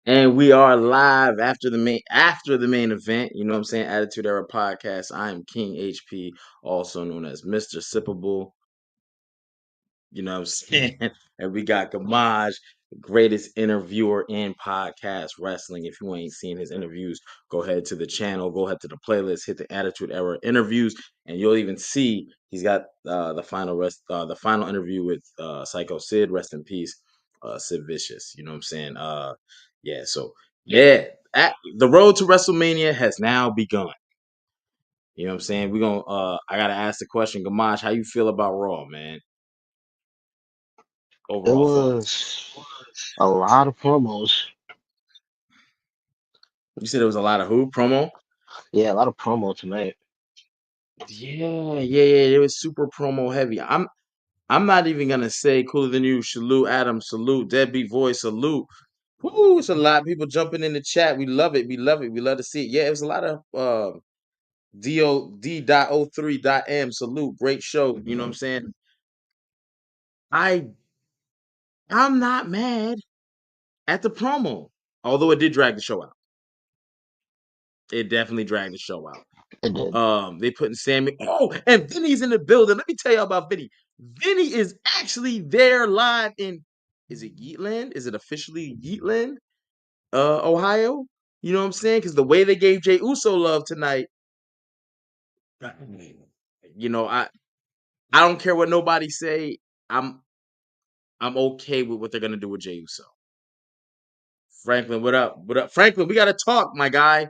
And we are live after the main event. You know what I'm saying? Attitude Era Podcast. I am King HP, also known as Mr. Sippable. You know what I'm saying? And we got Gamaj, the greatest interviewer in podcast wrestling. If you ain't seen his interviews, go ahead to the channel, go ahead to the playlist, hit the Attitude Era interviews, and you'll even see he's got the final interview with Psycho Sid, rest in peace, Sid Vicious. You know what I'm saying? Yeah, so yeah, the road to WrestleMania has now begun. You know what I'm saying? We're gonna I gotta ask the question, Gamash, how you feel about Raw, man? It Overall thoughts. was a lot of promos. You said it was a lot of who promo? Yeah, a lot of promo tonight. Yeah. It was super promo heavy. I'm not even gonna say cooler than you. Salute Adam. Salute Deadbeat Voice. Salute. Woo! It's a lot of people jumping in the chat. We love it. We love it. We love to see it. Yeah, it was a lot of DOD.03.M. Salute. Great show. You know what I'm saying? I I'm not mad at the promo, although it did drag the show out. It definitely dragged the show out. It did. They putting Sammy. Oh, and Vinny's in the building. Let me tell you about Vinny. Vinny is actually there live in. Is it Yeatland? Is it officially Yeatland, Ohio? You know what I'm saying? Because the way they gave Jay Uso love tonight, you know, I don't care what nobody say. I'm I'm okay with what they're gonna do with Jay Uso. Franklin, what up? What up, Franklin? We gotta talk, my guy.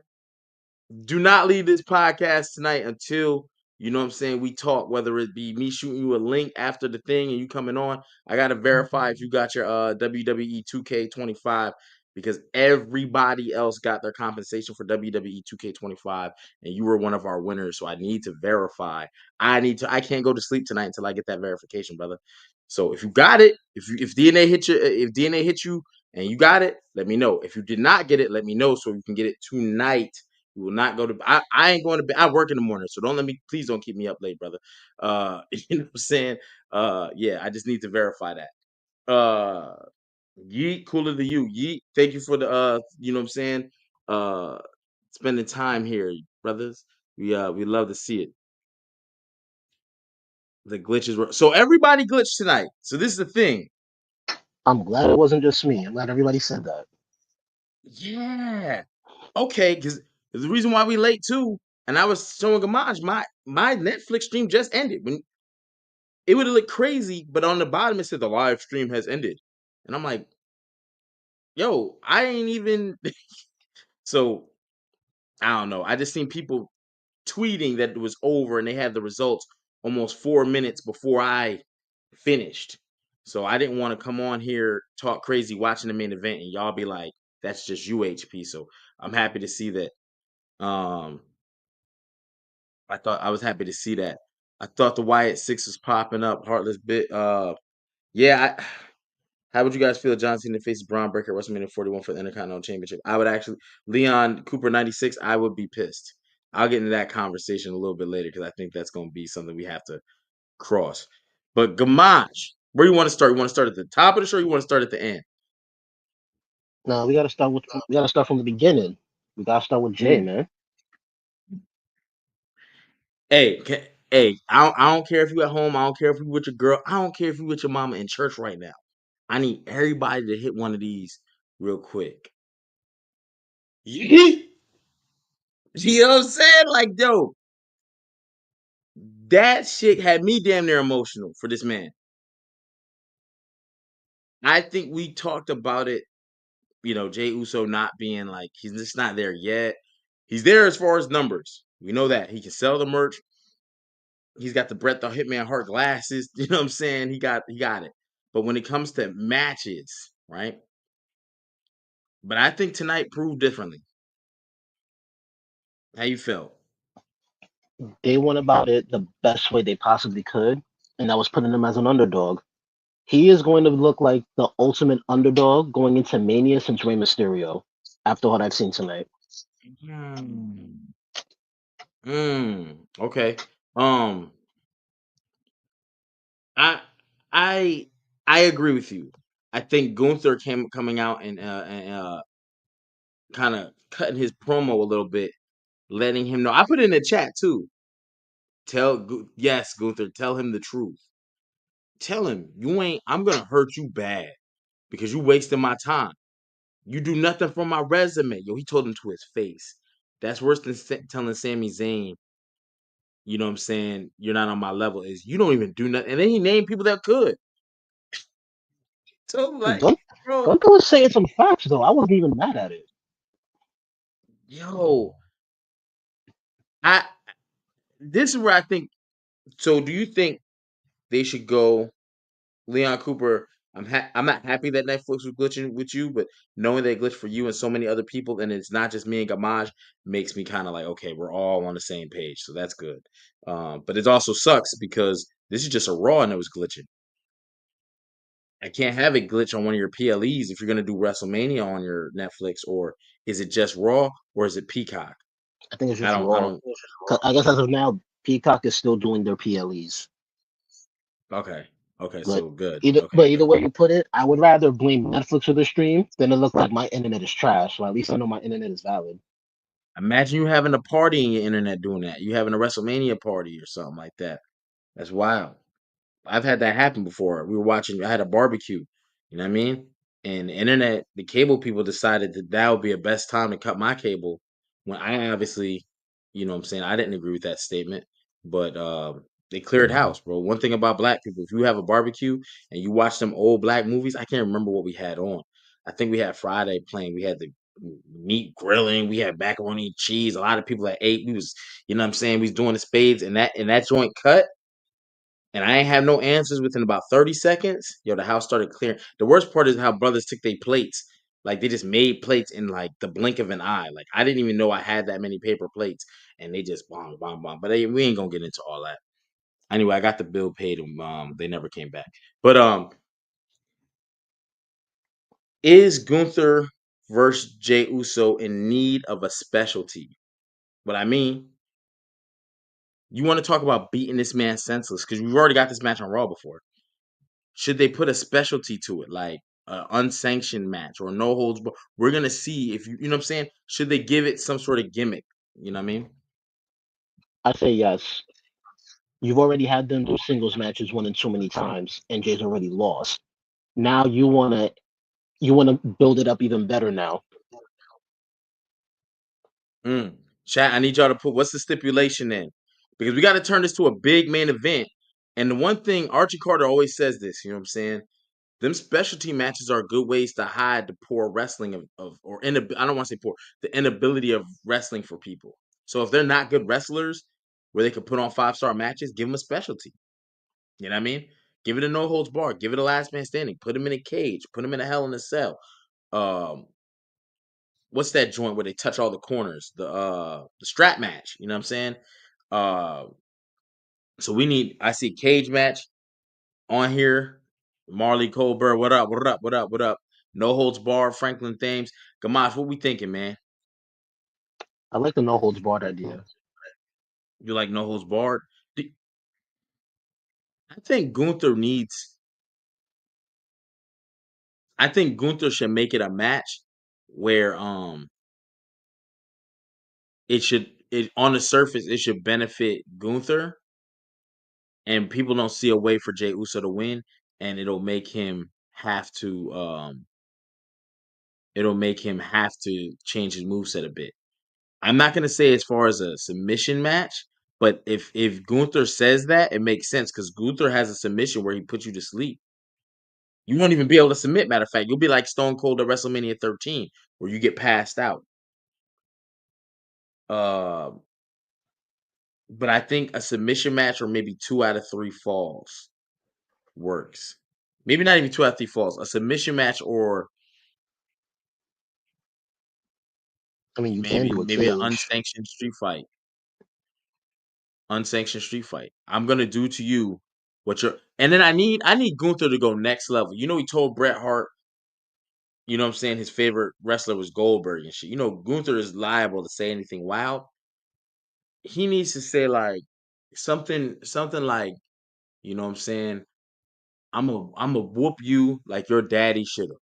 Do not leave this podcast tonight until you know what I'm saying we talk, whether it be me shooting you a link after the thing and you coming on. I gotta verify if you got your WWE 2K25 because everybody else got their compensation for WWE 2K25 and you were one of our winners. So I need to verify. I can't go to sleep tonight until I get that verification, brother. So if you got it, if DNA hit you and you got it, let me know. If you did not get it, let me know so you can get it tonight. We will not go to. I ain't going to bed. I work in the morning, so don't let me. Please don't keep me up late, brother. You know what I'm saying? Yeah, I just need to verify that. Yeet, cooler than you. Yeet, thank you for the. You know what I'm saying? Uh, spending time here, brothers. We love to see it. The glitches were so everybody glitched tonight. So this is the thing. I'm glad it wasn't just me. I'm glad everybody said that. Yeah. Okay, because the reason why we late too, and I was showing Gamaj, my Netflix stream just ended. When it would have looked crazy, but on the bottom it said the live stream has ended. And I'm like, yo, I ain't even so I don't know. I just seen people tweeting that it was over and they had the results almost 4 minutes before I finished. So I didn't want to come on here, talk crazy watching the main event, and y'all be like, that's just UHP. So I'm happy to see that. Um I was happy to see that. I thought the Wyatt Six was popping up, heartless bit. Yeah, how would you guys feel if John Cena faces Braun Breaker at WrestleMania 41 for the Intercontinental Championship? I would actually Leon Cooper 96. I would be pissed. I'll get into that conversation a little bit later because I think that's going to be something we have to cross. But Gamache, where you want to start? You want to start at the top of the show? Or you want to start at the end? No, we gotta start from the beginning. We gotta start with Jay, Hmm. man. Hey, hey, I don't care if you at home. I don't care if you with your girl. I don't care if you with your mama in church right now. I need everybody to hit one of these real quick. You know what I'm saying? Like, yo, that shit had me damn near emotional for this man. I think we talked about it, Jay Uso not being like, he's just not there yet. He's there as far as numbers. We know that. He can sell the merch. He's got the Bret the Hitman Hart glasses. You know what I'm saying? He got it. But when it comes to matches, right? But I think tonight proved differently. How you felt? They went about it the best way they possibly could, and that was putting him as an underdog. He is going to look like the ultimate underdog going into Mania since Rey Mysterio. After what I've seen tonight, Hmm. Okay. Um, I I I agree with you. I think Gunther came coming out and kind of cutting his promo a little bit, letting him know. I put it in the chat too. Yes, Gunther, tell him the truth. Tell him you ain't. I'm gonna hurt you bad because you wasting my time. You do nothing for my resume. Yo, he told him to his face. That's worse than telling Sami Zayn, you know what I'm saying, you're not on my level. Is you don't even do nothing. And then he named people that could. So like, Gun- bro, Gunter was saying some facts though. I wasn't even mad at it. yo, I this is where I think. So, do you think they should go Leon Cooper? I'm not happy that Netflix was glitching with you, but knowing they glitched for you and so many other people, and it's not just me and Gamaj, makes me kind of like, okay, we're all on the same page, so that's good. But it also sucks because this is just a Raw and it was glitching. I can't have it glitch on one of your PLEs if you're gonna do WrestleMania on your Netflix, or is it just Raw or is it Peacock? I think it's I just don't. I Raw. don't. 'Cause I guess as of now, Peacock is still doing their PLEs. Okay. Okay. But So good. but Okay. either Good. way you put it, I would rather blame Netflix for the stream than it look like my internet is trash. So at least I know my internet is valid. Imagine you having a party in your internet doing that. You having a WrestleMania party or something like that. That's wild. I've had that happen before. We were watching. I had a barbecue. You know what I mean? And the internet, the cable people decided that that would be a best time to cut my cable. When I obviously, you know, what I'm saying I didn't agree with that statement, but they cleared house, bro. One thing about black people, if you have a barbecue and you watch them old black movies, I can't remember what we had on. I think we had Friday playing. We had the meat grilling. We had macaroni and cheese. A lot of people that ate. We was, you know, what I'm saying we was doing the spades, and that joint cut and I ain't have no answers within about 30 seconds. Yo, the house started clearing. The worst part is how brothers took their plates. Like they just made plates in like the blink of an eye. Like I didn't even know I had that many paper plates, and they just bomb, bomb, bomb. But we ain't gonna get into all that. Anyway, I got the bill paid, and they never came back. But is Gunther versus Jey Uso in need of a specialty? What I mean, you want to talk about beating this man senseless because we've already got this match on Raw before. Should they put a specialty to it, like an unsanctioned match or no holds barred? We're gonna see if you know what I'm saying. Should they give it some sort of gimmick? You know what I mean? I say yes. You've already had them do singles matches one and too many times, and Jay's already lost. Now you wanna build it up even better now. Mm. Chat, I need y'all to put what's the stipulation in because we got to turn this to a big main event. And the one thing Archie Carter always says this, you know what I'm saying? Them specialty matches are good ways to hide the poor wrestling of or I don't want to say poor, the inability of wrestling for people. So if they're not good wrestlers, where they could put on 5-star matches, give them a specialty. You know what I mean? Give it a no holds bar. Give it a last man standing. Put them in a cage. Put them in a hell in a cell. Um, what's that joint where they touch all the corners? The strap match. You know what I'm saying? Uh, so we need. I see cage match on here. Marley Colbert, what up? What up? What up? What up? No holds bar. Franklin Thames. Gamash, what we thinking, man? I like the no holds barred idea. You like no holds barred? I think Gunther needs. I think Gunther should make it a match where it on the surface it should benefit Gunther and people don't see a way for Jey Uso to win and have to it'll make him have to change his moveset a bit. I'm not gonna say as far as a submission match, but if Gunther says that, it makes sense because Gunther has a submission where he puts you to sleep. You won't even be able to submit, matter of fact. You'll be like Stone Cold at WrestleMania 13, where you get passed out. Uh, but I think a submission match or maybe 2 out of 3 falls works. Maybe not even 2 out of 3 falls. A submission match or I mean, you can maybe do a maybe an cage. unsanctioned street fight. Unsanctioned street fight. I'm gonna do to you what you're and then I need Gunther to go next level. You know, he told Bret Hart, you know what I'm saying, his favorite wrestler was Goldberg and shit. You know, Gunther is liable to say anything wild. He needs to say like something like, you know what I'm saying, I'm a whoop you like your daddy should have.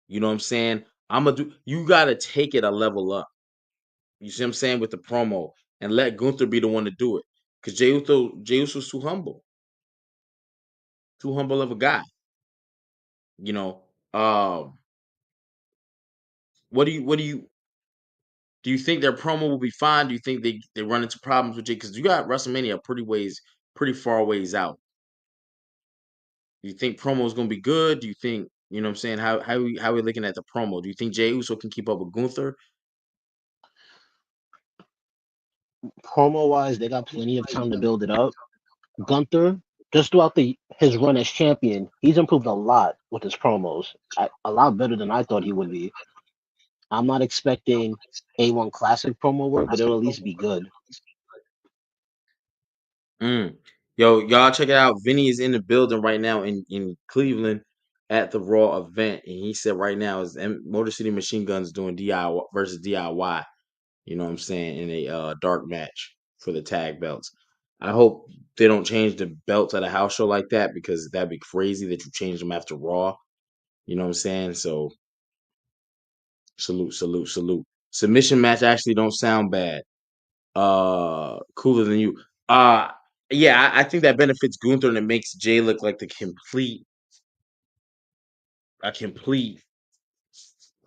You know what I'm saying? I'm gonna do. You gotta take it a level up. You see what I'm saying with the promo and let Gunther be the one to do it because Jey Uso's too humble of a guy. You know. Um. Do you think their promo will be fine? Do you think they run into problems with Jay? Because you got WrestleMania pretty far ways out. Do you think promo is going to be good? Do you think you know what I'm saying? How are we looking at the promo? Do you think Jey Uso can keep up with Gunther? Promo wise, they got plenty of time to build it up. Gunther, just throughout his run as champion, he's improved a lot with his promos. A lot better than I thought he would be. I'm not expecting A1 classic promo work, but it'll at least be good. Mm. Yo, y'all check it out. Vinny is in the building right now in Cleveland at the Raw event, and he said right now is Motor City Machine Guns doing DIY versus DIY. You know what I'm saying in a dark match for the tag belts. I hope they don't change the belts at a house show like that because that'd be crazy that you change them after Raw. You know what I'm saying? So salute, salute, salute. Submission match actually don't sound bad. Cooler than you. Uh yeah, I think that benefits Gunther and it makes Jay look like the complete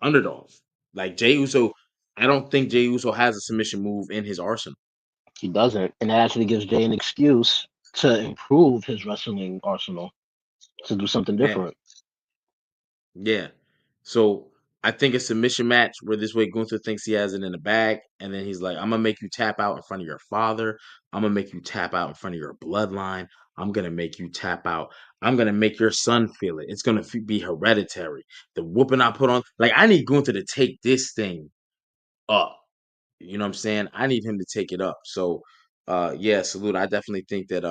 underdog. Like Jay Uso, I don't think Jay Uso has a submission move in his arsenal. He doesn't, and that actually gives Jay an excuse to improve his wrestling arsenal to do something Yeah, different. yeah. So I think a submission match where this way Gunther thinks he has it in the bag, and then he's like, "I'm gonna make you tap out in front of your father. I'm gonna make you tap out in front of your bloodline. I'm gonna make you tap out. I'm gonna make your son feel it. It's gonna be hereditary. The whooping I put on, like I need Gunther to take this thing up. You know what I'm saying? I need him to take it up. So, yeah, salute. I definitely think that.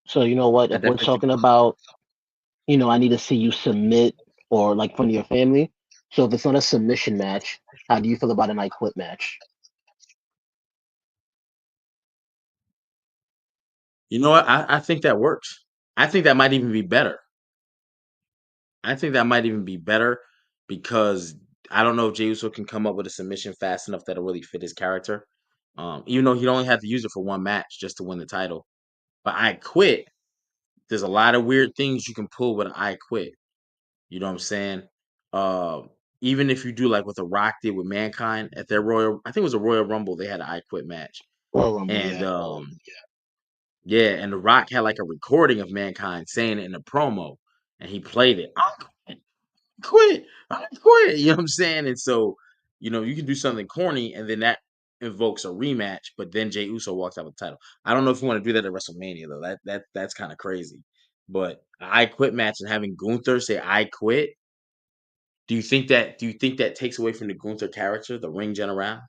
So you know what? I If we're definitely think. talking about, I need to see you submit or like front of your family. So if it's not a submission match, how do you feel about an I Quit match? You know what? I think that works. I think that might even be better. I think that might even be better because I don't know if Jey Uso can come up with a submission fast enough that'll really fit his character. Even though he'd only have to use it for one match just to win the title. But I quit. There's a lot of weird things you can pull with I quit. You know what I'm saying? Uh, Even if you do like what The Rock did with Mankind at their I think it was a Royal Rumble, they had an I quit match. Royal Rumble, And yeah. yeah, and The Rock had like a recording of Mankind saying it in a promo, and he played it. Quit. I quit. You know what I'm saying? And so, you can do something corny, and then that invokes a rematch. But then Jey Uso walks out with the title. I don't know if you want to do that at WrestleMania though. That's kind of crazy. But I quit match and having Gunther say I quit. Do you think that takes away from the Gunther character, the ring general?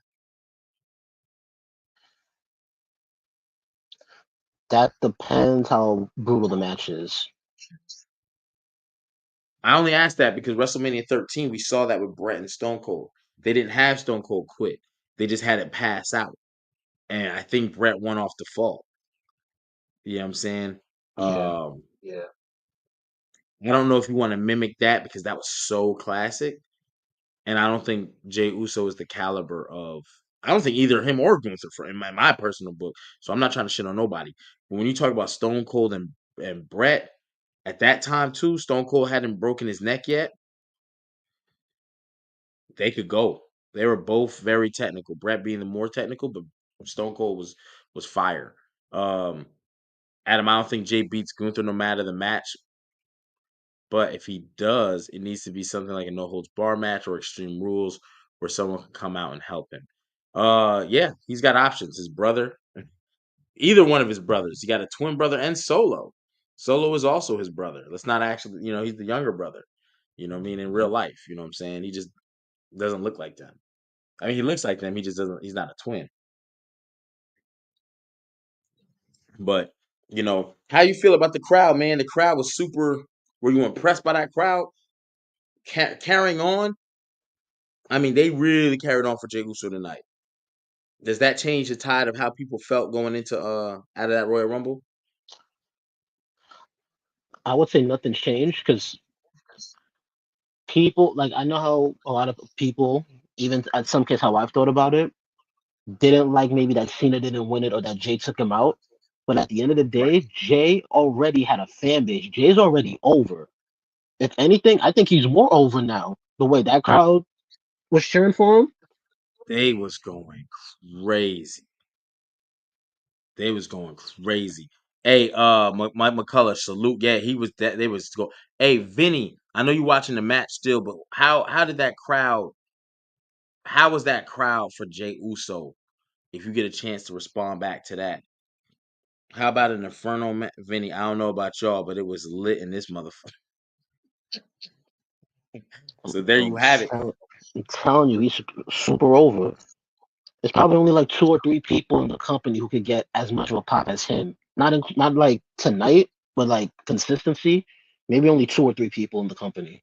That depends how brutal the match is. I only asked that because WrestleMania 13, we saw that with Brett and Stone Cold. They didn't have Stone Cold quit. They just had it pass out. And I think Brett won off the fall. You know what I'm saying? Yeah. Yeah. I don't know if you want to mimic that because that was so classic. And I don't think Jay Uso is the caliber of. I don't think either him or Gunther for in my personal book. So I'm not trying to shit on nobody. But when you talk about Stone Cold and Brett at that time too, Stone Cold hadn't broken his neck yet. They could go. They were both very technical. Brett being the more technical, but Stone Cold was fire. Um, Adam, I don't think Jay beats Gunther no matter the match. But if he does, it needs to be something like a no holds bar match or Extreme Rules where someone can come out and help him. Yeah, he's got options. His brother, either one of his brothers. He got a twin brother and Solo. Solo is also his brother. Let's not actually, he's the younger brother. You know what I mean? In real life, you know what I'm saying? He just doesn't look like them. I mean, he looks like them. He just doesn't. He's not a twin. But how you feel about the crowd, man? The crowd was super. Were you impressed by that crowd carrying on? I mean, they really carried on for Jey Uso tonight. Does that change the tide of how people felt going into out of that Royal Rumble? I would say nothing's changed because people like I know how a lot of people, even at some case how I've thought about it, didn't like maybe that Cena didn't win it or that Jay took him out. But at the end of the Right. day, Jay already had a fan base. Jay's already over. If anything, I think he's more over now. The way that crowd was cheering for him. They was going crazy. They was going crazy. Hey, Mike McCullough, salute. Yeah, he was that. They was go. Hey, Vinny, I know you watching the match still, but how did that crowd? How was that crowd for Jay Uso? If you get a chance to respond back to that, how about an Inferno, Vinny? I don't know about y'all, but it was lit in this motherfucker. So there you I'm, have it. I'm telling you, he's super over. There's probably only like two or three people in the company who could get as much of a pop as him. Not like tonight, but like consistency. Maybe only two or three people in the company.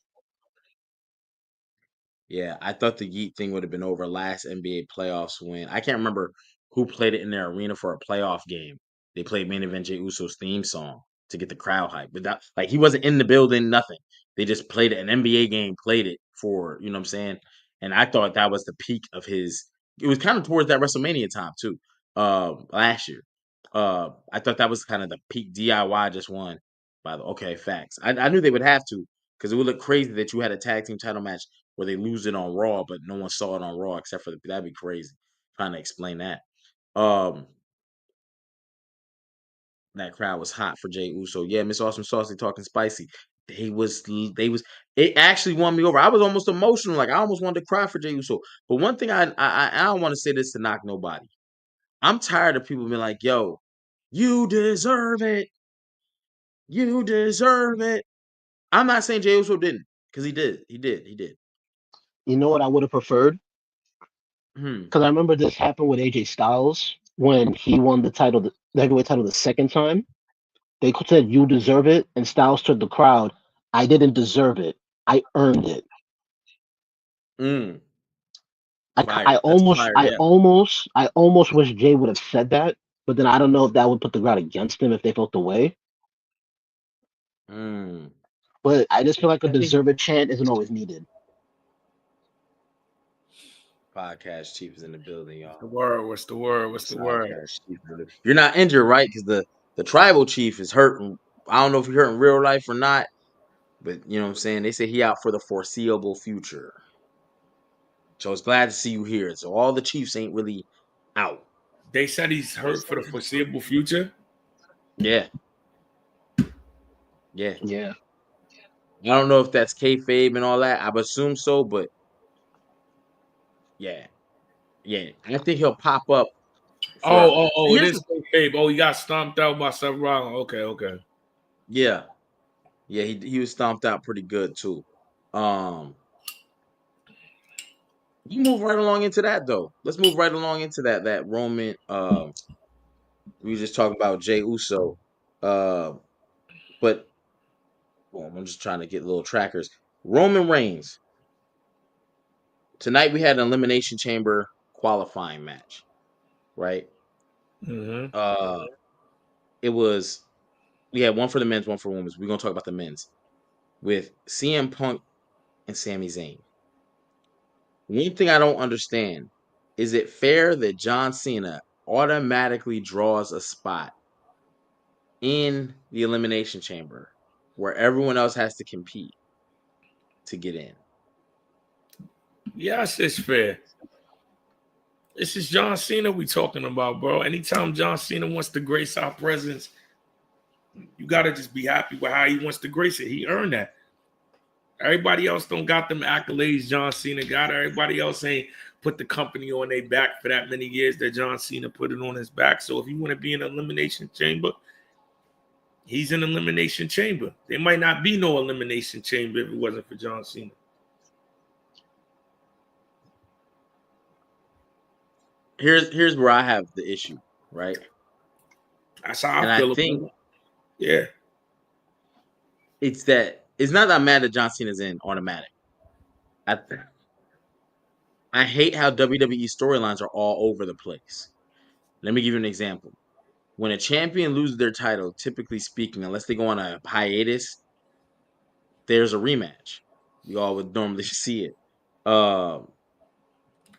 Yeah, I thought the Yeet thing would have been over last NBA playoffs when I can't remember who played it in their arena for a playoff game. They played Main Event Jay Uso's theme song to get the crowd hype, but that, like he wasn't in the building, nothing. They just played it. An NBA game played it for you know what I'm saying. And I thought that was the peak of his. It was kind of towards that WrestleMania time too, last year. I thought that was kind of the peak. DIY just won. By the okay, facts. I knew they would have to because it would look crazy that you had a tag team title match where they lose it on Raw, but no one saw it on Raw except for that'd be crazy. Trying to explain that. Um, that crowd was hot for Jay Uso. Yeah, Miss Awesome Saucy talking spicy. They was it actually won me over. I was almost emotional, like I almost wanted to cry for Jay Uso. But one thing I don't want to say this to knock nobody. I'm tired of people being like, "Yo, you deserve it. You deserve it." I'm not saying Jay Uso didn't, because he did. He did. You know what I would have preferred? Hmm. Because I remember this happened with AJ Styles when he won the heavyweight title the second time. They said you deserve it, and Styles told the crowd, "I didn't deserve it. I earned it." Mm. I, I Fire. That's almost, fire. I Yeah. almost, I almost wish Jay would have said that, but then I don't know if that would put the crowd against him if they felt the way. Mm. But I just feel like a I think deserve it chant isn't always needed. podcast chief is in the building, The y'all. word? What's the word? What's the word? Podcast chief. You're not injured, right? Because the tribal chief is hurting. I don't know if he hurt in real life or not, but you know what I'm saying. They say he out for the foreseeable future. So it's glad to see you here. So all the chiefs ain't really out. They said he's hurt for the foreseeable future. Yeah, yeah. Yeah. I don't know if that's kayfabe and all that. I would assume so, but yeah, yeah. I think he'll pop up for. Oh! It Here's is the kayfabe. Oh, he got stomped out by Seth Rollins. Okay. yeah, yeah. He was stomped out pretty good too. Um, You move right along into that though. Let's move right along into that Roman. We were just talking about Jay Uso, uh, but well, I'm just trying to get little trackers. Roman Reigns tonight. We had an elimination chamber qualifying match, right? Mm-hmm. Uh, it was we had one for the men's, one for women's. We're gonna talk about the men's with CM Punk and Sami Zayn. One thing I don't understand is it fair that John Cena automatically draws a spot in the elimination chamber where everyone else has to compete to get in. Yes, it's fair. This is John Cena we talking about, bro. Anytime John Cena wants to grace our presence, you gotta just be happy with how he wants to grace it. He earned that. Everybody else don't got them accolades John Cena got. Everybody else ain't put the company on their back for that many years that John Cena put it on his back. So if you want to be in an elimination chamber, he's in elimination chamber. There might not be no elimination chamber if it wasn't for John Cena. Here's where I have the issue, right? That's how I And I feel think about it. Yeah. it's not that I'm mad that John Cena's in automatic. I I hate how WWE storylines are all over the place. Let me give you an example. When a champion loses their title, typically speaking, unless they go on a hiatus, there's a rematch. We all would normally see it.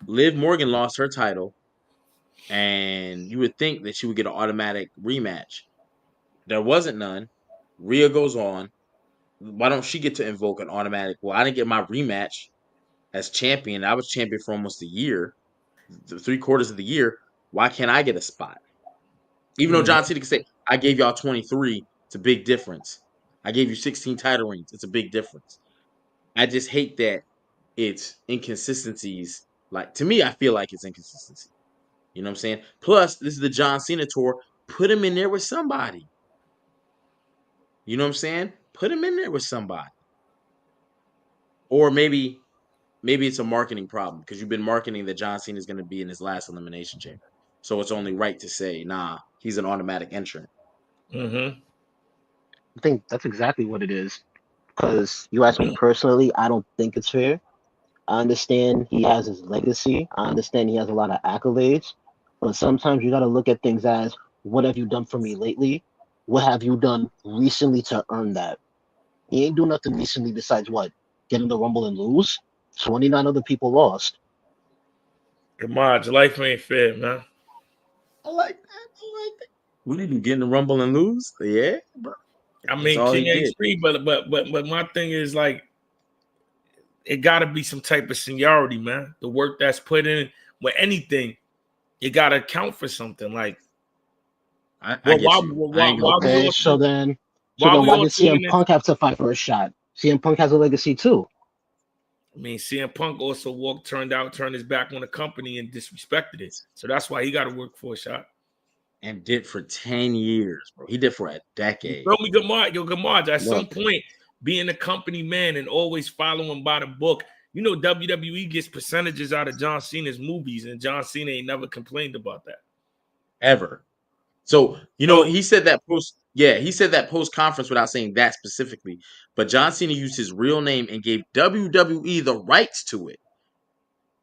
Liv Morgan lost her title, and you would think that she would get an automatic rematch. There wasn't none. Rhea goes on. Why don't she get to invoke an automatic? Well, I didn't get my rematch as champion. I was champion for almost a year, 3/4 of the year. Why can't I get a spot? Even though John Cena can say, I gave y'all 23, it's a big difference. I gave you 16 title reigns, it's a big difference. I just hate that it's inconsistencies. Like, to me, I feel like it's inconsistency. You know what I'm saying? Plus, this is the John Cena tour. Put him in there with somebody. You know what I'm saying? Put him in there with somebody. Or maybe it's a marketing problem because you've been marketing that John Cena is going to be in his last Elimination Chamber. So it's only right to say, nah, he's an automatic entrant. Mm-hmm. I think that's exactly what it is. Because you ask me personally, I don't think it's fair. I understand he has his legacy. I understand he has a lot of accolades. But sometimes you got to look at things as, what have you done for me lately? What have you done recently to earn that? He ain't do nothing recently besides what? Get in the Rumble and lose? 29 other people lost. Marge, life ain't fair, man. I like that. What did he get in the Rumble and lose? Yeah, bro. I That's mean, all King he did. H3, but my thing is like, it got to be some type of seniority, man. The work that's put in with anything, it got to count for something. Like, I well, get you. I ain't gonna lie. Okay, so then why we why all did CM tuning in? Punk have to fight for a shot? CM Punk has a legacy too. I mean, CM Punk also turned his back on the company and disrespected it. So that's why he got to work for a shot. And did for 10 years, bro. He did for a You decade. feel me, Gamard? At some Look, point, being a company man and always following by the book, you know, WWE gets percentages out of John Cena's movies, and John Cena ain't never complained about that. Ever. So, So he said that post conference without saying that specifically. But John Cena used his real name and gave WWE the rights to it.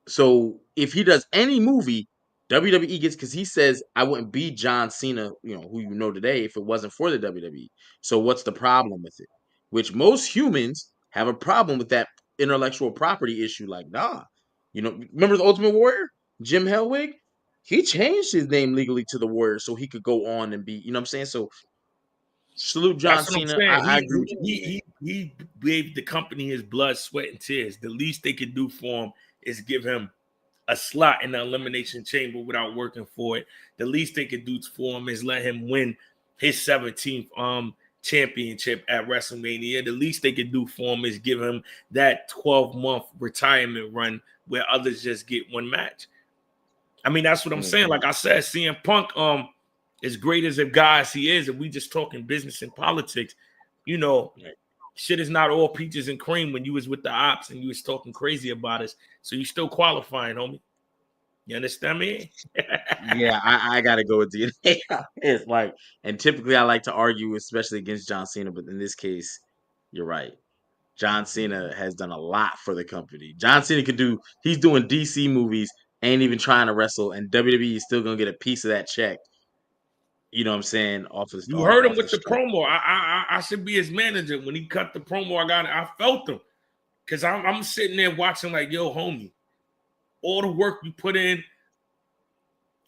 So if he does any movie, WWE gets, because he says, I wouldn't be John Cena, who you know today, if it wasn't for the WWE. So what's the problem with it? Which most humans have a problem with that intellectual property issue. Like, nah. Remember the Ultimate Warrior? Jim Hellwig? He changed his name legally to the Warrior so he could go on and be, you know what I'm saying? So salute John that's what I'm Cena. saying. I agree with you. He gave the company his blood, sweat, and tears. The least they could do for him is give him a slot in the Elimination Chamber without working for it. The least they could do for him is let him win his 17th championship at WrestleMania. The least they could do for him is give him that 12-month retirement run where others just get one match. I mean, that's what I'm saying. Like I said, CM Punk, as great as a guy as he is, and we just talking business and politics, shit is not all peaches and cream when you was with the ops and you was talking crazy about us. So you still qualifying, homie. You understand me? Yeah, I gotta go with DNA. It's like, and typically I like to argue, especially against John Cena, but in this case, you're right. John Cena has done a lot for the company. John Cena he's doing DC movies, ain't even trying to wrestle, and WWE is still gonna get a piece of that check. You know what I'm saying? You heard him Off with the the strength. promo. I should be his manager. When he cut the promo, I felt him. Because I'm sitting there watching like, yo, homie, all the work you put in,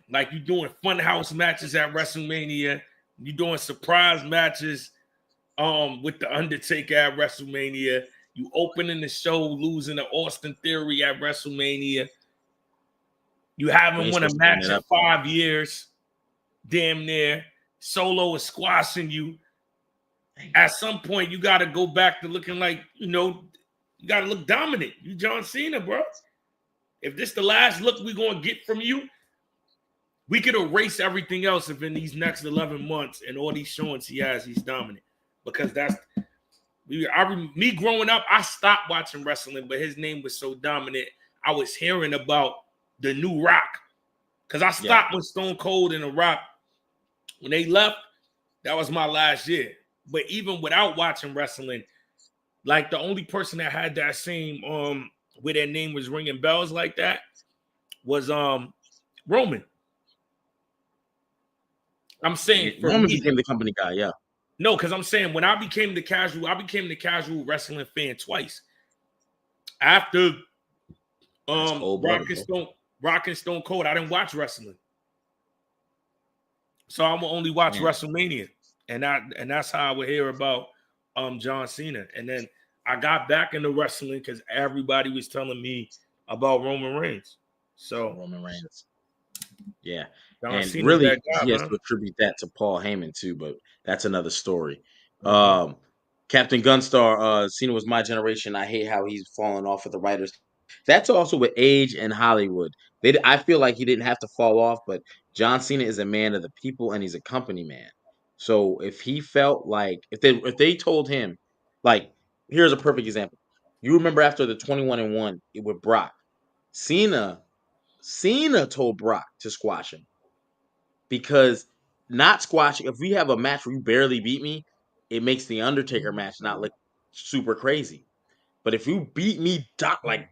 like you doing funhouse matches at WrestleMania, you doing surprise matches with the Undertaker at WrestleMania, you opening the show, losing to Austin Theory at WrestleMania. You haven't won a Supposed to bring match that in up. 5 years, damn near. Solo is squashing you. At some point, you got to go back to looking like, you got to look dominant. You John Cena, bro. If this the last look we're going to get from you, we could erase everything else if in these next 11 months and all these showings he has, he's dominant. Because me growing up, I stopped watching wrestling, but his name was so dominant. I was hearing about the new Rock. Because I stopped when Stone Cold and The Rock, when they left, that was my last year. But even without watching wrestling, like the only person that had that same where their name was ringing bells like that was Roman. I'm saying for Roman me, became the company guy, yeah. no, because I'm saying when I became the casual wrestling fan twice. After That's cold blooded, bro. Rock and Stone Cold, I didn't watch wrestling. So I'm gonna only watch Man. WrestleMania. And that's how I would hear about John Cena. And then I got back into wrestling because everybody was telling me about Roman Reigns. So Roman Reigns. Yeah. John And Cena's really that guy, he has man. to attribute that to Paul Heyman too, but that's another story. Mhm. Captain Gunstar, Cena was my generation. I hate how he's fallen off with the writers. That's also with age and Hollywood. I feel like he didn't have to fall off, but John Cena is a man of the people and he's a company man. So if he felt like if they told him, like, here's a perfect example. You remember after the 21-1 with Brock, Cena told Brock to squash him because not squashing. If we have a match where you barely beat me, it makes the Undertaker match not look super crazy. But if you beat me, like,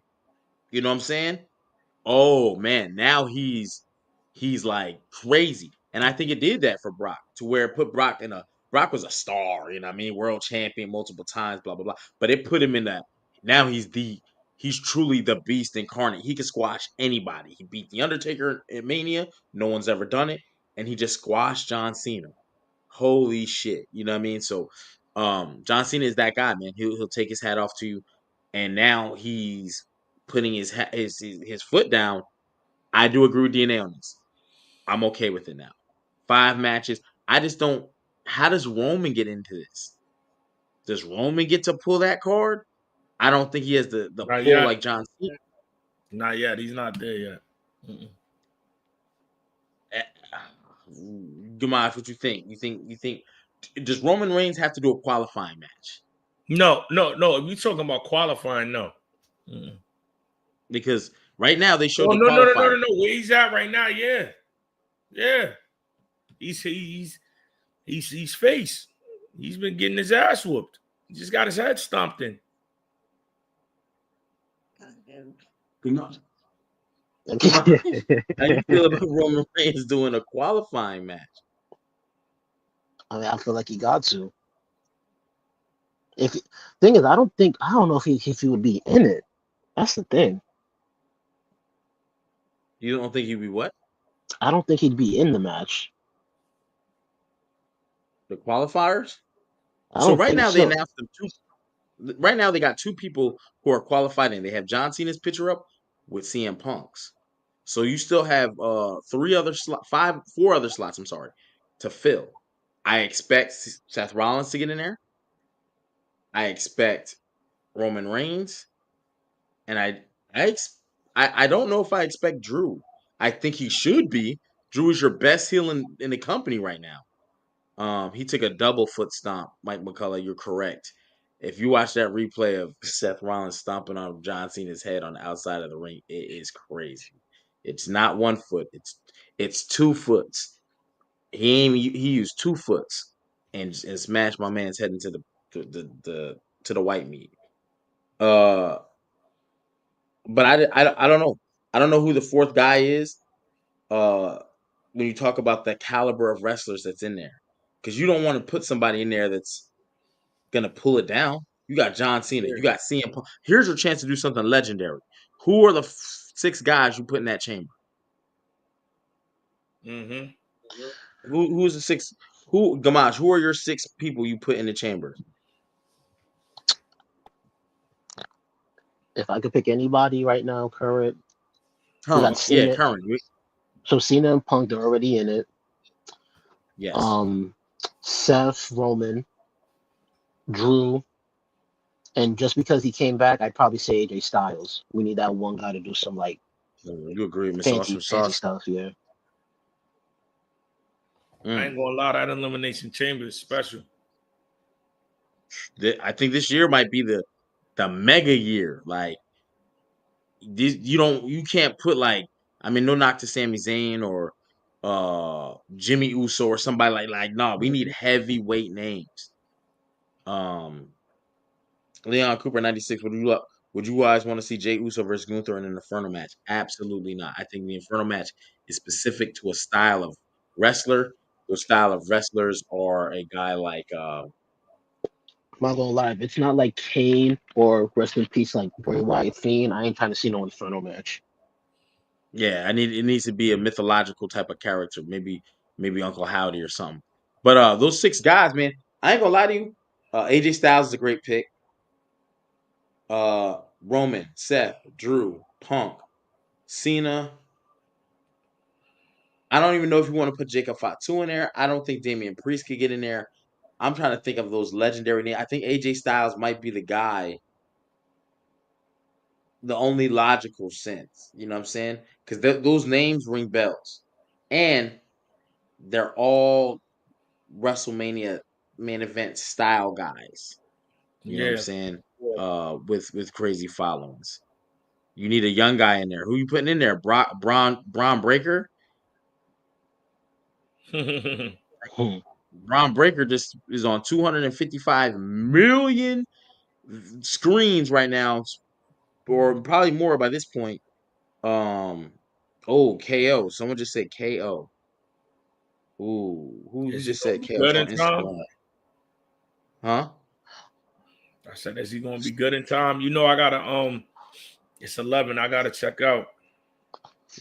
you know what I'm saying? Oh man, now he's like crazy. And I think it did that for Brock to where it put Brock was a star, you know what I mean? World champion multiple times, blah blah blah. But it put him in that now he's truly the beast incarnate. He can squash anybody. He beat the Undertaker at Mania. No one's ever done it. And he just squashed John Cena. Holy shit. You know what I mean? So John Cena is that guy, man. He'll take his hat off to you. And now he's putting his foot down. I do agree with DNA on this. I'm okay with it now. 5 matches. I just don't. How does Roman get into this? Does Roman get to pull that card? I don't think he has the Not pull yet. like John Cena. Not yet. He's not there yet. Mm-mm. Gamash, what you think? You think does Roman Reigns have to do a qualifying match? No. If you're talking about qualifying, no. Mm-mm. Because right now they showed Oh the no. qualifier. Where he's at right now, yeah. Yeah. He's face. He's been getting his ass whooped. He just got his head stomped in. Gamash, Gamash, how you feel about Roman Reigns doing a qualifying match? I mean, I feel like he got to. If thing is, I don't know if he would be in it. That's the thing. You don't think he'd be what? I don't think he'd be in the match. The qualifiers? I So don't right think now they so. announced them two. Right now they got 2 people who are qualified, and they have John Cena's picture up with CM Punk's. So you still have 4 other slots. I'm sorry, to fill. I expect Seth Rollins to get in there. I expect Roman Reigns, and I ex- I don't know if I expect Drew. I think he should be. Drew is your best heel in the company right now. He took a double foot stomp, Mike McCullough. You're correct. If you watch that replay of Seth Rollins stomping on John Cena's head on the outside of the ring, it is crazy. It's not 1 foot. It's 2 foots. He used 2 foots and smashed my man's head into the white meat. Uh, but I don't know. I don't know who the 4th guy is. Uh, when you talk about the caliber of wrestlers that's in there, because you don't want to put somebody in there that's gonna pull it down. You got John Cena. You got CM Punk. Here's your chance to do something legendary. Who are the 6 guys you put in that chamber? Mm-hmm. Who's the 6? Who Gamash? Who are your 6 people you put in the chamber? If I could pick anybody right now, current, we got Current, yeah, Cena. current. So Cena and Punk, they're already in it. Yes. Um, Seth, Roman, Drew, and just because he came back, I'd probably say AJ Styles. We need that one guy to do some like You agree, Miss Awesome fancy Sauce? stuff. Yeah. I Mm. ain't gonna lie, that Elimination Chamber is special. I think this year might be the mega year. Like you can't put like, I mean, no knock to Sami Zayn or Jimmy Uso or somebody like no, we need heavyweight names. Um Leon Cooper 96. Would you guys want to see Jay Uso versus Gunther in an Inferno match? Absolutely not. I think the Inferno match is specific to a style of wrestler. The style of wrestlers or a guy like I'm not gonna lie, if it's not like Kane or rest in peace like Bray Wyatt Fiend, I ain't trying to see no Inferno match. Yeah, it needs to be a mythological type of character, maybe Uncle Howdy or something. But those 6 guys, man, I ain't gonna lie to you. AJ Styles is a great pick. Roman, Seth, Drew, Punk, Cena. I don't even know if you want to put Jacob Fatu in there. I don't think Damian Priest could get in there. I'm trying to think of those legendary names. I think AJ Styles might be the guy, the only logical sense. You know what I'm saying? Because those names ring bells, and they're all WrestleMania main event style guys. You know what I'm Yeah. saying? With crazy followings. You need a young guy in there. Who you putting in there? Braun Breaker. Hmm. Braun Breaker just is on 255 million screens right now, or probably more by this point. Um, oh, KO. Someone just said KO. Ooh, who Is he just gonna said be KO? It's good on in time? Instagram. Huh? I said, is he gonna be good in time? You know, I gotta it's 11. I gotta check out.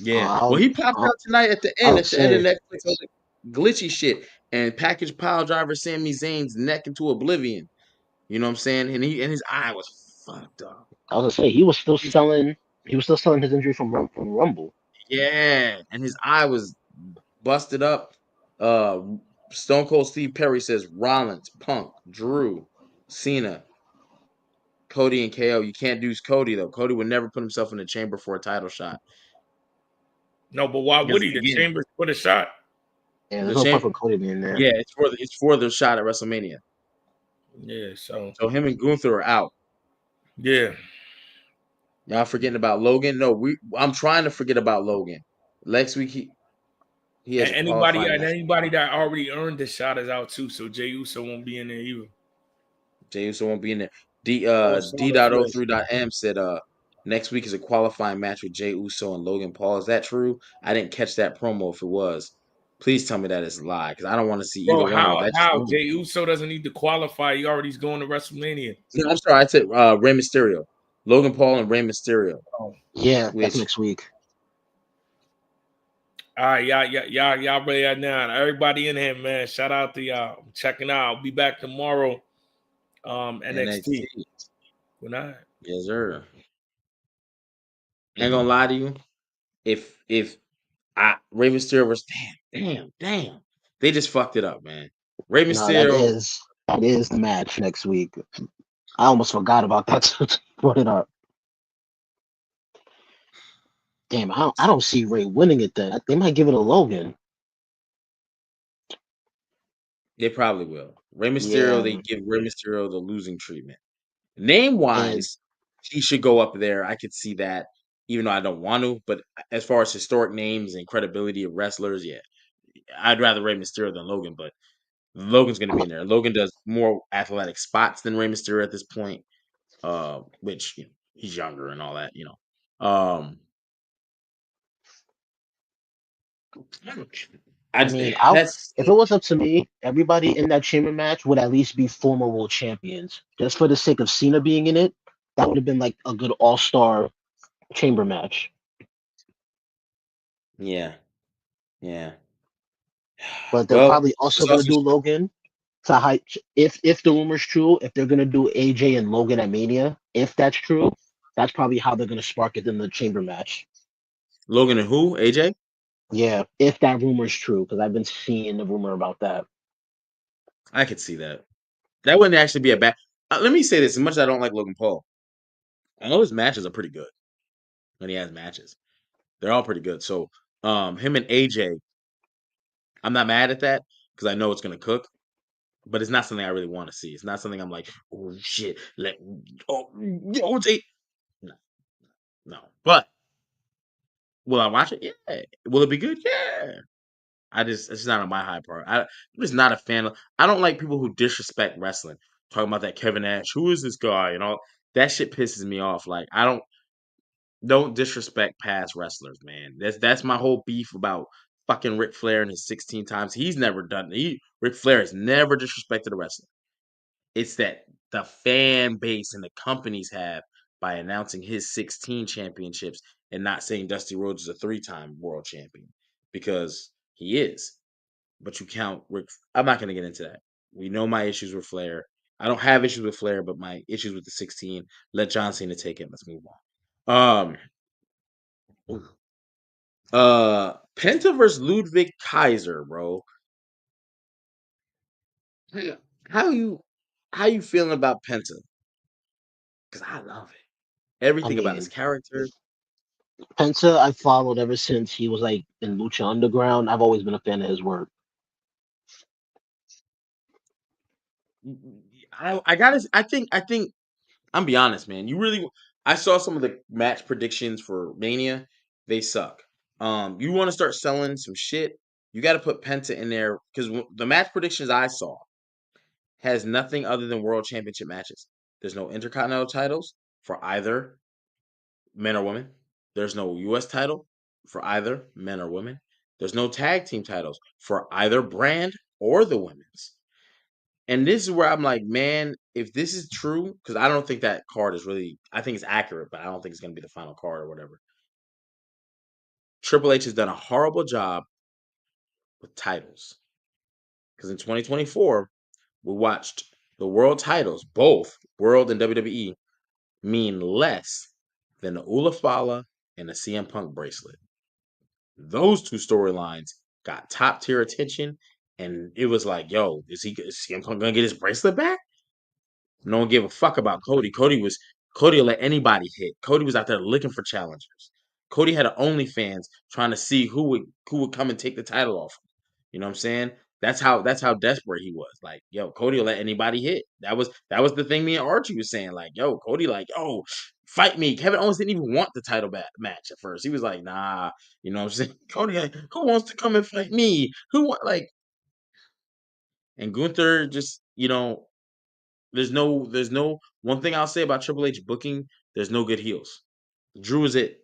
Yeah. Well, he popped out tonight I at would the end of say, Netflix on the glitchy shit and packaged pile driver Sami Zayn's neck into oblivion. You know what I'm saying? And his eye was fucked up. I was gonna say His, he was still selling his injury from Rumble. yeah, and his eye was busted up. Uh, Stone Cold Steve Perry says Rollins, Punk, Drew, Cena, Cody, and KO. You can't do Cody though. Cody would never put himself in the chamber for a title shot No, but why would because he? The again, Chambers put a shot. Yeah, there's the no point chamber. for Cody being there. Yeah, it's for the shot at WrestleMania. Yeah, so So him and Gunther are out. yeah. Y'all forgetting about Logan? No, I'm trying to forget about Logan. Next week he has And a qualifying match. anybody that already earned the shot is out too. So Jey Uso won't be in there either. Jey Uso won't be in there. All Stardust list. D.03.M said next week is a qualifying match with Jey Uso and Logan Paul. Is that true? I didn't catch that promo if it was. Please tell me that it's a lie because I don't want to see either Bro, one of them. That just how ruined Jey Uso doesn't need to qualify. He already's going to WrestleMania. it. No, I'm sorry. I said Rey Mysterio. Logan Paul and Rey Mysterio. Oh. Yeah, that's Which next week. All right, y'all ready that now. Everybody in here, man. Shout out to y'all. I'm checking out. I'll be back tomorrow. NXT. NXT. Good night. Yes, sir. Ain't gonna lie to you. If Rey Mysterio was damn. They just fucked it up, man. Rey No, Mysterio, that is the match next week. I almost forgot about that. Brought it up. Damn, I don't see Ray winning it then. They might give it to Logan. they probably will. Rey Mysterio, they Yeah, give Rey Mysterio the losing treatment. Name and wise, he should go up there. I could see that, even though I don't want to. But as far as historic names and credibility of wrestlers, yeah, I'd rather Rey Mysterio than Logan. But Logan's going to be in there. Logan does more athletic spots than Rey Mysterio at this point, which he's younger and all that. I I just, mean, I that's if it was up to me, everybody in that chamber match would at least be former world champions. Just for the sake of Cena being in it, that would have been like a good all-star chamber match. yeah, yeah. But they're Well, probably also it's gonna also do Logan to hype. If the rumor's true, if they're gonna do AJ and Logan at Mania, if that's true, that's probably how they're gonna spark it in the chamber match. Logan and who? AJ? Yeah, if that rumor's true, because I've been seeing the rumor about that. I could see that. That wouldn't actually be a bad. Let me say this: as much as I don't like Logan Paul, all his matches are pretty good. When he has matches, they're all pretty good. So, him and AJ, I'm not mad at that because I know it's gonna cook. But it's not something I really want to see. It's not something I'm like, oh shit, AJ. No, no. But will I watch it? Yeah. Will it be good? Yeah. It's just not on my high part. I'm just not a fan of. I don't like people who disrespect wrestling. Talking about that Kevin Nash, who is this guy, and all that shit pisses me off. Like I don't disrespect past wrestlers, man. That's my whole beef about fucking Ric Flair and his 16 times. He's never done. Ric Flair has never disrespected a wrestler. It's that the fan base and the companies have by announcing his 16 championships and not saying Dusty Rhodes is a 3-time world champion, because he is. But you count Rick. I'm not going to get into that. We know my issues with Flair. I don't have issues with Flair, but my issues with the 16. Let John Cena take it. Let's move on. Penta versus Ludwig Kaiser, bro. How you feeling about Penta? Because I love it. I Everything about his mean, character. Penta, I followed ever since he was like in Lucha Underground. I've always been a fan of his work. I gotta. I think. I'm be honest, man. I saw some of the match predictions for Mania. They suck. You want to start selling some shit? You got to put Penta in there, because the match predictions I saw has nothing other than world championship matches. There's no intercontinental titles for either men or women. There's no U.S. title for either men or women. There's no tag team titles for either brand or the women's. And this is where I'm like, man, if this is true, because I don't think that card is really, I think it's accurate, but I don't think it's going to be the final card or whatever. Triple H has done a horrible job with titles. Because in 2024, we watched the world titles, both world and WWE, mean less than the Ula Fala and the CM Punk bracelet. Those two storylines got top tier attention, and it was like, yo, is CM Punk gonna get his bracelet back? No one gave a fuck about Cody. Cody will let anybody hit. Cody was out there looking for challengers. Cody had an OnlyFans trying to see who would come and take the title off him. You know what I'm saying? That's how desperate he was. Like, yo, Cody will let anybody hit. That was the thing me and Archie was saying. Like, yo, Cody, like, yo, fight me. Kevin Owens didn't even want the title match at first. He was like, nah, you know what I'm saying? Cody, like, who wants to come and fight me? Who want like? And Gunther just, there's no one thing I'll say about Triple H booking. There's no good heels. Drew is it.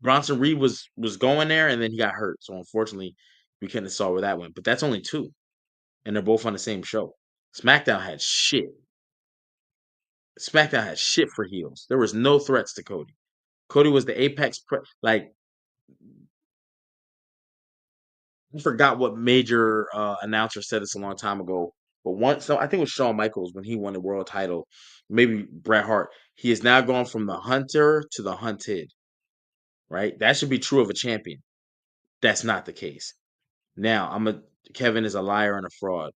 Bronson Reed was going there, and then he got hurt. So unfortunately, we couldn't have saw where that went. But that's only two, and they're both on the same show. SmackDown had shit. SmackDown had shit for heels. There was no threats to Cody. Cody was the apex. Like, I forgot what major announcer said this a long time ago. But I think it was Shawn Michaels when he won the world title. Maybe Bret Hart. He has now gone from the hunter to the hunted. Right? That should be true of a champion. That's not the case. Now, Kevin is a liar and a fraud.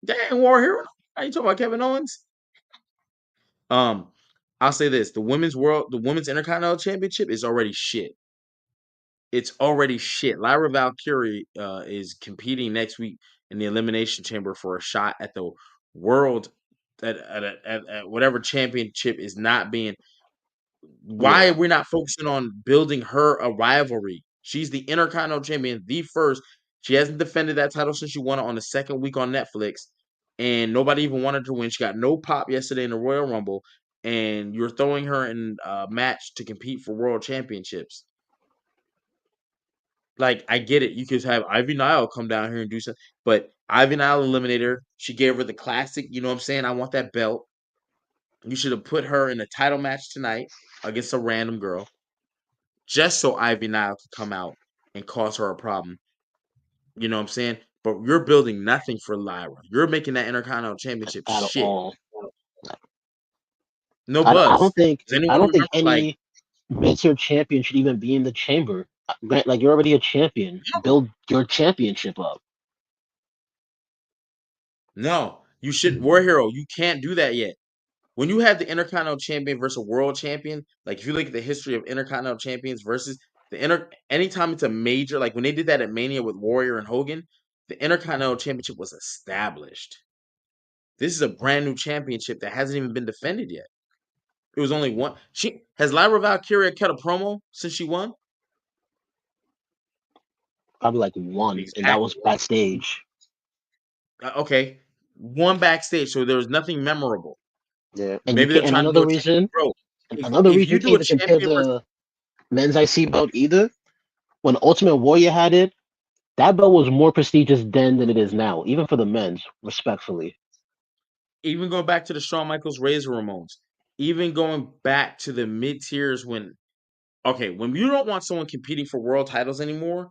Dang, War Hero. Are you talking about Kevin Owens? I'll say this: the women's Intercontinental Championship is already shit. It's already shit. Lyra Valkyrie is competing next week in the Elimination Chamber for a shot at the world at whatever championship is not being. Why are we not focusing on building her a rivalry? She's the Intercontinental Champion, the first. She hasn't defended that title since she won it on the second week on Netflix, and nobody even wanted to win. She got no pop yesterday in the Royal Rumble, and you're throwing her in a match to compete for world championships. Like, I get it. You could have Ivy Nile come down here and do something, but Ivy Nile eliminated her. She gave her the classic, you know what I'm saying? I want that belt. You should have put her in a title match tonight against a random girl, just so Ivy Nile could come out and cause her a problem. You know what I'm saying? But you're building nothing for Lyra. You're making that Intercontinental Championship At shit. all. No I buzz. don't think Does anyone remember, like, any mid-tier champion should even be in the chamber. Like, you're already a champion. Build your championship up. no, you should War Hero, you can't do that yet. When you have the Intercontinental Champion versus a World Champion, like if you look at the history of Intercontinental Champions versus anytime it's a major, like when they did that at Mania with Warrior and Hogan, the Intercontinental Championship was established. This is a brand new championship that hasn't even been defended yet. It was only one. Has Lyra Valkyria cut a promo since she won? Probably like one, and that Exactly. was backstage. Okay, one backstage, so there was nothing memorable. Yeah, and Maybe they're trying to do another a reason, bro. another If reason you you do can't a even compare champion versus, the men's IC belt either. When Ultimate Warrior had it, that belt was more prestigious then than it is now, even for the men's, respectfully. even going back to the Shawn Michaels Razor Ramones, even going back to the mid tiers when you don't want someone competing for world titles anymore,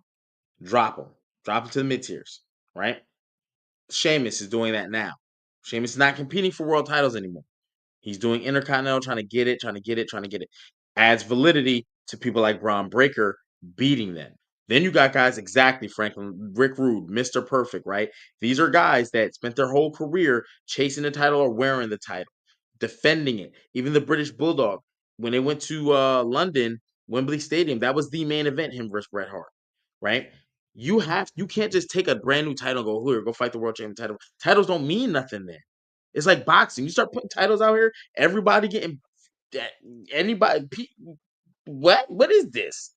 drop them to the mid tiers, right? Sheamus is doing that now. Sheamus is not competing for world titles anymore. He's doing Intercontinental, trying to get it. Adds validity to people like Braun Breaker beating them. Then you got guys exactly, Franklin, Rick Rude, Mr. Perfect, right? These are guys that spent their whole career chasing the title or wearing the title, defending it. Even the British Bulldog, when they went to London, Wembley Stadium, that was the main event, him versus Bret Hart, right? You can't just take a brand new title and go, here, go fight the world champion title. Titles don't mean nothing then. It's like boxing. You start putting titles out here, everybody getting anybody. What is this?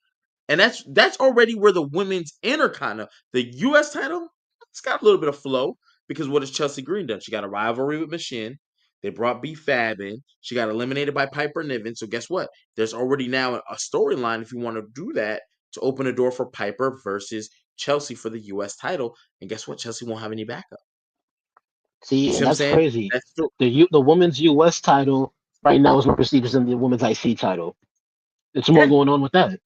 And that's already where the women's Intercontinental, the U.S. title, it's got a little bit of flow because what has Chelsea Green done? She got a rivalry with Machine. They brought B-Fab in. She got eliminated by Piper Niven. So guess what? There's already now a storyline if you want to do that to open a door for Piper versus Chelsea for the U.S. title. And guess what? Chelsea won't have any backup. You See, see and what I'm that's saying? crazy. That's still, The women's U.S. title right now is more prestigious than the women's IC title. It's more yeah. going on with that.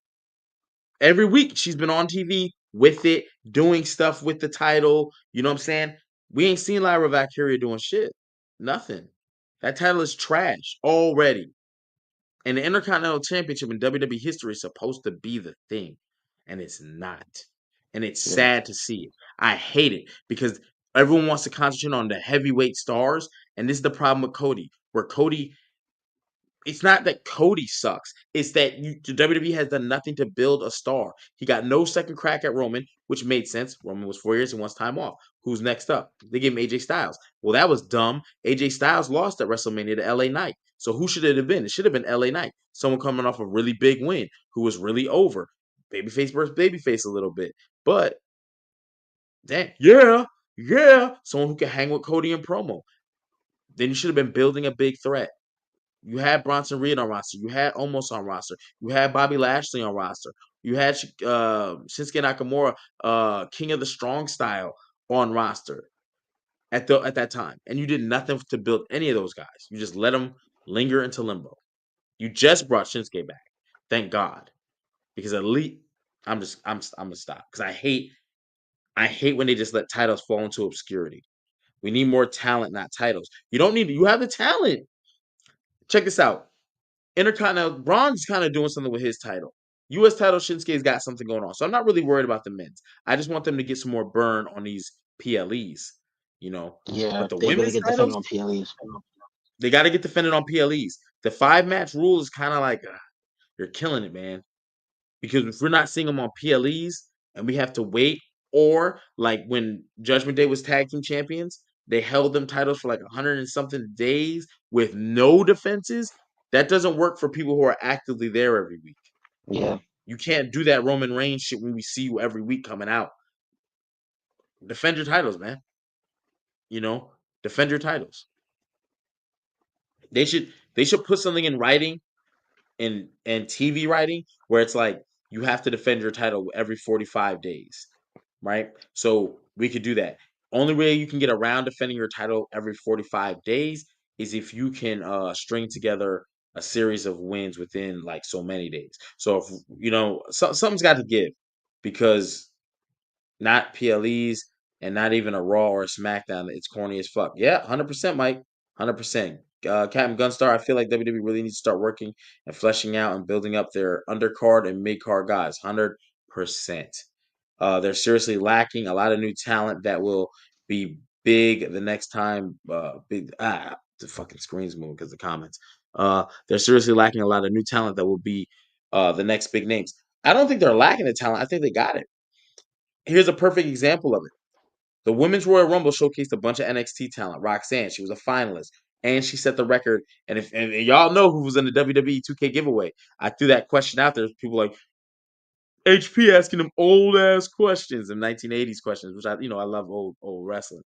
Every week she's been on TV with it, doing stuff with the title. You know what I'm saying? We ain't seen Lyra Valkyria doing shit. Nothing. That title is trash already. And the Intercontinental Championship in WWE history is supposed to be the thing. And it's not. And it's Yeah, sad to see it. I hate it because everyone wants to concentrate on the heavyweight stars. And this is the problem with Cody, where Cody, it's not that Cody sucks. It's that the WWE has done nothing to build a star. He got no second crack at Roman, which made sense. Roman was 4 years and wants time off. Who's next up? They gave him AJ Styles. Well, that was dumb. AJ Styles lost at WrestleMania to LA Knight. So who should it have been? It should have been LA Knight. Someone coming off a really big win who was really over. Babyface versus babyface a little bit. But yeah. Someone who can hang with Cody in promo. Then you should have been building a big threat. You had Bronson Reed on roster. You had Omos on roster. You had Bobby Lashley on roster. You had Shinsuke Nakamura, King of the Strong Style, on roster at that time, and you did nothing to build any of those guys. You just let them linger into limbo. You just brought Shinsuke back, thank God, because Elite. I'm gonna stop because I hate when they just let titles fall into obscurity. We need more talent, not titles. You don't need. You have the talent. Check this out. Intercontinental Braun's kind of doing something with his title. U.S. title, Shinsuke's got something going on. So I'm not really worried about the men's. I just want them to get some more burn on these PLEs, you know. yeah, But the they're gonna women's get defended titles, on PLEs. they got to get defended on PLEs. The 5-match rule is kind of like, you're killing it, man. Because if we're not seeing them on PLEs and we have to wait, or like when Judgment Day was tag team champions, they held them titles for like 100 and something days with no defenses. That doesn't work for people who are actively there every week. Yeah, You can't do that Roman Reigns shit when we see you every week coming out. Defend your titles, man. You know, defend your titles. They should put something in writing and TV writing where it's like you have to defend your title every 45 days, right? So we could do that. Only way you can get around defending your title every 45 days is if you can string together a series of wins within like so many days. So if something's got to give because not PLEs and not even a Raw or a SmackDown. It's corny as fuck. Yeah, 100%, Mike. 100%. Captain Gunstar, I feel like WWE really needs to start working and fleshing out and building up their undercard and mid-card guys. 100%. They're seriously lacking a lot of new talent that will be big the next time. The fucking screen's moving because the comments. They're seriously lacking a lot of new talent that will be the next big names. I don't think they're lacking the talent. I think they got it. Here's a perfect example of it. The Women's Royal Rumble showcased a bunch of NXT talent. Roxanne, she was a finalist, and she set the record. And y'all know who was in the WWE 2K giveaway. I threw that question out there. People like HP asking them old ass questions and 1980s questions, which I love old wrestling.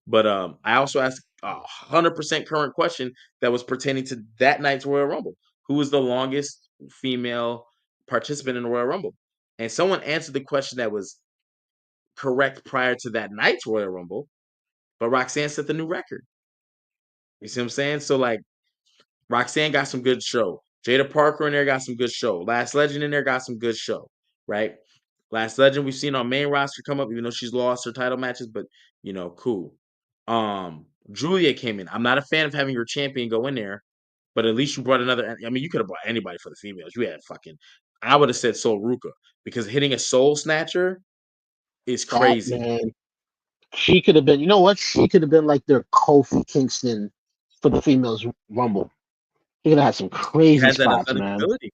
But I also asked a 100% current question that was pertaining to that night's Royal Rumble. Who was the longest female participant in the Royal Rumble? And someone answered the question that was correct prior to that night's Royal Rumble, but Roxanne set the new record. You see what I'm saying? So like Roxanne got some good show. Jada Parker in there got some good show. Last Legend in there got some good show, right? Last Legend we've seen on main roster come up, even though she's lost her title matches, but cool. Julia came in. I'm not a fan of having your champion go in there, but at least you brought another. I mean, you could have brought anybody for the females. You had fucking. I would have said Soul Ruka because hitting a Soul Snatcher is That crazy. man, she could have been. You know what? She could have been like their Kofi Kingston for the females Rumble. She could have had some She crazy has that spots, athletic man. ability.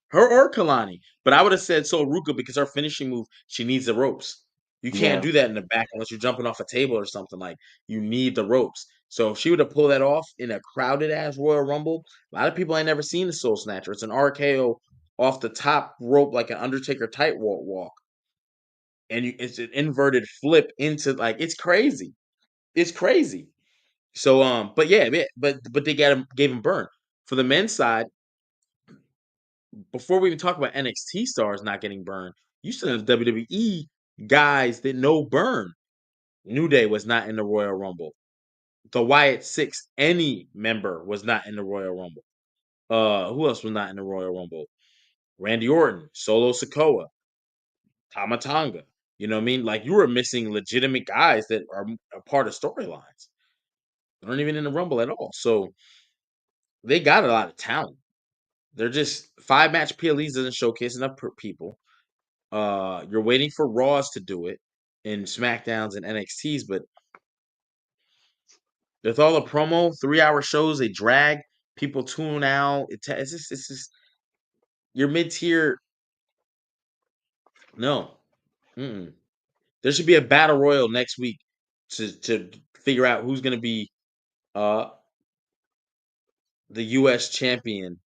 Her or Kalani. But I would have said Soul Ruka because her finishing move, she needs the ropes. You can't Yeah, do that in the back unless you're jumping off a table or something. Like, you need the ropes. So if she would have pulled that off in a crowded ass Royal Rumble, a lot of people ain't never seen the Soul Snatcher. It's an RKO off the top rope like an Undertaker tightrope walk. And it's an inverted flip into like it's crazy. It's crazy. So but yeah, but they gave him burn. For the men's side, before we even talk about NXT stars not getting burned, you still have WWE guys that no burn. New Day was not in the Royal Rumble. The Wyatt Six, any member was not in the Royal Rumble. Who else was not in the Royal Rumble? Randy Orton, Solo Sikoa, Tama Tonga. You know what I mean? Like you were missing legitimate guys that are a part of storylines. They aren't even in the Rumble at all. So they got a lot of talent. They're just 5-match PLEs doesn't showcase enough people. You're waiting for Raws to do it in SmackDowns and NXTs, but with all the promo, 3-hour shows, they drag people tune out. It's just your mid tier. No, mm-mm. There should be a battle royal next week to figure out who's going to be uh the U.S. champion,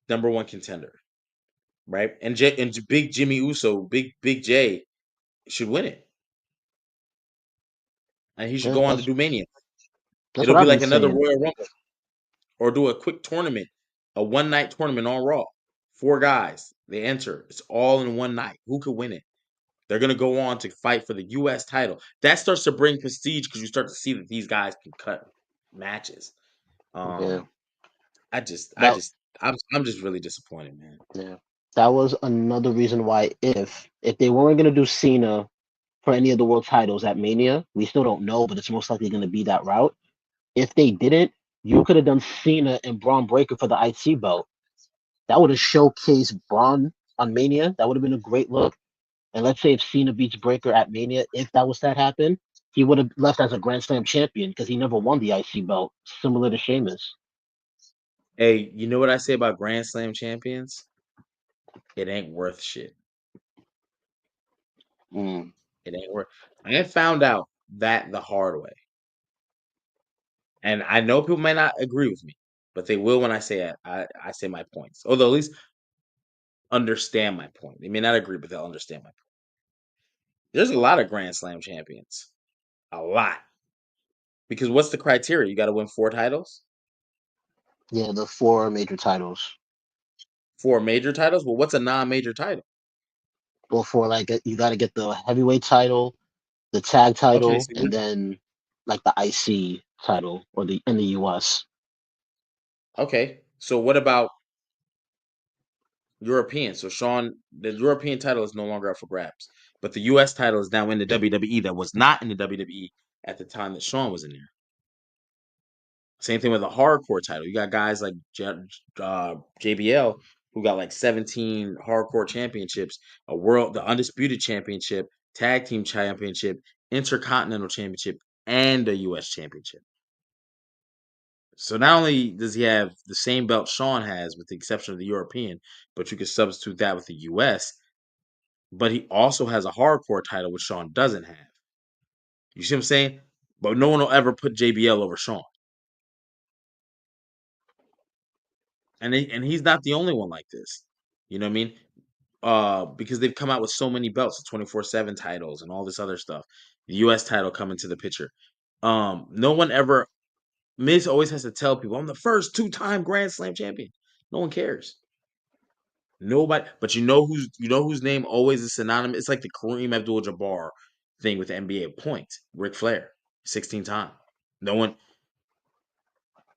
#1 contender, right? And Big Jimmy Uso, Big J should win it, and he should yeah, go on to do Mania. that's It'll what be I've been like another saying. Royal Rumble. Or do a quick tournament, a one-night tournament on Raw. 4 guys, they enter. It's all in one night. Who could win it? They're gonna go on to fight for the U.S. title. That starts to bring prestige because you start to see that these guys can cut matches. Yeah, Um, that I'm just really disappointed, man. yeah, that was another reason why if they weren't gonna do Cena for any of the world titles at Mania, we still don't know, but it's most likely gonna be that route. If they didn't, you could have done Cena and Braun Breaker for the IC belt. That would have showcased Braun on Mania. That would have been a great look. And let's say if Cena beats Breaker at Mania, if that was to happen, he would have left as a Grand Slam champion because he never won the IC belt, similar to Sheamus. Hey, you know what I say about Grand Slam champions? It ain't worth shit. Mm. It ain't worth. I found out that the hard way, and I know people may not agree with me, but they will when I say it. I say my points, although at least understand my point. They may not agree, but they'll understand my point. There's a lot of Grand Slam champions. A lot. Because what's the criteria? You got to win 4 titles? Yeah, the 4 major titles. 4 major titles? Well, what's a non-major title? Well, for like you got to get the heavyweight title, the tag Okay, title, so and then like the IC title or the in the US. okay. So what about European? So Sean, the European title is no longer up for grabs, but the US title is now in the WWE that was not in the WWE at the time that Sean was in there. Same thing with the hardcore title. You got guys like JBL who got like 17 hardcore championships, the undisputed championship, tag team championship, intercontinental championship, and a US championship. So not only does he have the same belt Sean has, with the exception of the European, but you can substitute that with the US, but he also has a hardcore title, which Sean doesn't have. You see what I'm saying? But no one will ever put JBL over Sean. And he's not the only one like this. You know what I mean? Because they've come out with so many belts, 24/7 titles and all this other stuff. The US title coming to the picture. No one ever Miz always has to tell people, I'm the first 2-time Grand Slam champion. No one cares. Nobody, but whose name always is synonymous. It's like the Kareem Abdul-Jabbar thing with the NBA points. Ric Flair, 16 time. No one.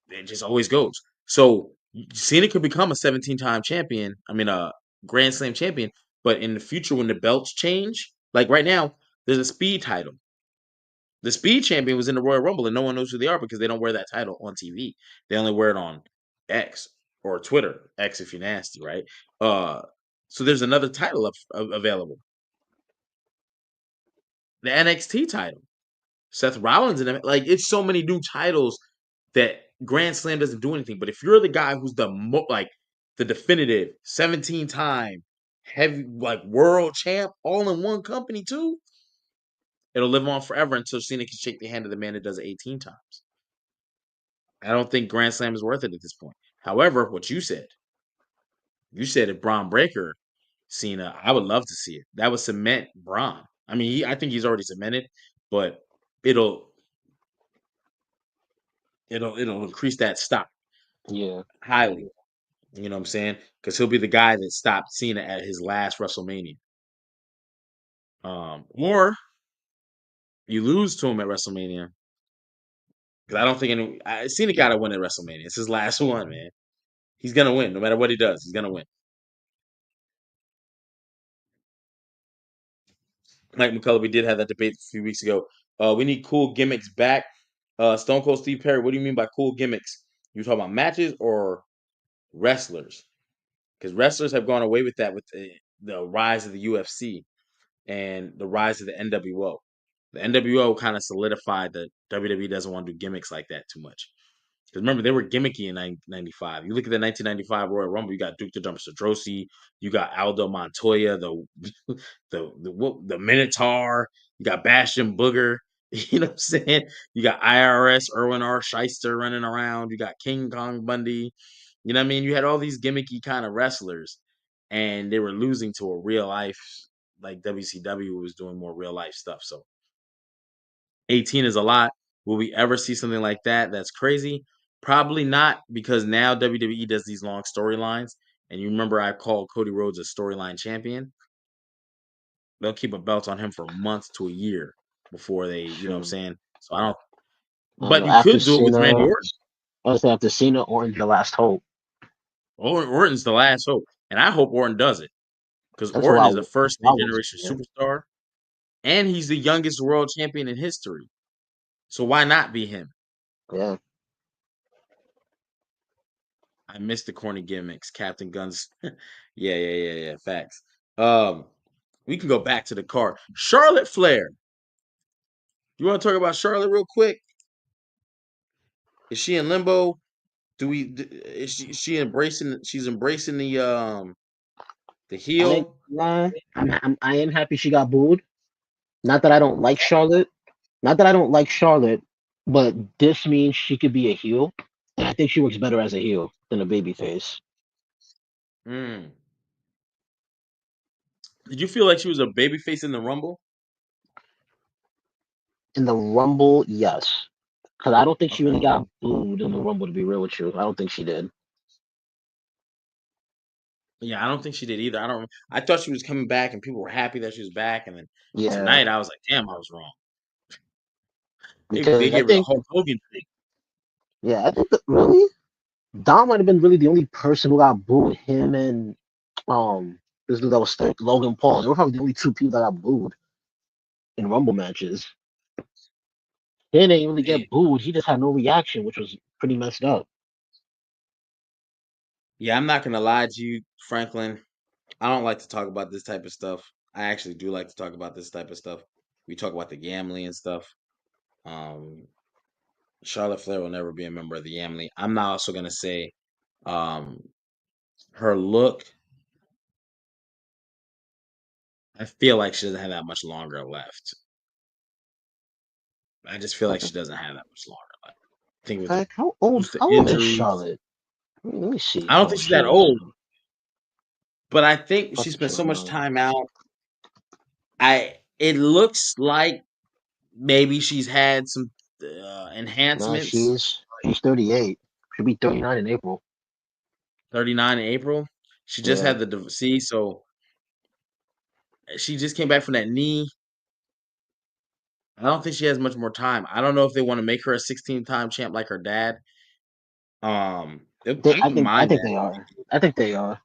it just always goes. So Cena could become a 17-time champion. I mean, a Grand Slam champion. But in the future, when the belts change, like right now, there's a speed title. The speed champion was in the Royal Rumble, and no one knows who they are because they don't wear that title on TV. They only wear it on X or Twitter. X if you're nasty, right? So there's another title available. The NXT title. Seth Rollins and like it's so many new titles that Grand Slam doesn't do anything. But if you're the guy who's like the definitive 17-time heavy like world champ all in one company too, it'll live on forever until Cena can shake the hand of the man that does it 18 times. I don't think Grand Slam is worth it at this point. However, what you said if Braun Breaker Cena, I would love to see it. That would cement Braun. I mean, I think he's already cemented, but it'll increase that stock Yeah. highly. You know what I'm saying? Because he'll be the guy that stopped Cena at his last WrestleMania. Or you lose to him at WrestleMania. Because I don't think Cena got to win at WrestleMania. It's his last one, man. He's gonna win no matter what he does. He's gonna win. Mike McCullough, we did have that debate a few weeks ago. We need cool gimmicks back. Stone Cold Steve Perry, what do you mean by cool gimmicks? You talking about matches or wrestlers? Because wrestlers have gone away with that with the rise of the UFC and the rise of the NWO. The NWO kind of solidified that WWE doesn't want to do gimmicks like that too much. Because remember, they were gimmicky in 1995. You look at the 1995 Royal Rumble, you got Duke the Dumpster Drosy, you got Aldo Montoya, the Minotaur, you got Bastion Booger, you know what I'm saying? You got IRS, Erwin R. Shyster running around, you got King Kong Bundy. You know what I mean? You had all these gimmicky kind of wrestlers, and they were losing to a real life, like WCW was doing more real life stuff. So 18 is a lot. Will we ever see something like that? That's crazy. Probably not, because now WWE does these long storylines. And you remember I called Cody Rhodes a storyline champion. They'll keep a belt on him for months to a year before they, you know what I'm Sure. saying? So I don't. I don't But know. you After could do it with Randy Cena, Orton. I was after Cena, Orton's the last hope. Orton's the last hope, and I hope Orton does it because That's what Orton is a that's first what I want to generation see. superstar, and he's the youngest world champion in history. So why not be him? Yeah. I miss the corny gimmicks, Captain Guns. Yeah. Facts. We can go back to the card. Charlotte Flair. You want to talk about Charlotte real quick? Is she in limbo? Is she embracing? She's embracing the I ain't heel. lie. I am happy she got booed. Not that I don't like Charlotte. Not that I don't like Charlotte, but this means she could be a heel. And I think she works better as a heel than a babyface. Mm. Did you feel like she was a babyface in the Rumble? In the Rumble, yes. Because I don't think she Okay. really got booed in the Rumble, to be real with you. I don't think she did. Yeah, I don't think she did either. I don't. I thought she was coming back, and people were happy that she was back. And then Yeah. tonight, I was like, "Damn, I was wrong." They Because I gave her the think, Hulk Hogan thing. yeah, I think that really, Dom might have been really the only person who got booed. Him and this dude that was third, Logan Paul. They were probably the only two people that got booed in Rumble matches. He didn't really Man. get booed. He just had no reaction, which was pretty messed up. Yeah, I'm not gonna lie to you, Franklin. I don't like to talk about this type of stuff. I actually do like to talk about this type of stuff. We talk about the gambling and stuff. Um, Charlotte Flair will never be a member of the Yamly. I'm not also gonna say um her look. I feel like she doesn't have that much longer left. I just feel like she doesn't have that much longer left. I think with Heck, just the how old is injuries. Charlotte? Let me see I don't how think old she's she that is. old, but I think I'll she put spent you so right much now. time out. It looks like maybe she's had some No, enhancements. she's 38. She'll be 39 in April. 39 in April. She just Yeah. had the see, so she just came back from that knee. I don't think she has much more time. I don't know if they want to make her a 16-time champ like her dad. They, I wouldn't I mind think that. they are. I think they are.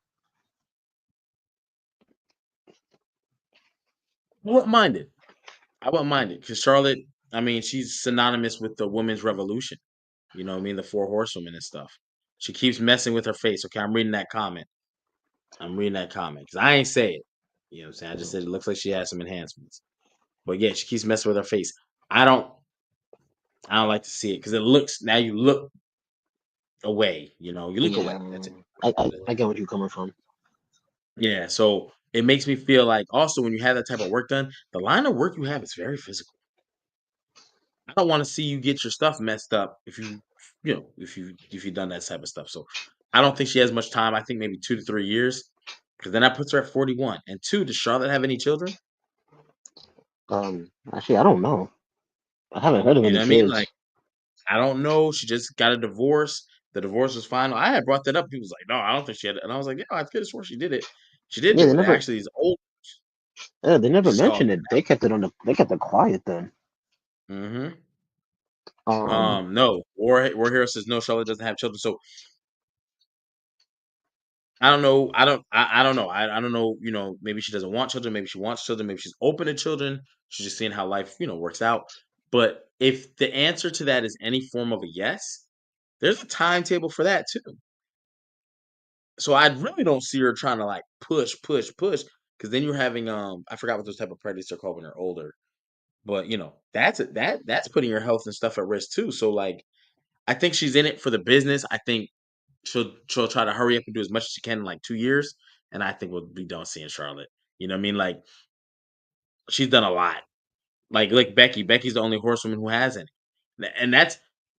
I wouldn't mind it. I wouldn't mind it because Charlotte. I mean, she's synonymous with the women's revolution. You know what I mean? The four horsewomen and stuff. She keeps messing with her face. Okay, I'm reading that comment. I'm reading that comment because I ain't say it. You know what I'm saying? I just said it looks like she has some enhancements. But yeah, she keeps messing with her face. I don't. I don't like to see it because it looks. Now you look away. You know, you look away. Yeah, That's it. I get where you're coming from. Yeah. So it makes me feel like also when you have that type of work done, the line of work you have is very physical. I don't want to see you get your stuff messed up if if you've done that type of stuff. So I don't think she has much time. I think maybe 2 to 3 years, because then that puts her at 41. And two, does Charlotte have any children? Actually, I don't know. I haven't heard of You know any what I mean? Like kids. I don't know. She just got a divorce. The divorce was final. I had brought that up. People was like, "No, I don't think she had it." And I was like, "Yeah, I could have sworn she did it. She did Yeah, do it. Actually, it's old." they never So, mentioned it. They kept it quiet then. hmm Um, no. War Hero says no. Charlotte doesn't have children. So I don't know. I don't know. I don't know. You know, maybe she doesn't want children. Maybe she wants children. Maybe she's open to children. She's just seeing how life works out. But if the answer to that is any form of a yes, there's a timetable for that too. So I really don't see her trying to like push, push, push, because then you're having I forgot what those type of predators are called when they're older, but that's putting your health and stuff at risk too. So like I think she's in it for the business. I think she'll try to hurry up and do as much as she can in like 2 years, and I think we'll be done seeing Charlotte. You know what I mean? Like she's done a lot. Like Becky. Becky's the only horsewoman who has any, and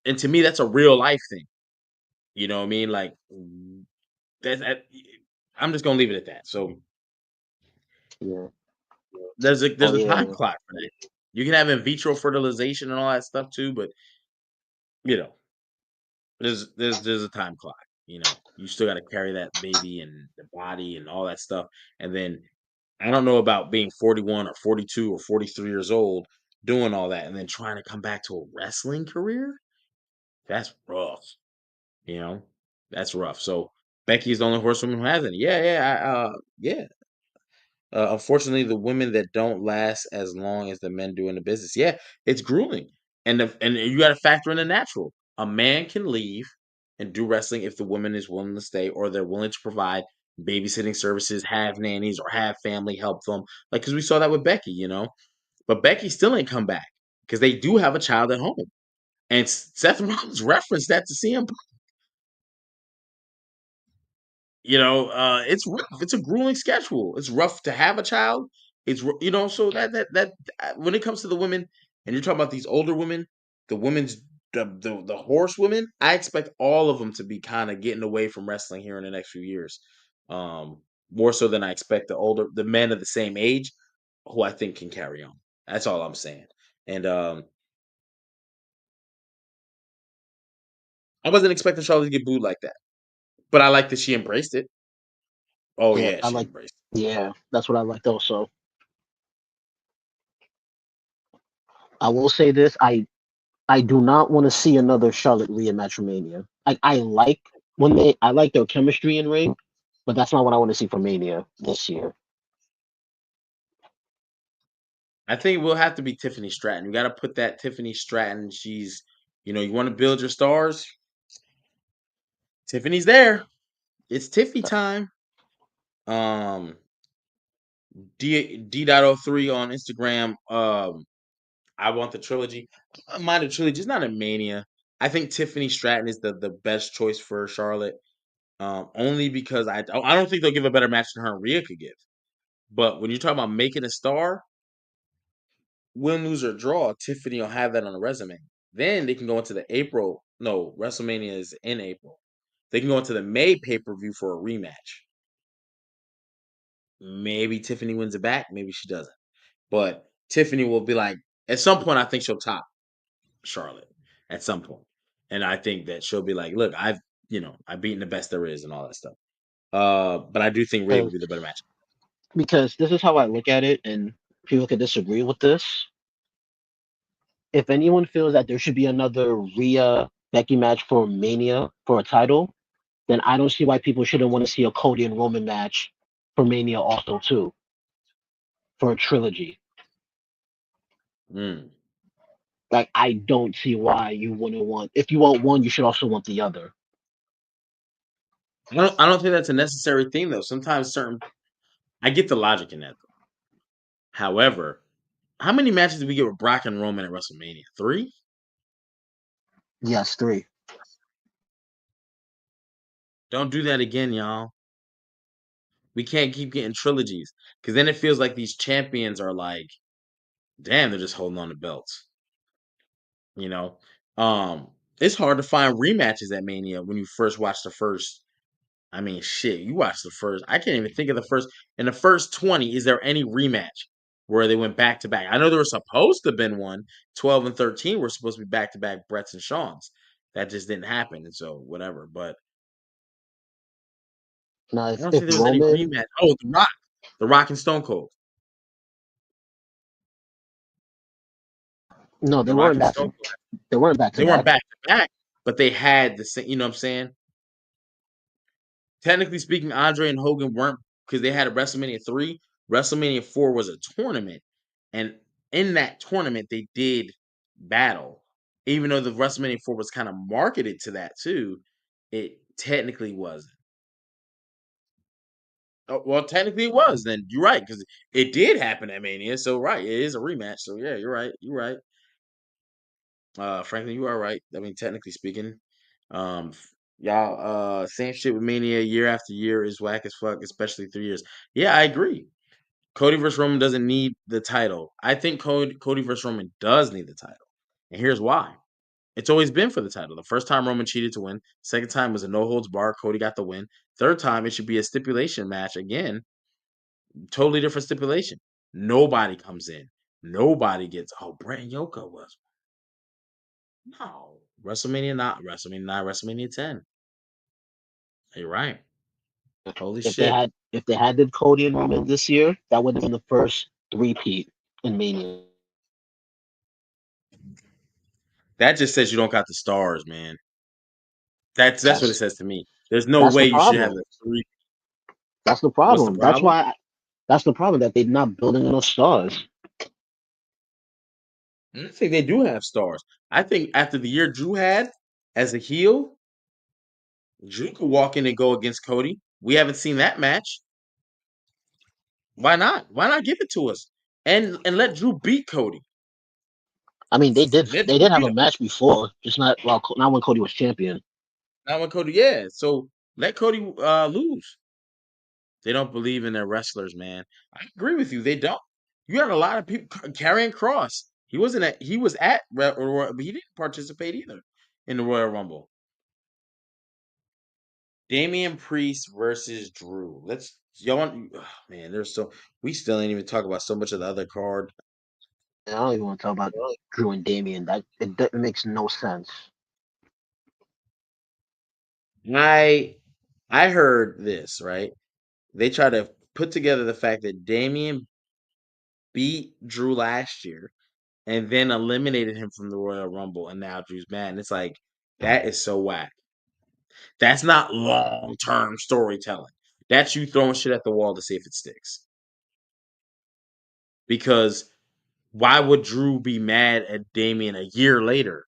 and to me that's a real life thing. You know what I mean? Like that. I'm just gonna leave it at that. So yeah. Oh there's a time yeah, clock for that. You can have in vitro fertilization and all that stuff too, but you know, there's a time clock. You know, you still got to carry that baby and the body and all that stuff. And then I don't know about being 41 or 42 or 43 years old doing all that and then trying to come back to a wrestling career. That's rough. You know, that's rough. So Becky's the only horsewoman who has any. Yeah. Unfortunately, the women that don't last as long as the men do in the business, yeah, it's grueling, and you got to factor in the natural. A man can leave and do wrestling if the woman is willing to stay, or they're willing to provide babysitting services, have nannies, or have family help them. Like because we saw that with Becky. But Becky still ain't come back because they do have a child at home, and Seth Rollins referenced that to CM. It's rough. It's a grueling schedule. It's rough to have a child. So that when it comes to the women, and you're talking about these older women, the women's the horse women, I expect all of them to be kind of getting away from wrestling here in the next few years. Um, More so than I expect the men of the same age, who I think can carry on. That's all I'm saying. And I wasn't expecting Charlotte to get booed like that, but I like that she embraced it. Oh yeah. yeah, I she like. embraced it. Yeah, that's what I liked also. I will say this: I do not want to see another Charlotte Rhea Matrimania. I like their chemistry in ring, but that's not what I want to see for Mania this year. I think we'll have to be Tiffany Stratton. You got to put that Tiffany Stratton. You want to build your stars. Tiffany's there. It's Tiffy time. Um, D.03 on Instagram. I want the trilogy. I don't mind the trilogy. It's not a mania. I think Tiffany Stratton is the best choice for Charlotte. Only because I don't think they'll give a better match than her and Rhea could give. But when you're talking about making a star, win, lose, or draw, Tiffany will have that on the resume. Then they can go into the April. No, WrestleMania is in April. They can go into the May pay per view for a rematch. Maybe Tiffany wins it back. Maybe she doesn't. But Tiffany will be like, at some point, I think she'll top Charlotte at some point. And I think that she'll be like, look, I've beaten the best there is and all that stuff. But I do think Rhea will Because be the better match. because this is how I look at it, and people can disagree with this. If anyone feels that there should be another Rhea Becky match for Mania for a title, then I don't see why people shouldn't want to see a Cody and Roman match for Mania also too, for a trilogy. Mm. Like I don't see why you wouldn't want. If you want one, you should also want the other. I don't think that's a necessary thing though. Sometimes I get the logic in that though. However, how many matches did we get with Brock and Roman at WrestleMania? 3? Yes, 3. Don't do that again, y'all. We can't keep getting trilogies because then it feels like these champions are like, damn, they're just holding on to belts. You know, it's hard to find rematches at Mania when you first watch the first. I mean, shit, you watch the first. I can't even think of the first. In the first 20, is there any rematch where they went back to back? I know there was supposed to have been one. 12 and 13 were supposed to be back to back Brett's and Sean's. That just didn't happen, and so whatever. But Now, I don't if think there was any Roman, rematch. Oh, The Rock and Stone Cold, no, The Rock and Stone Cold. they weren't back to They weren't back. back to back, but they had the same. You know what I'm saying? Technically speaking, Andre and Hogan weren't because they had a WrestleMania 3. WrestleMania 4 was a tournament. And in that tournament, they did battle. Even though the WrestleMania 4 was kind of marketed to that too, it technically wasn't. Oh, well, technically it was. Then you're right because it did happen at Mania. So right, it is a rematch. So yeah, you're right. You're right. Franklin, you are right. I mean, technically speaking, y'all, same shit with Mania year after year is whack as fuck, especially 3 years. Yeah, I agree. Cody versus Roman doesn't need the title. I think Cody versus Roman does need the title, and here's why. It's always been for the title. The first time Roman cheated to win. Second time was a no holds bar. Cody got the win. Third time it should be a stipulation match again. Totally different stipulation. Nobody comes in. Nobody gets. Oh, Brett and Yoko was. No. WrestleMania not. WrestleMania 9. WrestleMania 10. You're right. Holy shit. If they had did Cody and Roman this year, that would have been the first three-peat in Mania. That just says you don't got the stars, man. That's what it That's says to me. There's no that's way the you should have problem. the 3. That's the What's the problem. problem? That's the problem that they're not building enough stars. I think they do have stars. I think after the year Drew had as a heel, Drew could walk in and go against Cody. We haven't seen that match. Why not? Why not give it to us and let Drew beat Cody? I mean, Let they Drew did have beat a him. match before, just not when Cody was champion. Not when Cody. Yeah. So let Cody lose. They don't believe in their wrestlers, man. I agree with you. They don't. You had a lot of people carrying Cross. He wasn't at. He was at, but he didn't participate either in the Royal Rumble. Damian Priest versus Drew. Let's y'all want man, we still ain't even talk about so much of the other card. I don't even want to talk about Drew and Damian. That makes no sense. I I heard this, right? They try to put together the fact that Damian beat Drew last year and then eliminated him from the Royal Rumble and now Drew's mad. And it's like that is so whack. That's not long-term storytelling. That's you throwing shit at the wall to see if it sticks. Because why would Drew be mad at Damian a year later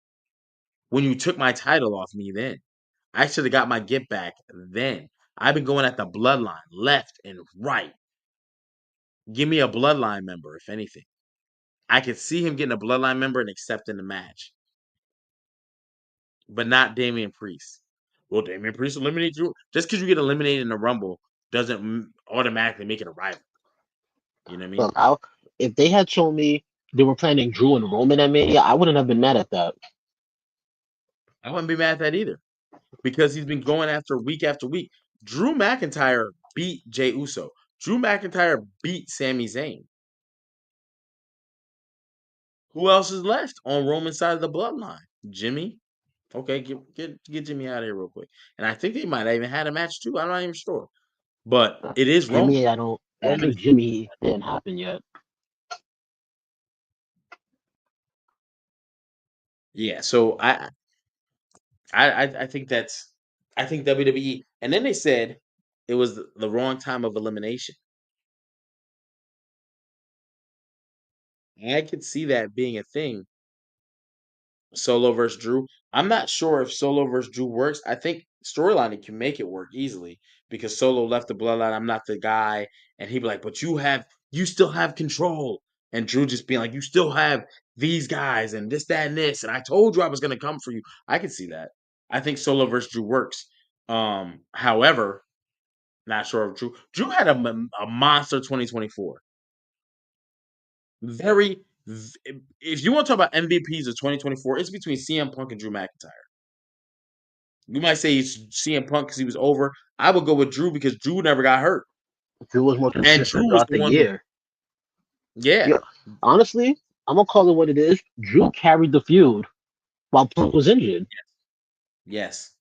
when you took my title off me then? I should have got my get back then. I've been going at the bloodline, left and right. Give me a bloodline member, if anything. I could see him getting a bloodline member and accepting the match, but not Damian Priest. Well, Damian Priest eliminated Drew. Just because you get eliminated in the Rumble doesn't automatically make it a rival. You know what I mean? Look, if they had shown me they were planning Drew and Roman at Mania, I wouldn't have been mad at that. I wouldn't be mad at that either because he's been going after week. Drew McIntyre beat Jey Uso. Drew McIntyre beat Sami Zayn. Who else is left on Roman's side of the bloodline? Jimmy. Okay, get Jimmy out of here real quick. And I think they might have even had a match too. I'm not even sure. But it is Roman. Jimmy, I Roman think is Jimmy didn't happen yet. yeah. So I think I think WWE, and then they said it was the wrong time of elimination. I could see that being a thing. Solo versus Drew. I'm not sure if Solo versus Drew works. I think storyline can make it work easily because Solo left the bloodline. I'm not the guy, and he'd be like, "But you still have control." And Drew just being like, "You still have these guys and this, that, and this." And I told you I was going to come for you. I could see that. I think Solo versus Drew works. However, not sure if Drew. Drew had a monster 2024. Very. If you want to talk about MVPs of 2024, it's between CM Punk and Drew McIntyre. You might say it's CM Punk because he was over. I would go with Drew because Drew never got hurt, Drew was more and consistent Drew was throughout the the one who, year. yeah, Yeah, honestly, I'm gonna call it what it is. Drew carried the feud while Punk was injured. yes,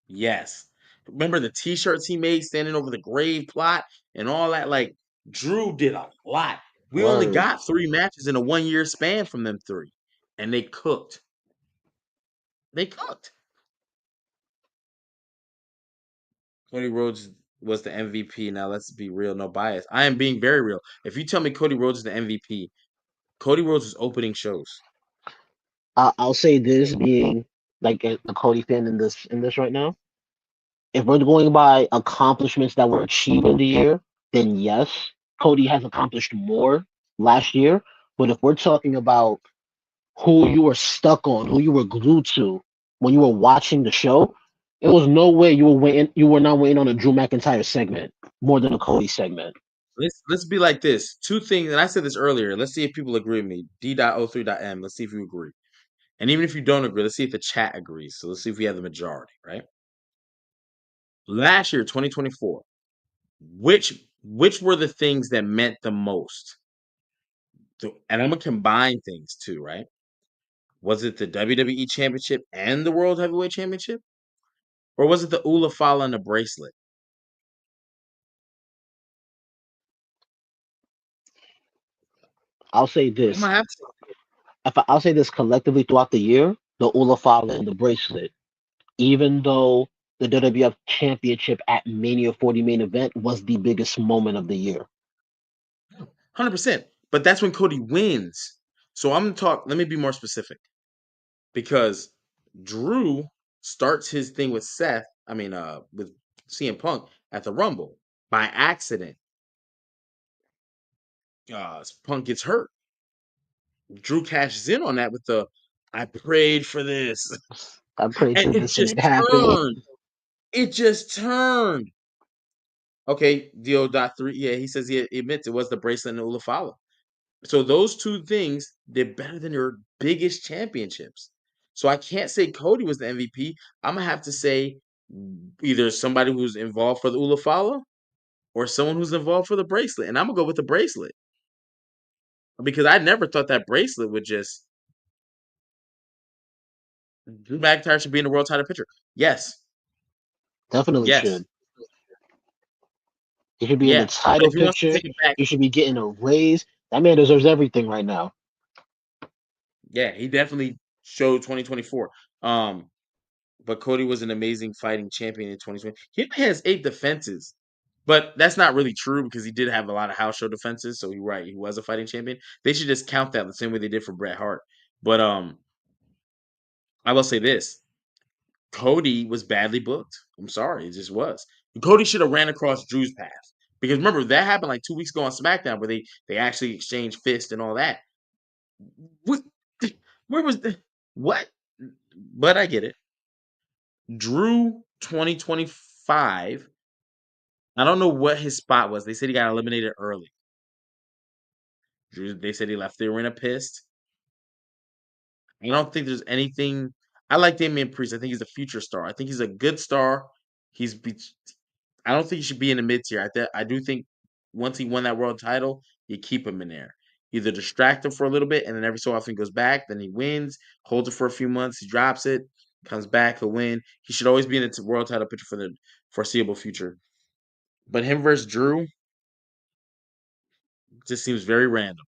yes. Remember the T-shirts he made standing over the grave plot and all that? Like Drew did a lot. We only Word. got 3 matches in a 1 year span from them three, and they cooked. They cooked. Cody Rhodes was the MVP. Now let's be real, no bias. I am being very real. If you tell me Cody Rhodes is the MVP, Cody Rhodes is opening shows. I'll say this, being like a Cody fan in this right now. If we're going by accomplishments that were achieved in the year, then yes, Cody has accomplished more last year. But if we're talking about who you were stuck on, who you were glued to when you were watching the show, it was no way you were not waiting on a Drew McIntyre segment more than a Cody segment. Let's be like this. Two things, and I said this earlier. Let's see if people agree with me. D.03.M. Let's see if you agree. And even if you don't agree, let's see if the chat agrees. So let's see if we have the majority, right? Last year, 2024, which were the things that meant the most? And I'm gonna combine things too, right? Was it the WWE Championship and the World Heavyweight Championship? Or was it the Ula Fala and the bracelet? I'll say I'm this. gonna have to. I'll say this collectively throughout the year, the Olafala and the bracelet, even though the WWF Championship at Mania 40 main event was the biggest moment of the year. 100%. But that's when Cody wins. So I'm gonna talk. Let me be more specific because Drew starts his thing with Seth. I mean, with CM Punk at the Rumble by accident. Punk gets hurt. Drew cashes in on that with the "I prayed for this," I prayed and for it this and just it happened. turned. It just turned. Okay, Do.3. Yeah, he says he admits it was the bracelet and the Ulafala. So those two things, they're better than your biggest championships. So I can't say Cody was the MVP. I'm gonna have to say either somebody who's involved for the Ulafala or someone who's involved for the bracelet. And I'm gonna go with the bracelet because I never thought that bracelet would just Drew McIntyre should be in the world title picture. Yes, Definitely yes, should. He should be in the yeah. But title if he wants to picture. take it back, He should be getting a raise. That man deserves everything right now. yeah, he definitely showed 2024. But Cody was an amazing fighting champion in 2020. He only has 8 defenses, but that's not really true because he did have a lot of house show defenses. So you're right, he was a fighting champion. They should just count that the same way they did for Bret Hart. But I will say this: Cody was badly booked. I'm sorry, it just was. Cody should have ran across Drew's path because remember that happened like 2 weeks ago on SmackDown where they actually exchanged fists and all that. What? Where was the what? But I get it. Drew 2025. I don't know what his spot was. They said he got eliminated early. They said he left the arena pissed. I don't think there's anything. I like Damian Priest. I think he's a future star. I think he's a good star. He's. I don't think he should be in the mid tier. I do think once he won that world title, you keep him in there. Either distract him for a little bit, and then every so often he goes back. Then he wins, holds it for a few months, he drops it, comes back, he'll win. He should always be in the world title picture for the foreseeable future. But him versus Drew just seems very random.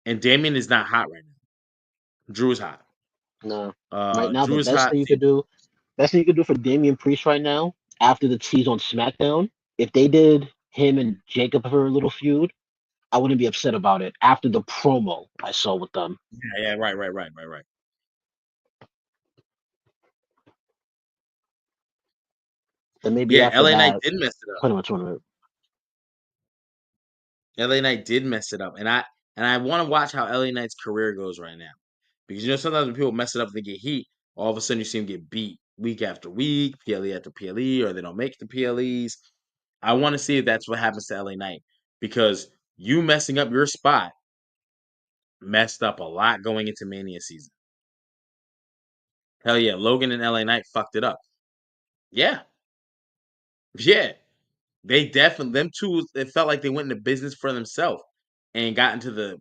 And Damien is not hot right now. Drew is hot. No. Right now, Drew the is best hot. thing you could do. Best thing you could do for Damian Priest right now, after the tease on SmackDown, if they did him and Jacob for a little feud, I wouldn't be upset about it. After the promo I saw with them, Yeah, right. then maybe Yeah, after LA Knight that, did mess it up. put him in a tournament. LA Knight did mess it up, and I want to watch how LA Knight's career goes right now, because sometimes when people mess it up, they get heat. All of a sudden, you see him get beat week after week, PLE after PLE, or they don't make the PLEs. I want to see if that's what happens to LA Knight, because you messing up your spot messed up a lot going into Mania season. Hell yeah, Logan and LA Knight fucked it up. Yeah, yeah, they definitely, them two. It felt like they went into business for themselves and got into the.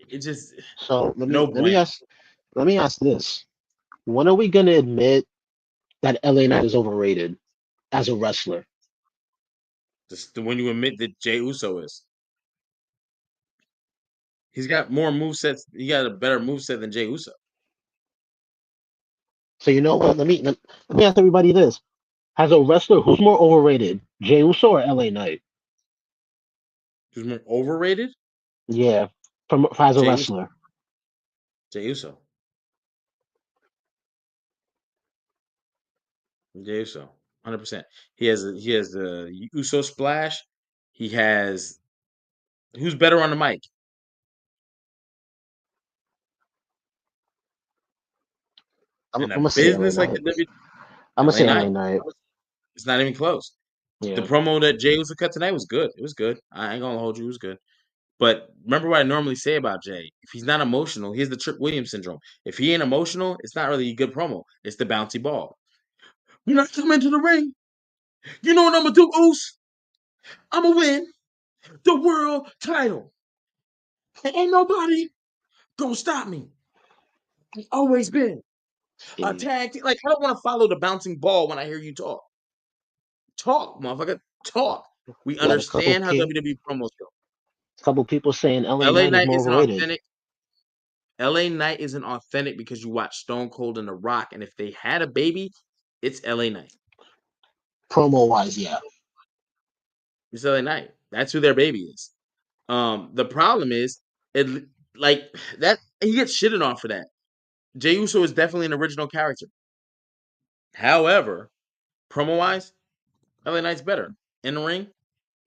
It just So let me no let me bueno. ask let me ask this: when are we gonna admit that LA Knight is overrated as a wrestler? Just when you admit that Jey Uso is, he's got more movesets. He got a better moveset than Jey Uso. So you know what? Let me ask everybody this: as a wrestler, who's more overrated, Jey Uso or LA Knight? Who's more overrated? Yeah, from as a Jey Uso. wrestler. Jey Uso. Jey Uso. 100%. He has the Uso splash. He has who's better on the mic I'm, in I'm a gonna say LA business like the Knight. W. I'm gonna LA say LA Knight. Knight. It's not even close. The Yeah. promo that Jey Uso cut tonight was good. It was good. I ain't gonna hold you. It was good. But remember what I normally say about Jay. If he's not emotional, he has the Trick Williams syndrome. If he ain't emotional, it's not really a good promo. It's the bouncy ball. When I come into the ring, you know what I'm gonna do, Oos? I'm gonna win the world title. And ain't nobody gonna stop me. It's always been a See, tag team. Like, I don't want to follow the bouncing ball when I hear you talk. Talk, motherfucker. Talk. We you got a couple understand how WWE promos go. people saying LA LA Knight is Knight more isn't overrated. authentic. LA Knight isn't authentic because you watch Stone Cold and The Rock, and if they had a baby, it's LA Knight. Promo wise, yeah. It's LA Knight. That's who their baby is. The problem is, it like that he gets shitted on for that. Jey Uso is definitely an original character. However, promo wise, LA Knight's better. In the ring,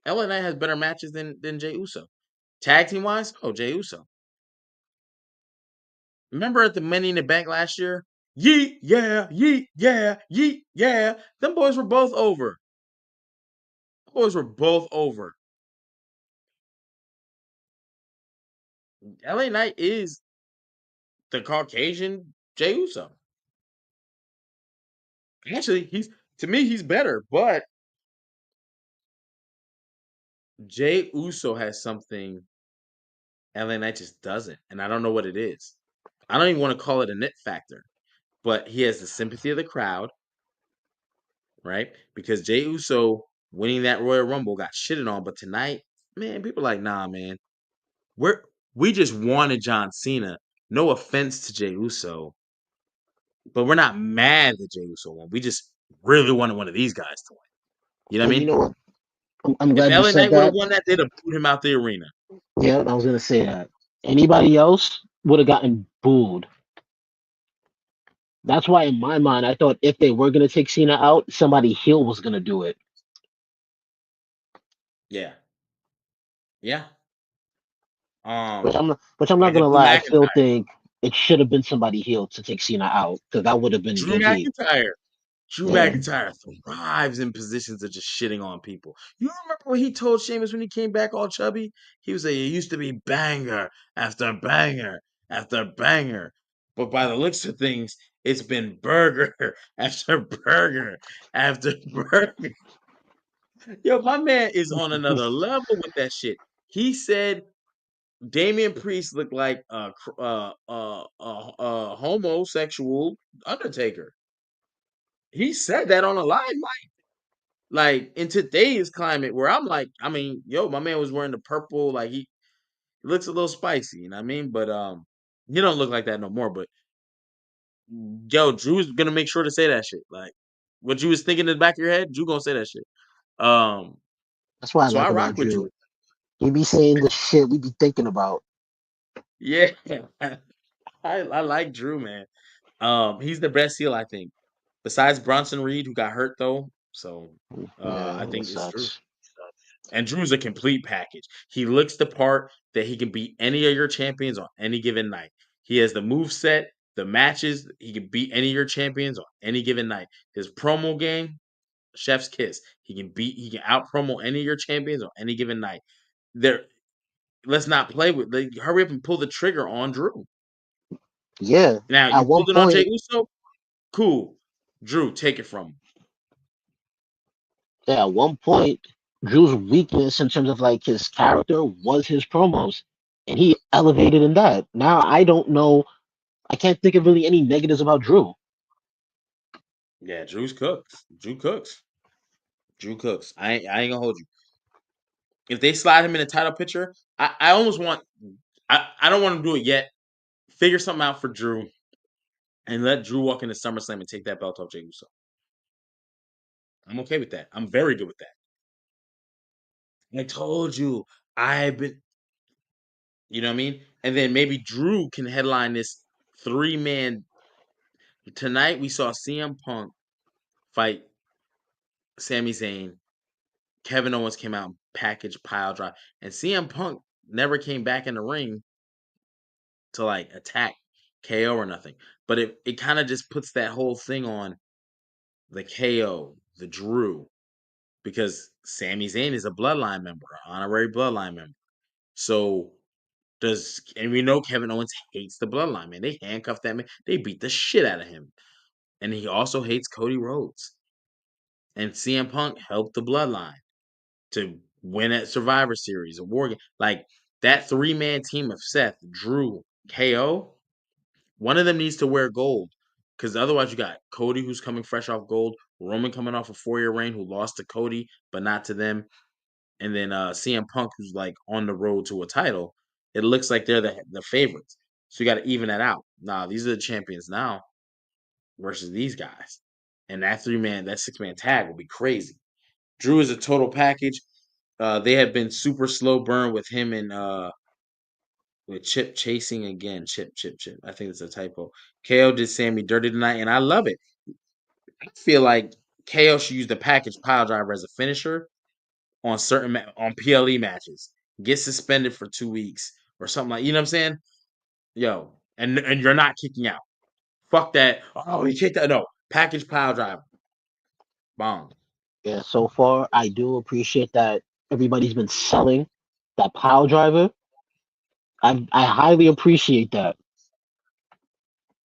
LA Knight has better matches than Jey Uso. Tag team wise, oh Jey Uso. Remember at the Money in the Bank last year? Yeet, yeah, yeet, yeah, yeet, yeah. Them boys were both over. Them boys were both over. LA Knight is the Caucasian Jey Uso. Actually, he's to me he's better, but Jey Uso has something LA Knight just doesn't, and I don't know what it is. I don't even want to call it a nit factor, but he has the sympathy of the crowd, right? Because Jey Uso winning that Royal Rumble got shitted on, but tonight, man, people are like, nah, man, we just wanted John Cena. No offense to Jey Uso, but we're not mad that Jey Uso won. We just really wanted one of these guys to win. You know what And I you mean? know what? I'm If glad you LA said Knight would have that. won that, they'd have booed him out the arena. Yeah, I was gonna say that. Anybody else would have gotten booed. That's why, in my mind, I thought if they were gonna take Cena out, somebody heel was gonna do it. Yeah, yeah. Which I'm not Like a gonna Drew lie. I still McIntyre. think it should have been somebody heel to take Cena out because that would have been Drew good heat. McIntyre. Drew Yeah. McIntyre thrives in positions of just shitting on people. You remember what he told Sheamus when he came back all chubby? He was like, it used to be banger after banger after banger. But by the looks of things, it's been burger after burger after burger. Yo, my man is on another level with that shit. He said Damian Priest looked like a homosexual Undertaker. He said that on a live mic. Like in today's climate, where I'm like, I mean, yo, my man was wearing the purple. Like he looks a little spicy. You know what I mean? But he don't look like that no more. But yo, Drew's gonna make sure to say that shit. Like what you was thinking in the back of your head, Drew gonna say that shit. That's what I So like I about rock with Drew. Drew. He be saying the shit we be thinking about. Yeah, I like Drew, man. He's the best heel, I think. Besides Bronson Reed, who got hurt though. So I Yeah, it think it's Drew. sucks. And Drew's a complete package. He looks the part that he can beat any of your champions on any given night. He has the move set, the matches. He can beat any of your champions on any given night. His promo game, chef's kiss. He can out promo any of your champions on any given night. There, let's not play with. Like, hurry up and pull the trigger on Drew. Yeah, Now at you one pulled it on Jey point, Uso. Cool, Drew, take it from him. yeah, at one point, Drew's weakness in terms of like his character was his promos, and he elevated in that. Now I don't know. I can't think of really any negatives about Drew. Yeah, Drew's cooks. Drew cooks. Drew cooks. I ain't gonna hold you. If they slide him in a title picture, I almost want. I don't want to do it yet. Figure something out for Drew and let Drew walk into SummerSlam and take that belt off Jey Uso. I'm okay with that. I'm very good with that. I told you I've been. You know what I mean? And then maybe Drew can headline this 3-man. Tonight we saw CM Punk fight Sami Zayn. Kevin Owens came out and packaged pile drive, and CM Punk never came back in the ring to like attack KO or nothing. But it kind of just puts that whole thing on the KO, the Drew, because Sami Zayn is a bloodline member, an honorary bloodline member. So and we know Kevin Owens hates the bloodline, man. They handcuffed that man, they beat the shit out of him. And he also hates Cody Rhodes. And CM Punk helped the bloodline to win at Survivor Series, a war game. Like that 3-man team of Seth, Drew, KO, one of them needs to wear gold. Because otherwise, you got Cody, who's coming fresh off gold, Roman coming off a 4-year reign, who lost to Cody, but not to them, and then CM Punk, who's like on the road to a title. It looks like they're the favorites. So you got to even that out. Nah, these are the champions now versus these guys. And that 6-man tag will be crazy. Drew is a total package. They have been super slow burn with him and with Chip chasing again. Chip. I think it's a typo. KO did Sammy dirty tonight, and I love it. I feel like KO should use the package pile driver as a finisher on on PLE matches. Get suspended for 2 weeks or something like, you know what I'm saying? Yo, and you're not kicking out. Fuck that. Oh, he kicked out. No, package pile driver. Bomb. Yeah, so far I do appreciate that everybody's been selling that pile driver. I highly appreciate that,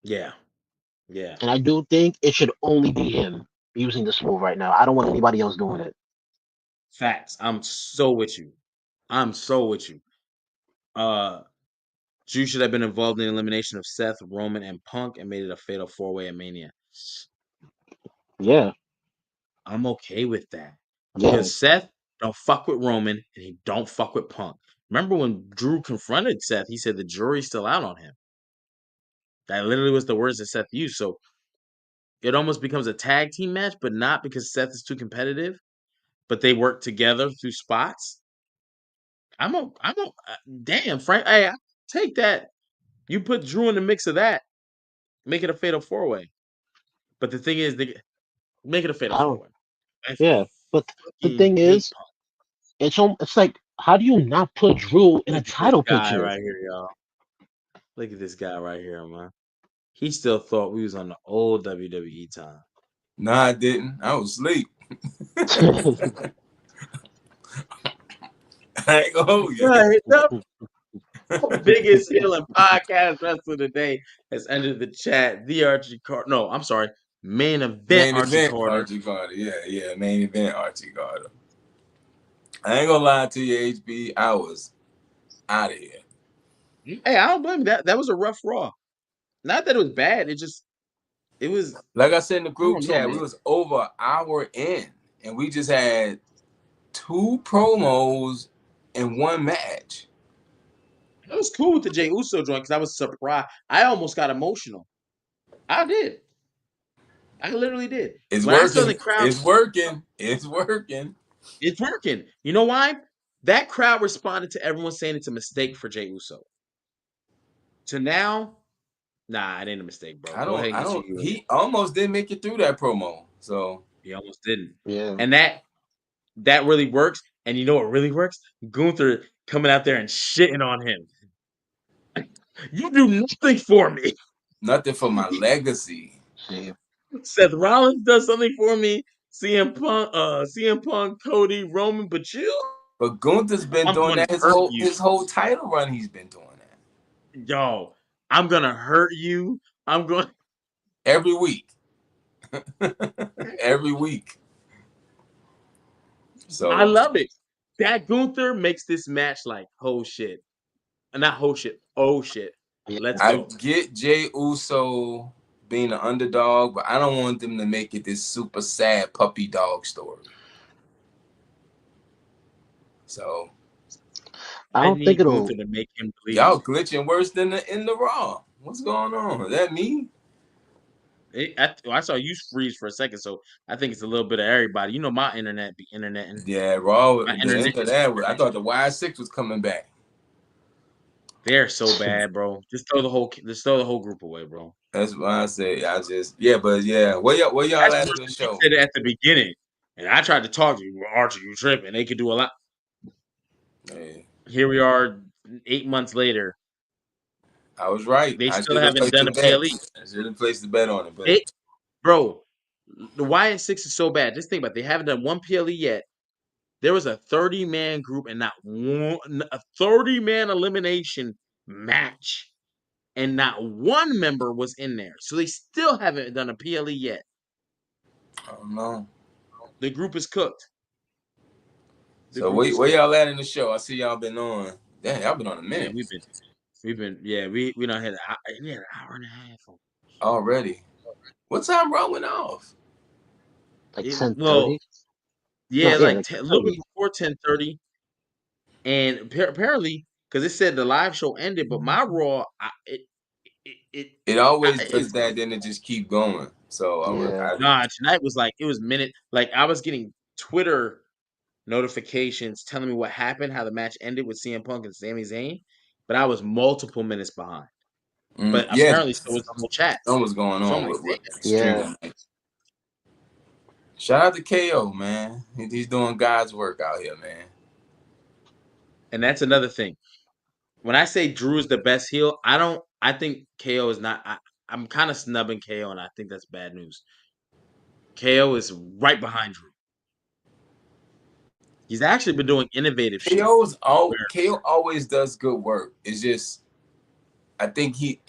Yeah. Yeah. and I do think it should only be him using this move right now. I don't want anybody else doing it. Facts. I'm so with you. I'm so with you. Drew should have been involved in the elimination of Seth, Roman, and Punk and made it a fatal 4-way at Mania. Yeah, I'm okay with that. yeah, Because Seth don't fuck with Roman and he don't fuck with Punk. Remember when Drew confronted Seth, he said the jury's still out on him. That literally was the words that Seth used. So it almost becomes a tag team match, but not because Seth is too competitive, but they work together through spots. Damn, Frank. Hey, take that. You put Drew in the mix of that, make it a fatal 4-way. But the thing is, make it a fatal I don't. 4-way. I Yeah, but the fucking thing hate is, Punk. it's like, how do you not put Drew in a Look at this title guy picture? right here, y'all. Look at this guy right here, man. He still thought we was on the old WWE time. No, I didn't. I was asleep. I ain't gonna hold you. Right, the biggest heel and podcast wrestler today has entered the chat. The Archie Carter. No, I'm sorry. Main event Main Archie event Carter. Archie Carter. Yeah. Main event Archie Carter. I ain't gonna lie to you, HB. I was out of here. Hey, I don't blame you. That was a rough Raw. Not that it was bad. It was. Like I said in the I group don't know, chat, we man. was over an hour in, and we just had 2 promos in 1 match. I was cool with the Jey Uso joint because I was surprised. I almost got emotional. I did. I literally did. It's When I saw the working. crowd, It's working. It's working. it's working. You know why? That crowd responded to everyone saying it's a mistake for Jey Uso. So now, nah, it ain't a mistake, bro. Go ahead and I get your don't. U in. He almost didn't make it through that promo. So He almost didn't. Yeah. And that really works. And you know what really works? Gunther coming out there and shitting on him. You do nothing for me. nothing for my legacy. See. Seth Rollins does something for me. CM Punk, Cody, Roman, but you, But Gunther's been I'm doing gonna that his hurt whole you. his whole title run. He's been doing that Yo, I'm gonna hurt you. I'm going every week. every week. I So love it. That Gunther makes this match like oh shit. Not whole shit. Oh shit. Yeah. Let's I go. get Jey Uso being an underdog, but I don't want them to make it this super sad puppy dog story. So I I don't think need it'll. Gunther to make him bleed. y'all glitching worse than in the Raw. What's going on? Is that me? I saw you freeze for a second, so I think it's a little bit of everybody. You know my internet be interneting. Yeah, Raw. My The internet end of is that, I internet. thought the Y6 was coming back. They're so bad, bro. Just throw the whole group away, bro. That's why I say but yeah. Where y'all That's at worse in the than you show? said it at the beginning. And I tried to talk to you, Archie, you tripping. They could do a lot. Hey, Here we are 8 months later. I was right. They I still should have haven't placed done the a bet. PLE. I should have placed the bet on it, but They, bro, the YN6 is so bad. Just think about it. They haven't done one PLE yet. There was a 30-man group and not one a 30-man elimination match. And not one member was in there. So they still haven't done a PLE yet. I don't know. The group is cooked. The So group is where cooked. y'all at in the show? I see y'all been on. Damn, y'all been on a Yeah, minute we don't hit an hour and a half. already. What time Raw went off? Like Well, 10:30. yeah, No, yeah, like like a little bit 10:30. before 10:30, and apparently, because it said the live show ended, but my Raw, It always it's does that, then it just keep going. So Yeah. tonight was like it was minute. Like I was getting Twitter notifications telling me what happened, how the match ended with CM Punk and Sami Zayn, but I was multiple minutes behind. But yeah, apparently, so was the whole chat. something was going So I'm on like, with damn. Yeah. streaming. Shout out to KO, man. He's doing God's work out here, man. And that's another thing. When I say Drew is the best heel, I think KO is not. I'm kind of snubbing KO, and I think that's bad news. KO is right behind Drew. He's actually been doing innovative shit. KO always does good work. It's just I think he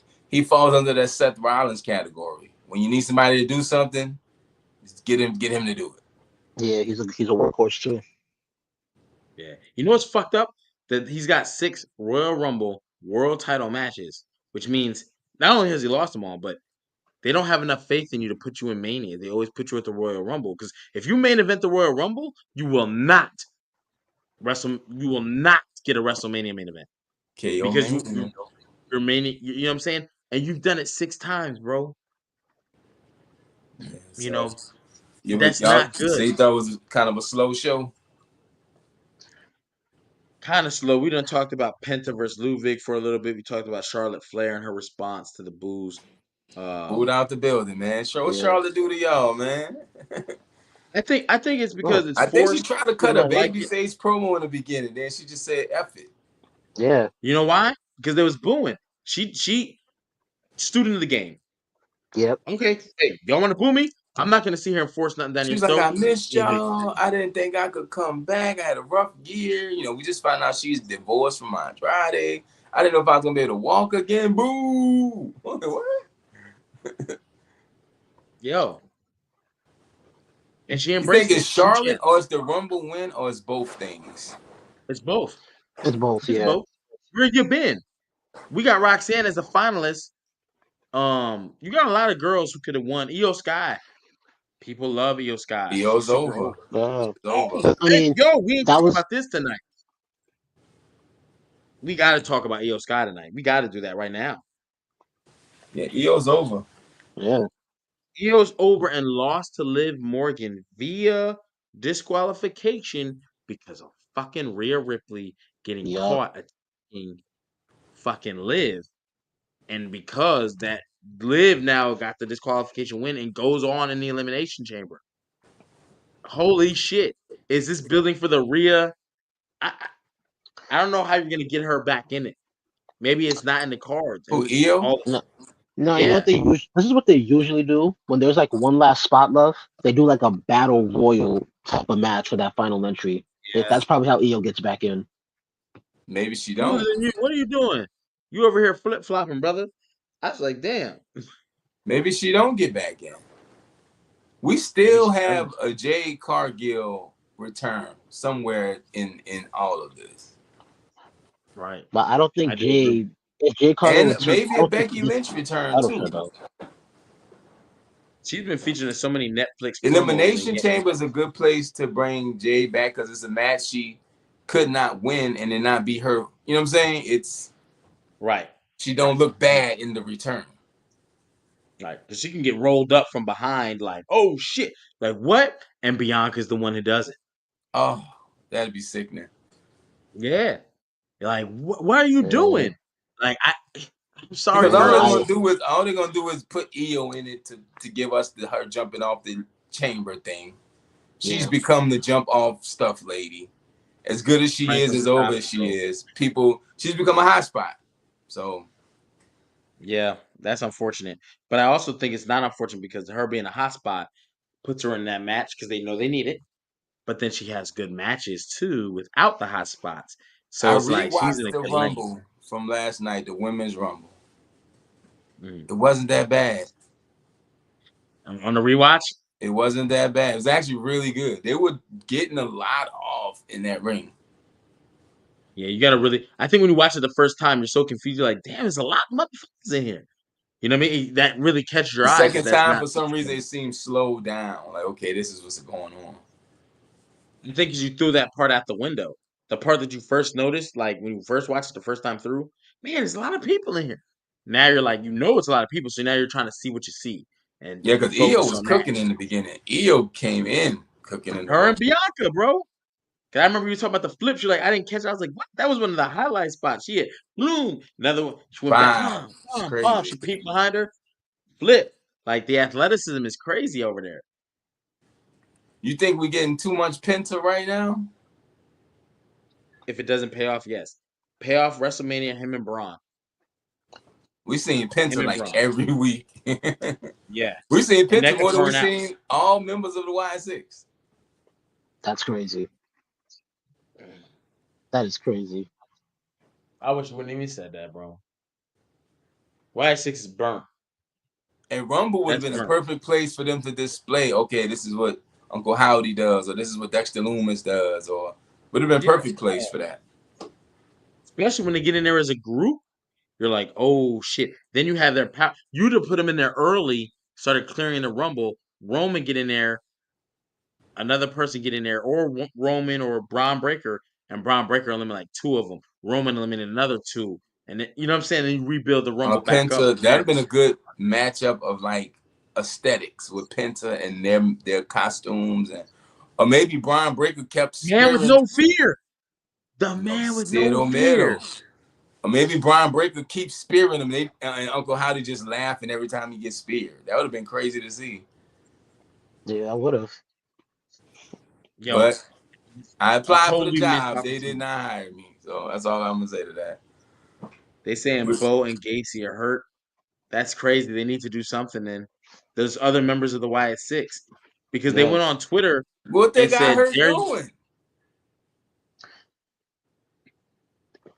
falls under that Seth Rollins category. When you need somebody to do something, just get him to do it. Yeah. He's a workhorse too. Yeah. You know what's fucked up? That he's got 6 Royal Rumble world title matches, which means not only has he lost them all, but they don't have enough faith in you to put you in Mania. They always put you at the Royal Rumble because if you main event the Royal Rumble, you will not get a WrestleMania main event KO because man. you're Mania. You know what I'm saying? And you've done it 6 times, bro. Yeah, You so know but that's y'all not good. so you thought it was kind of a slow show? Kind of slow. We done talked about Penta versus Ludwig for a little bit. We talked about Charlotte Flair and her response to the boos. Moved out the building, man. Show Yeah. Charlotte do to y'all, man. I think it's because No. it's I think she forced. tried to cut People a don't like it. babyface promo in the beginning. Then she just said F it. Yeah. You know why? Because there was booing. She student of the game. Yep. Okay, hey, y'all want to boo me? I'm not gonna sit here and force nothing down your She's like, throat. I missed y'all. I didn't think I could come back. I had a rough year. You know, we just found out she's divorced from Andrade. I didn't know if I was gonna be able to walk again. Boo! What? Yo, and she You think embraced it's it. True Charlotte champ. or it's the Rumble win or it's both things? It's both. It's both. It's Yeah. both. Where you been? We got Roxanne as a finalist. You got a lot of girls who could have won. Io Sky. People love Io Sky. She's EO's super over. over. Yeah. It's over. I mean, Yo, we ain't that talking was. about this tonight. We got to talk about Io Sky tonight. We got to do that right now. Yeah, EO's over. Yeah. Io's over and lost to Liv Morgan via disqualification because of fucking Rhea Ripley getting Yup. caught attacking fucking Liv. And because that Liv now got the disqualification win and goes on in the Elimination Chamber. Holy shit. Is this building for the Rhea? I don't know how you're gonna get her back in it. Maybe it's not in the cards. It Who, was Io? all No, no, you know what yeah, this is what they usually do when there's like one last spot left. They do like a battle royal type of match for that final entry. yeah. That's probably how Io gets back in. Maybe she Smoother don't. than you. What are you doing? You over here flip flopping, brother. I was like, damn. Maybe she don't get back in. We Maybe still she have doesn't. a Jade Cargill return somewhere in all of this, Right. But I don't think I do agree. if Jade Cargill and returns, maybe I a don't think Becky he gets Lynch the return title too. shot though. She's been featured in so many Netflix promos and Elimination yet Chamber is a good place to bring Jade back because it's a match she could not win and then not be her. You know what I'm saying? It's right. she don't look bad in the return. Like, because she can get rolled up from behind, like, oh shit. Like, what? And Bianca's the one who does it. Oh, that'd be sickening. Yeah. Like, what are you Yeah. doing? Like, I'm sorry Because for Yeah, her. all they're gonna do is put Io in it to give us her jumping off the chamber thing. She's yeah. become the jump off stuff lady. As good as she is, Franklin as forgot over it, as she so is, she's become a hot spot. So yeah, that's unfortunate. But I also think it's not unfortunate because her being a hot spot puts her in that match because they know they need it. But then she has good matches too without the hot spots. I So it's like she's in rewatched a the good lane. Rumble from last night, the women's Rumble. Mm. It wasn't that bad. On the rewatch, It wasn't that bad. It was actually really good. They were getting a lot off in that ring. yeah, you gotta really. I think when you watch it the first time, you're so confused. You're like, damn, there's a lot of motherfuckers in here. You know what I mean? That really catches your The eye because second that's time, not. for some reason, it seemed slowed down. Like, okay, this is what's going on. I think 'cause you threw that part out the window. The part that you first noticed, like when you first watched it the first time through, man, there's a lot of people in here. Now you're like, it's a lot of people, so now you're trying to see what you see, and Yeah, you because Io focus was on that. cooking in the beginning. Io came in cooking in the Her and Rumble. Bianca, bro. 'Cause I remember you talking about the flips. You're like, I didn't catch it. I was like, what? That was one of the highlight spots. She had boom. Another one. She went back. Wow, Bomb, it's bomb, bomb. crazy. She peeked behind her. Flip. Like the athleticism is crazy over there. You think we're getting too much Penta right now? If it doesn't pay off, yes. Pay off WrestleMania. Him and Braun. We seen Him Penta and like Braun. every week. Yeah. We seen And that Penta could more than we burn out. seen all members of the Y6. That's crazy. That is crazy. I wish you wouldn't even said that, bro. Y6 is burnt. And Rumble would have That's been a burnt. perfect place for them to display, okay, this is what Uncle Howdy does, or this is what Dexter Loomis does, or would have been a Yeah. perfect place for that. Especially when they get in there as a group, you're like, oh shit. Then you have their power. You'd have put them in there early, started clearing the Rumble. Roman get in there, another person get in there, or Roman or Braun Breaker, and Braun Breaker eliminate like two of them. Roman eliminated another two. And then, you know what I'm saying? Then you rebuild the Rumble back up. Penta, that'd have been a good matchup of like aesthetics with Penta and their costumes, and or maybe Brian Breaker kept Man with spearing no fear. The no man with no Cero fear. Miedo. Or maybe Brian Breaker keeps spearing him, and Uncle Howdy just laughing every time he gets speared. That would have been crazy to see. Yeah, I would have. Yo, But I a applied for the totally missed job. They did opportunity. not hire me. So that's all I'm gonna say to that. They saying Bo and Gacy are hurt. That's crazy. They need to do something then. There's other members of the Y6 because they Yeah. went on Twitter What they and got said, hurt doing?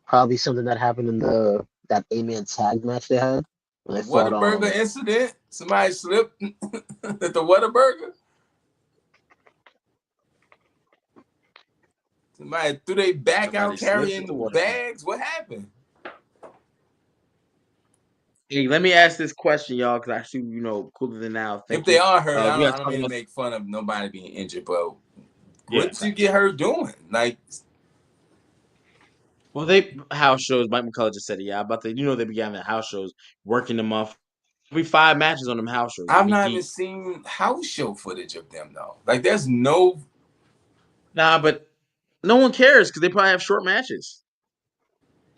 Probably something that happened in that 8-man tag match they had when The they fought Whataburger incident? Somebody slipped at the Whataburger? Somebody threw their back somebody out slipped at the carrying water. bags? What happened? Hey, let me ask this question, y'all, because I shoot, cooler than now. If Thank they you. are hurt, We I got to don't talk mean to about make fun of nobody being injured, but yeah. what did you get hurt doing? Like, Well, they house shows. Mike McCullough just said, yeah, about the they began the house shows working the month Be 5 matches on them house shows. I've Be not even deep. seen house show footage of them though. Like, there's no. Nah, but no one cares because they probably have short matches.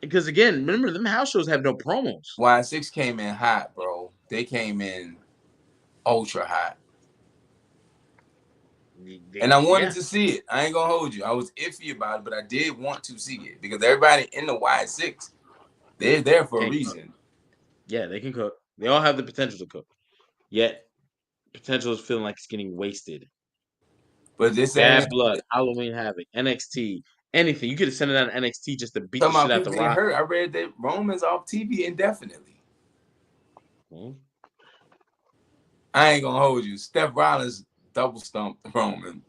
Because again, remember them house shows have no promos. Y6 came in hot, bro. They came in ultra hot. And I wanted to see it. I ain't gonna hold you. I was iffy about it, but I did want to see it because everybody in the Y6, they're there for a reason. Yeah, they can cook. They all have the potential to cook. Yet potential is feeling like it's getting wasted. But this Bad Blood, Halloween Havoc, NXT, anything. You could have sent it out to NXT just to beat the shit out the Rock. I read that Roman's off TV indefinitely. I ain't gonna hold you. Steph Rollins double stumped Roman.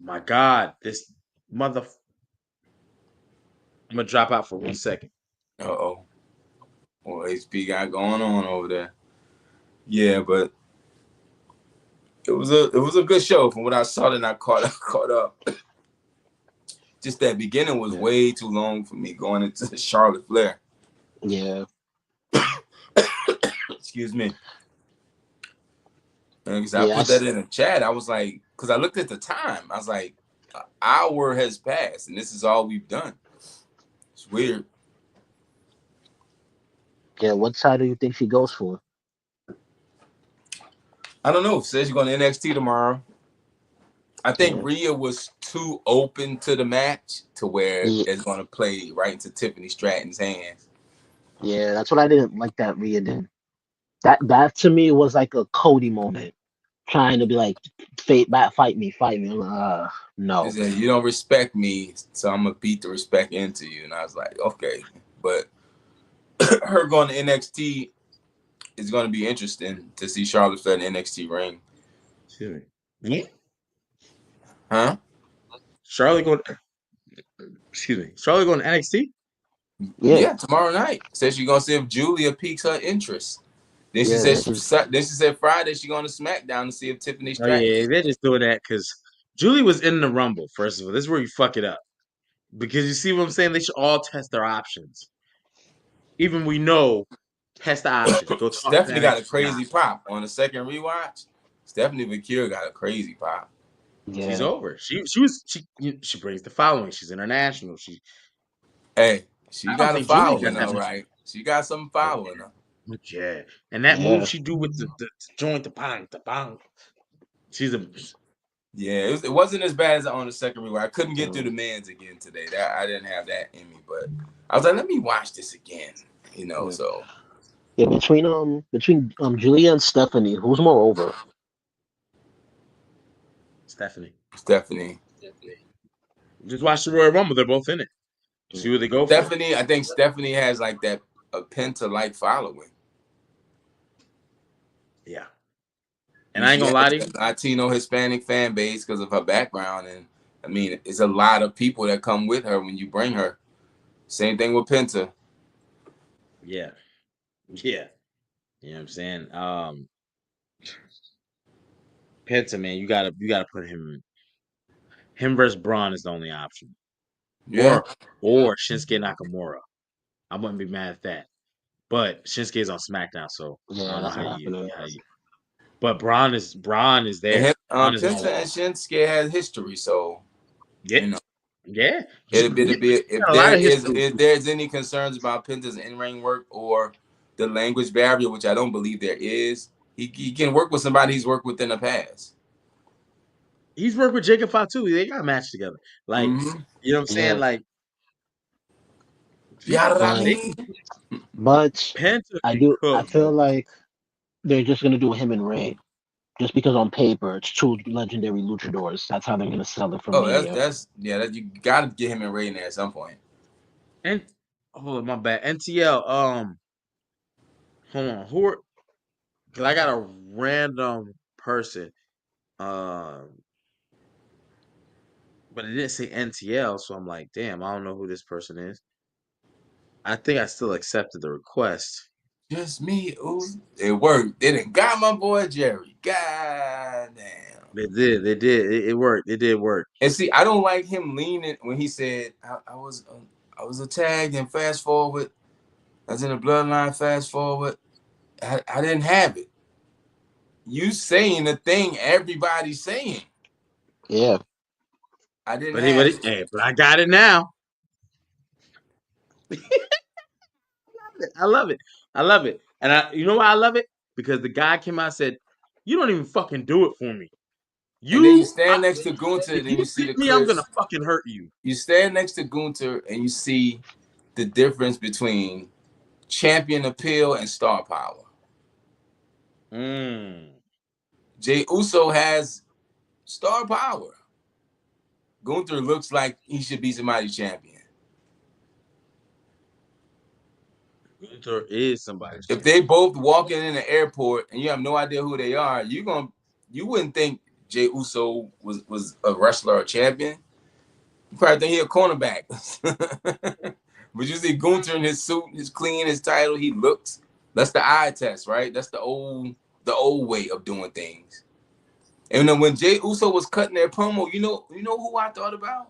My God, this mother. I'm gonna drop out for 1 second. Uh-oh. Well, HP got going on over there. Yeah, but it was a good show from what I saw. Then I caught up. Just that beginning was way too long for me going into Charlotte Flair. Yeah. Excuse me. Because I put that in the chat. I was like, because I looked at the time. I was like, an hour has passed, and this is all we've done. It's weird. Yeah, what side do you think she goes for? I don't know. Says she's going to NXT tomorrow. I think Rhea was too open to the match to where it's going to play right into Tiffany Stratton's hands. Yeah, that's what I didn't like that Rhea did. That to me was like a Cody moment, trying to be like, fight me. I'm like, no. He said, you don't respect me, so I'm gonna beat the respect into you. And I was like, okay, but her going to NXT is going to be interesting to see Charlotte Flair in NXT ring. Excuse me. Yeah. Huh? Charlotte going to NXT? Yeah, tomorrow night. Says she's gonna see if Julia piques her interest. Then she said Friday she's going to SmackDown to see if Tiffany Stratton. Oh yeah, they're just doing that because Julie was in the Rumble. First of all, this is where you fuck it up because you see what I'm saying. They should all test their options. Even we know, test the options. Go talk Stephanie got a crazy pop on the second rewatch. Stephanie McCure got a crazy pop. Yeah. She's over. She brings the following. She's international. She got a following, though, right? She got some following her. Yeah, and that move she do with the joint, the bang. She's a. Yeah, it wasn't as bad as on the second rewatch. I couldn't get through the man's again today. That I didn't have that in me, but I was like, let me watch this again. So. Yeah, between Julia and Stephanie, who's more over? Stephanie. Just watch the Royal Rumble. They're both in it. See what they go for. I think Stephanie has like that a Penta-like following. Yeah. And I ain't gonna lie to you. Latino Hispanic fan base because of her background. And I mean, it's a lot of people that come with her when you bring her. Same thing with Penta. Yeah. Yeah. You know what I'm saying? Penta, man, you gotta put him versus Braun is the only option. Yeah. Or Shinsuke Nakamura. I wouldn't be mad at that. But Shinsuke is on SmackDown, so I don't know how you. But Braun is there. Penta and Shinsuke has history, so yeah. It'll be if there's any concerns about Penta's in-ring work or the language barrier, which I don't believe there is, he can work with somebody he's worked with in the past. He's worked with Jacob Fatu. They got a match together. Like, you know what I'm saying? Like, but Penta I feel like they're just gonna do him and Ray, just because on paper it's two legendary luchadors. That's how they're gonna sell it for Mania. You gotta get him and Ray in there at some point. And hold on, my bad. NTL. Hold on. Because I got a random person. But it didn't say NTL, so I'm like, damn, I don't know who this person is. I think I still accepted the request. Just me. Ooh, it worked. They didn't got my boy Jerry. God damn. They did. It worked. It did work. And see, I don't like him leaning when he said, I was a tag and fast forward. I was in the bloodline, fast forward. I didn't have it. You saying the thing everybody's saying. Yeah. I didn't But have it. hey, but I got it now. I love it. I love it. And you know why I love it? Because the guy came out and said, "You don't even fucking do it for me. And then you You, stand next to Gunther, if then you you see hit the me, I'm gonna clips. fucking hurt you." You stand next to Gunther and you see the difference between champion appeal and star power. Jey Uso has star power. Gunther looks like he should be somebody's champion. Gunther is somebody's If champion. they both walking in the airport and you have no idea who they are, you wouldn't think Jey Uso was a wrestler or champion. You probably think he a cornerback. But you see Gunther in his suit, his clean, his title, he looks. That's the eye test, right? That's the old way of doing things. And then when Jey Uso was cutting their promo, you know who I thought about?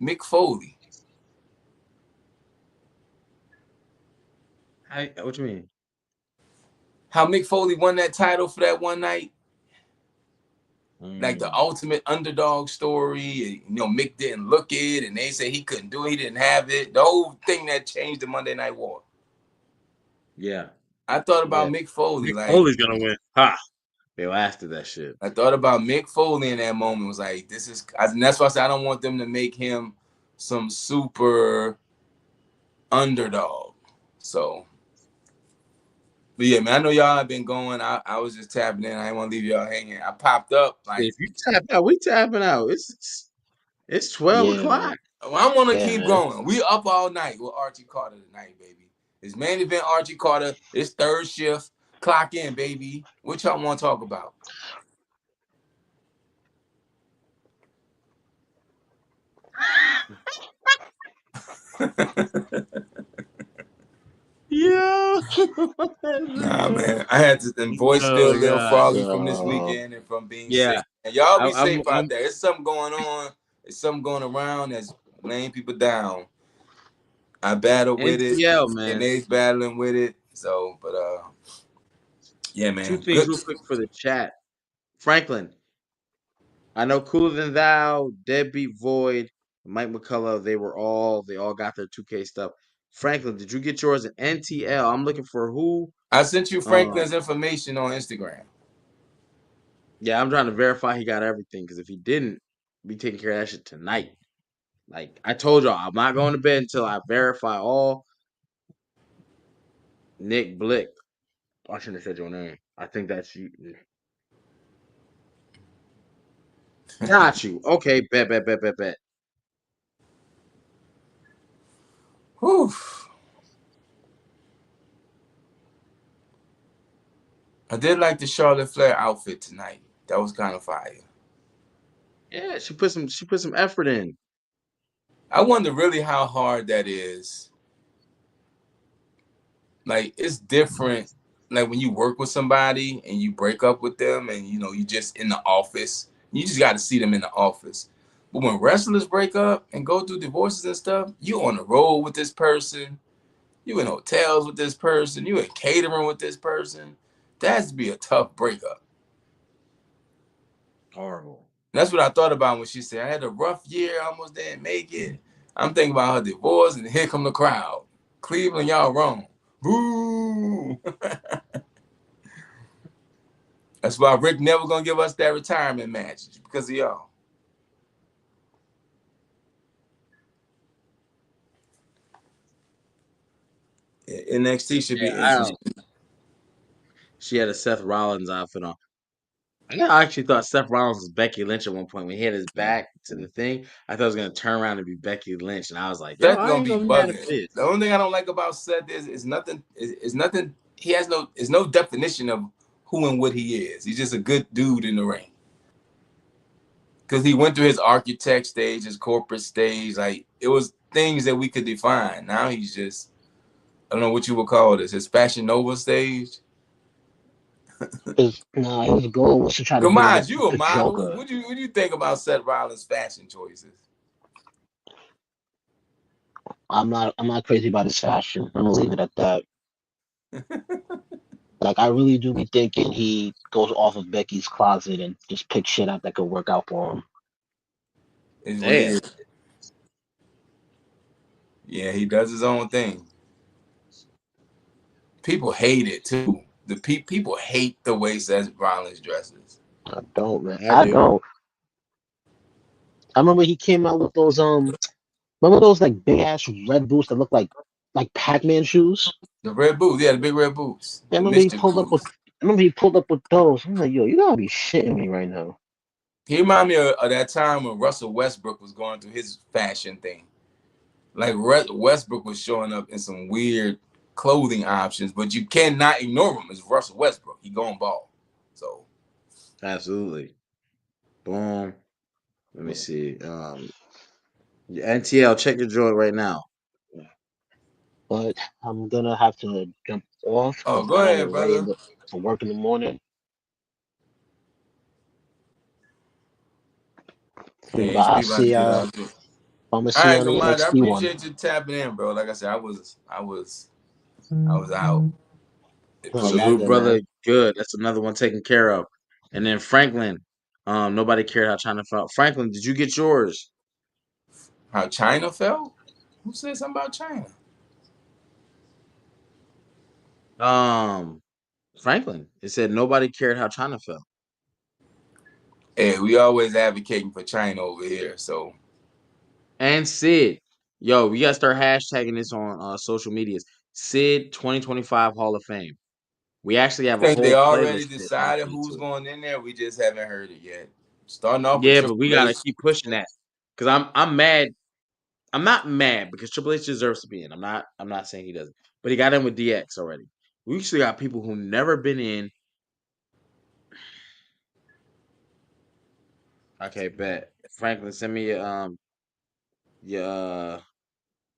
Mick Foley. What you mean? How Mick Foley won that title for that one night? Like the ultimate underdog story. Mick didn't look it, and they said he couldn't do it, he didn't have it. The whole thing that changed the Monday Night War. Yeah. I thought about Mick Foley. Mick like Foley's gonna win. Ha! They lasted that shit. I thought about Mick Foley in that moment. Was like, and that's why I said I don't want them to make him some super underdog. So, but yeah, man, I know y'all have been going. I was just tapping in. I didn't want to leave y'all hanging. I popped up like, If you tap out, we tapping out. It's 12 o'clock. Well, I'm gonna keep man. going. We up all night with Archie Carter tonight, baby. It's main event Archie Carter. It's third shift. Clock in, baby. What y'all want to talk about? Yeah. Nah, man. I had to. And voice still a little froggy from this weekend and from being sick. And y'all be safe out there. It's something going on. It's something going around that's laying people down. I battle with it, man. and they's battling with it. So, but yeah, man. Two things real quick for the chat. Franklin, I know Cooler Than Thou, Deadbeat Void, Mike McCullough, they all got their 2K stuff. Franklin, did you get yours in NTL? I'm looking for who? I sent you Franklin's information on Instagram. Yeah, I'm trying to verify he got everything, because if he didn't, be taking care of that shit tonight. Like I told y'all, I'm not going to bed until I verify all. Nick Blick. I shouldn't have said your name. I think that's you. Got you. Okay, bet. Whew. I did like the Charlotte Flair outfit tonight. That was kind of fire. Yeah, she put some effort in. I wonder really how hard that is. Like, it's different. Like when you work with somebody and you break up with them and you just in the office. You just got to see them in the office. But when wrestlers break up and go through divorces and stuff, you on the road with this person. You in hotels with this person. You in catering with this person. That has to be a tough breakup. Horrible. And that's what I thought about when she said, I had a rough year, I almost didn't make it. I'm thinking about her divorce, and here come the crowd. Cleveland, y'all wrong. Boo! That's why Rick never gonna give us that retirement match, because of y'all. NXT should be interesting. She had a Seth Rollins outfit on. I actually thought Seth Rollins was Becky Lynch at one point. When he had his back to the thing, I thought it was going to turn around and be Becky Lynch. And I was like, yo, Seth's I gonna ain't be going to be mad at bugging. this. The only thing I don't like about Seth is nothing. Is nothing. He has no definition of who and what he is. He's just a good dude in the ring. Because he went through his architect stage, his corporate stage. Like, it was things that we could define. Now he's just, I don't know what you would call this, his Fashion Nova stage. His goal was to try to Come be on, like you a the model. Joker. What do you think about Seth Rollins' fashion choices? I'm not crazy about his fashion. I'm gonna leave it at that. Like I really do be thinking he goes off of Becky's closet and just picks shit out that could work out for him. It's Damn. weird. Yeah, he does his own thing. People hate it too. The people hate the way Seth Rollins dresses. I don't, man. I I do. don't. I remember he came out with those remember those like big ass red boots that look like Pac-Man shoes? The red boots, yeah, the big red boots, Yeah, the mischief boots. I remember he pulled up with those. I'm like, yo, you gotta be shitting me right now. He remind me of that time when Russell Westbrook was going through his fashion thing. Like Westbrook was showing up in some weird clothing options, but you cannot ignore him. It's Russell Westbrook. He going ball. So Absolutely. Boom. Let me see. NTL, check your joint right now. But I'm gonna have to jump off oh, because go I gotta ahead, get ready brother. for work in the morning. Yeah, But HP about to get out. I'm gonna All see you right, on the Gamad, I NXT one. appreciate you tapping in, bro. Like I said, I was out. No, y'all Salute, good, brother. man. Good. That's another one taken care of. And then Franklin. Nobody cared how China felt. Franklin, did you get yours? How China felt? Who said something about China? Franklin. It said nobody cared how China felt. Hey, we always advocating for China over here. So And Sid. Yo, we gotta start hashtagging this on social medias. Sid 2025 Hall of Fame. We actually I have a think they whole already playlist decided dedicated who's to it. going in there. We just haven't heard it yet. Starting off with Yeah, but Triple we gotta H. keep pushing that. Cause I'm mad. I'm not mad because Triple H deserves to be in. I'm not saying he doesn't. But he got in with DX already. We actually got people who never been in. Okay, bet. Franklin, send me your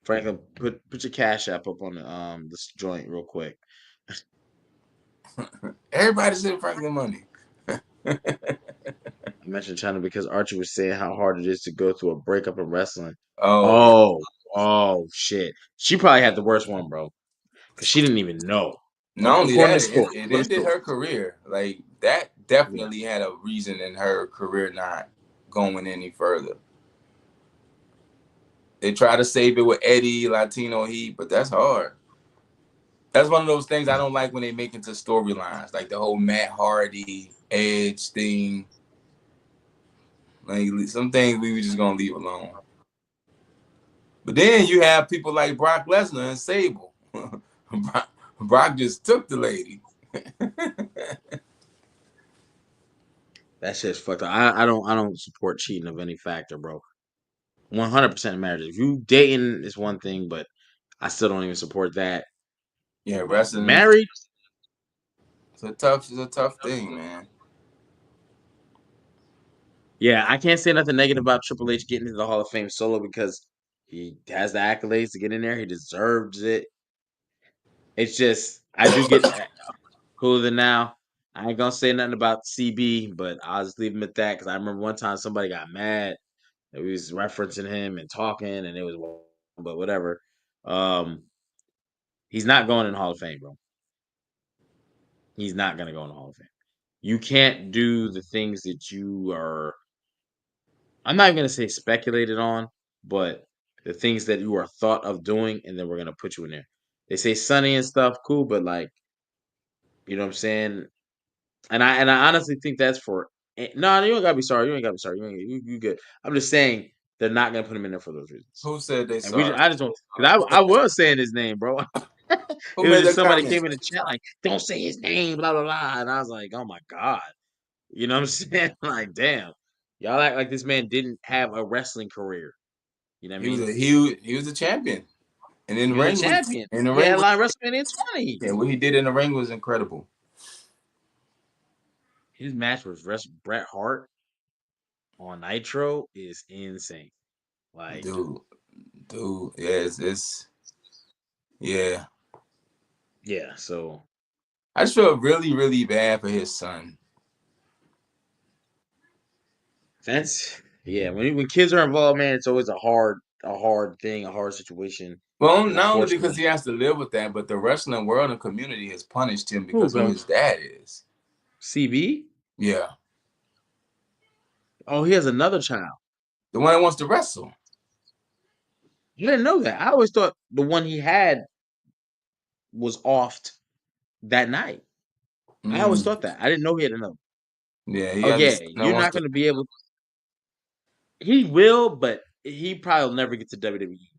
Franklin, put your cash app up on the this joint real quick. Everybody said Franklin Money. I mentioned China because Archie was saying how hard it is to go through a breakup in wrestling. Oh yeah. Oh, shit. She probably had the worst one, bro, because she didn't even know. Not only According that, to the story, it according to the ended story. her career. Like that Yeah. definitely had a reason in her career not going any further. They try to save it with Eddie, Latino Heat, but that's hard. That's one of those things I don't like when they make into storylines, like the whole Matt Hardy, Edge thing. Like some things we were just gonna leave alone. But then you have people like Brock Lesnar and Sable. Brock just took the lady. That shit's fucked up. I don't support cheating of any factor, bro. 100% marriage. If you dating is one thing, but I still don't even support that. Yeah, But wrestling is married, it's a tough thing, man. yeah, I can't say nothing negative about Triple H getting into the Hall of Fame solo because he has the accolades to get in there. He deserves it. It's just I do get cooler than now. I ain't gonna say nothing about CB, but I'll just leave him at that because I remember one time somebody got mad that we was referencing him and talking, and it was, but whatever. Um, he's not going in the Hall of Fame, bro. He's not gonna go in the Hall of Fame. You can't do the things that you are. I'm not even gonna say speculated on, but the things that you are thought of doing, and then we're gonna put you in there. They say Sunny and stuff, cool, but like, you know what I'm saying? And I honestly think that's for no, you ain't gotta be sorry. You ain't gotta be sorry. You good. I'm just saying they're not gonna put him in there for those reasons. Who said they And sorry? I just don't because I was saying his name, bro. Who It was made just that somebody comment? came in the chat like, don't say his name, blah blah blah, and I was like, oh my god, you know what I'm saying? Like, damn, y'all act like this man didn't have a wrestling career. You know what I He was mean? he was a champion, and in the He was a ring was champion. in the He ring had a was line WrestleMania 20. yeah. What he did in the ring was incredible, His match with Bret Hart on Nitro is insane. Like, dude. Dude, yeah, it's yeah. yeah, so I just feel really bad for his son. that's yeah. When kids are involved, man, it's always a hard a hard thing, a hard situation. Well, And not only unfortunately, because he has to live with that, but the wrestling world and community has punished him who, because who bro? his dad is. CB? Yeah. Oh, he has another child. The one that wants to wrestle. You didn't know that. I always thought the one he had was offed that night. I always thought that. I didn't know he had another. Yeah, he Oh has a yeah, son that you're wants not to. going to be able. He will, but he probably will never get to WWE. He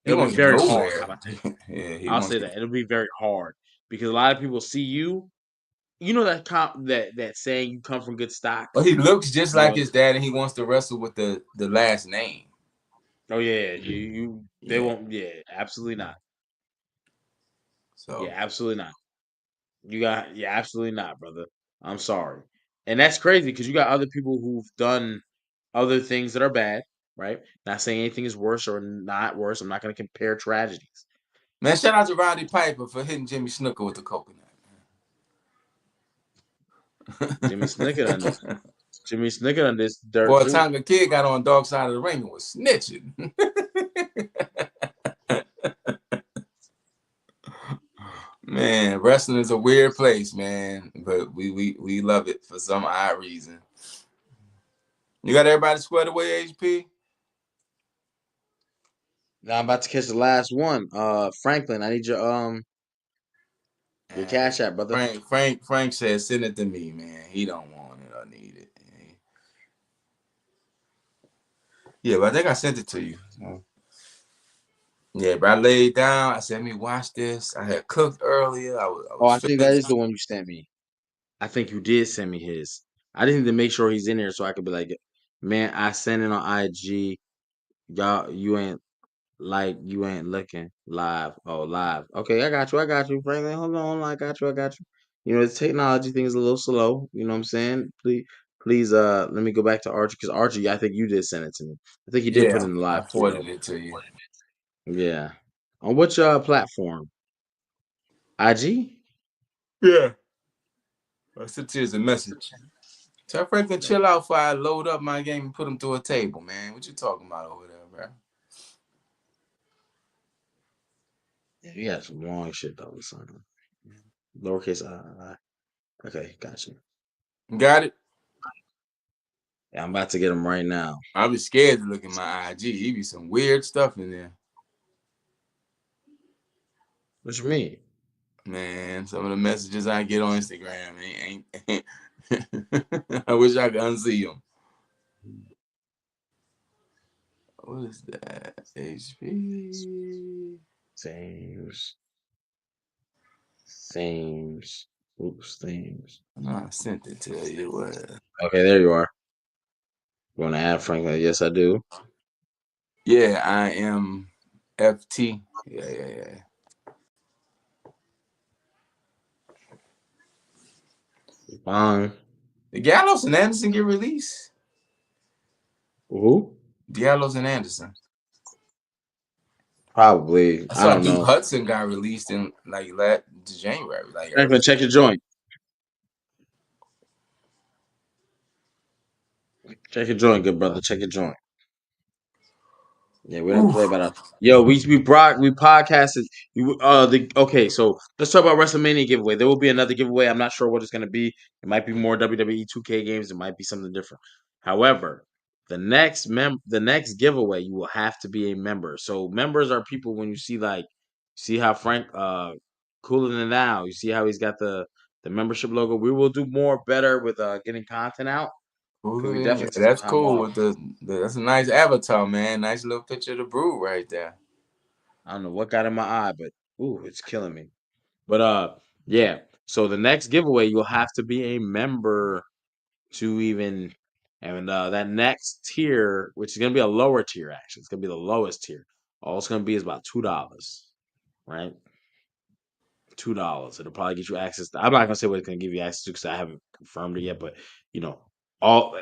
It'll be wants very hard. How nowhere. about that? Yeah, he I'll wants say to. that it'll be very hard because a lot of people see you. You know that saying, you come from good stock. Well, he looks just You like know. his dad, and he wants to wrestle with the last name. Oh yeah, you they Yeah. won't. Yeah, absolutely not. Yeah, So, absolutely not. Yeah, absolutely not, brother. I'm sorry. And that's crazy because you got other people who've done other things that are bad, right? Not saying anything is worse or not worse. I'm not going to compare tragedies. man, shout out to Roddy Piper for hitting Jimmy Snooker with the coconut. Jimmy Snicket on this dirt Boy, too. Tonga Kid got on Dark Side of the Ring and was snitching. Man, wrestling is a weird place, man, but we love it for some odd reason. You got everybody squared away, HP? Now I'm about to catch the last one. Franklin, I need your And cash app, brother. Frank said, send it to me, man. He don't want it or need it. Yeah, but I think I sent it to you. Yeah, but I laid down. I said, let me watch this. I had cooked earlier. I Oh, was I think that feeling. is the one you sent me. I think you did send me his. I just need to make sure he's in there so I could be like, man, I sent it on IG. Y'all, you ain't looking live. Oh, live. Okay, I got you, Franklin. Hold on, I got you. You know, the technology thing is a little slow. You know what I'm saying? Please, let me go back to Archie because Archie, I think you did send it to me. I think you did put it Yeah, in the I live too, forwarded though. it to you. Yeah. On which platform? IG? Yeah. I sent you as a message. Tell Franklin chill out before I load up my game and put him through a table, man. What you talking about over there, bro? Yeah, you got some long shit though, son. Lowercase I. Okay, got you. Got it? Yeah, I'm about to get him right now. I be scared to look at my IG. He be some weird stuff in there. What you mean? Man, some of the messages I get on Instagram ain't I wish I could unsee them. What is that? HP. Themes. Oops, themes. No, I sent it to you. What? Okay, there you are. You want to add Franklin? Yes, I do. Yeah, I am FT. Yeah. Fine. Did Gallows and Anderson get released? Who? Gallows and Anderson. Probably. I I saw don't Duke know. Hudson got released in like January, like early. Franklin, check your joint. Check your joint, good brother. Check your joint. Yeah, we don't play Oof. about it. Yo, we podcasted. Okay, so let's talk about WrestleMania giveaway. There will be another giveaway. I'm not sure what it's gonna be. It might be more WWE 2K games. It might be something different. However, the next giveaway, you will have to be a member. So members are people when you see how Frank cooler than now. You see how he's got the membership logo. We will do more better with getting content out because we Yeah, definitely took that's some time cool. off. With that's a nice avatar, man. Nice little picture of the brew right there. I don't know what got in my eye, but ooh, it's killing me. But yeah. So the next giveaway, you'll have to be a member to even, and that next tier, which is gonna be a lower tier, actually, it's gonna be the lowest tier. All it's gonna be is about $2, right? $2. It'll probably get you access to. I'm not gonna say what it's gonna give you access to because I haven't confirmed it yet, but you know, all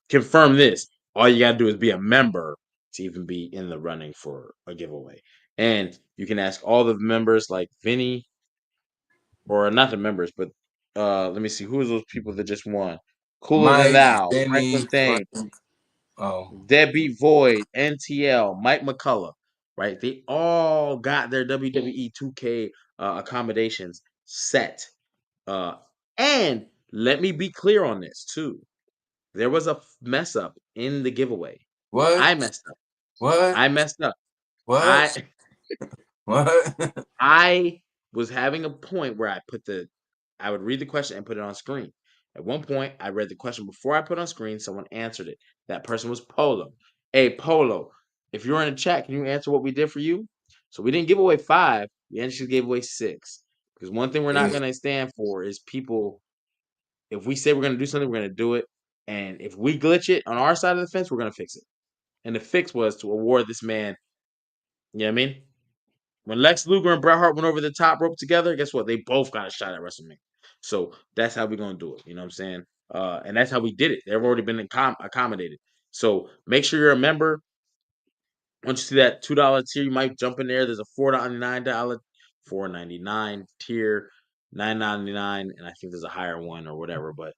confirm this. All you gotta do is be a member to even be in the running for a giveaway. And you can ask all the members like Vinny, or not the members, but let me see, who are those people that just won? Cooler than Mike, thou, Benny, Franklin Thane. Frank, Oh, Debbie Void, NTL, Mike McCullough, right? They all got their WWE 2K accommodations set. And let me be clear on this too. There was a mess up in the giveaway. what? I messed up. What? I messed up. What? I What? I was having a point where I would read the question and put it on screen. At one point, I read the question before I put it on screen. Someone answered it. That person was Polo. Hey, Polo, if you're in the chat, can you answer what we did for you? So we didn't give away 5. We actually gave away 6. Because one thing we're not Yeah. going to stand for is people, if we say we're going to do something, we're going to do it. And if we glitch it on our side of the fence, we're going to fix it. And the fix was to award this man, you know what I mean? When Lex Luger and Bret Hart went over the top rope together, guess what? They both got a shot at WrestleMania. So that's how we're gonna do it. You know what I'm saying? And that's how we did it. They've already been accommodated. So make sure you're a member. Once you see that $2 tier, you might jump in there. There's a $4.99, $4.99 tier, $9.99, and I think there's a higher one or whatever. But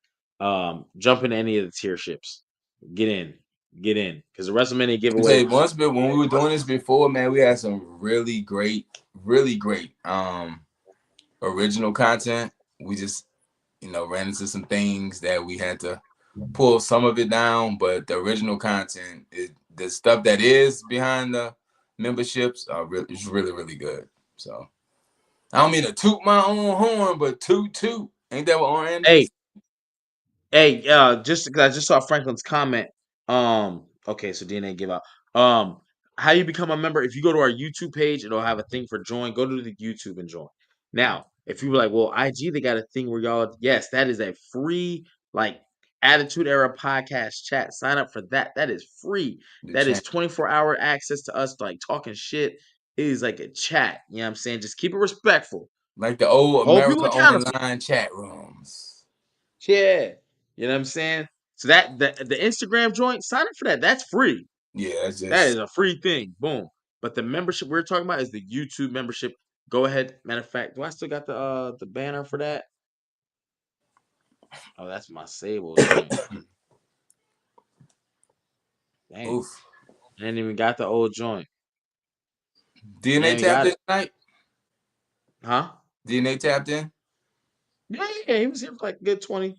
jump into any of the tier ships. Get in, because the WrestleMania I tell giveaway. you, when we were doing this before, man, we had some really great original content. We just, ran into some things that we had to pull some of it down, but the original content, the stuff that is behind the memberships, is really, really good. So I don't mean to toot my own horn, but toot. Ain't that what Orlando? Hey, just because I just saw Franklin's comment. Okay, so DNA give out. How you become a member? If you go to our YouTube page, it'll have a thing for join. Go to the YouTube and join. Now, if you were like, well, IG, they got a thing where y'all, yes, that is a free like Attitude Era podcast chat. Sign up for that. That is free. The That is champ. 24-hour access to us like talking shit. It is like a chat. You know what I'm saying? Just keep it respectful. Like the old Hold people America accountable. Online chat rooms. Yeah. You know what I'm saying? So that the Instagram joint, sign up for that. That's free. Yeah, that's That just is a free thing. Boom. But the membership we're talking about is the YouTube membership. Go ahead. Matter of fact, do I still got the banner for that? Oh, that's my Sable joint. Damn. oof. I ain't even got the old joint. I DNA ain't tapped got in it. tonight? Huh? DNA tapped in? Yeah, he was here for like a good 20.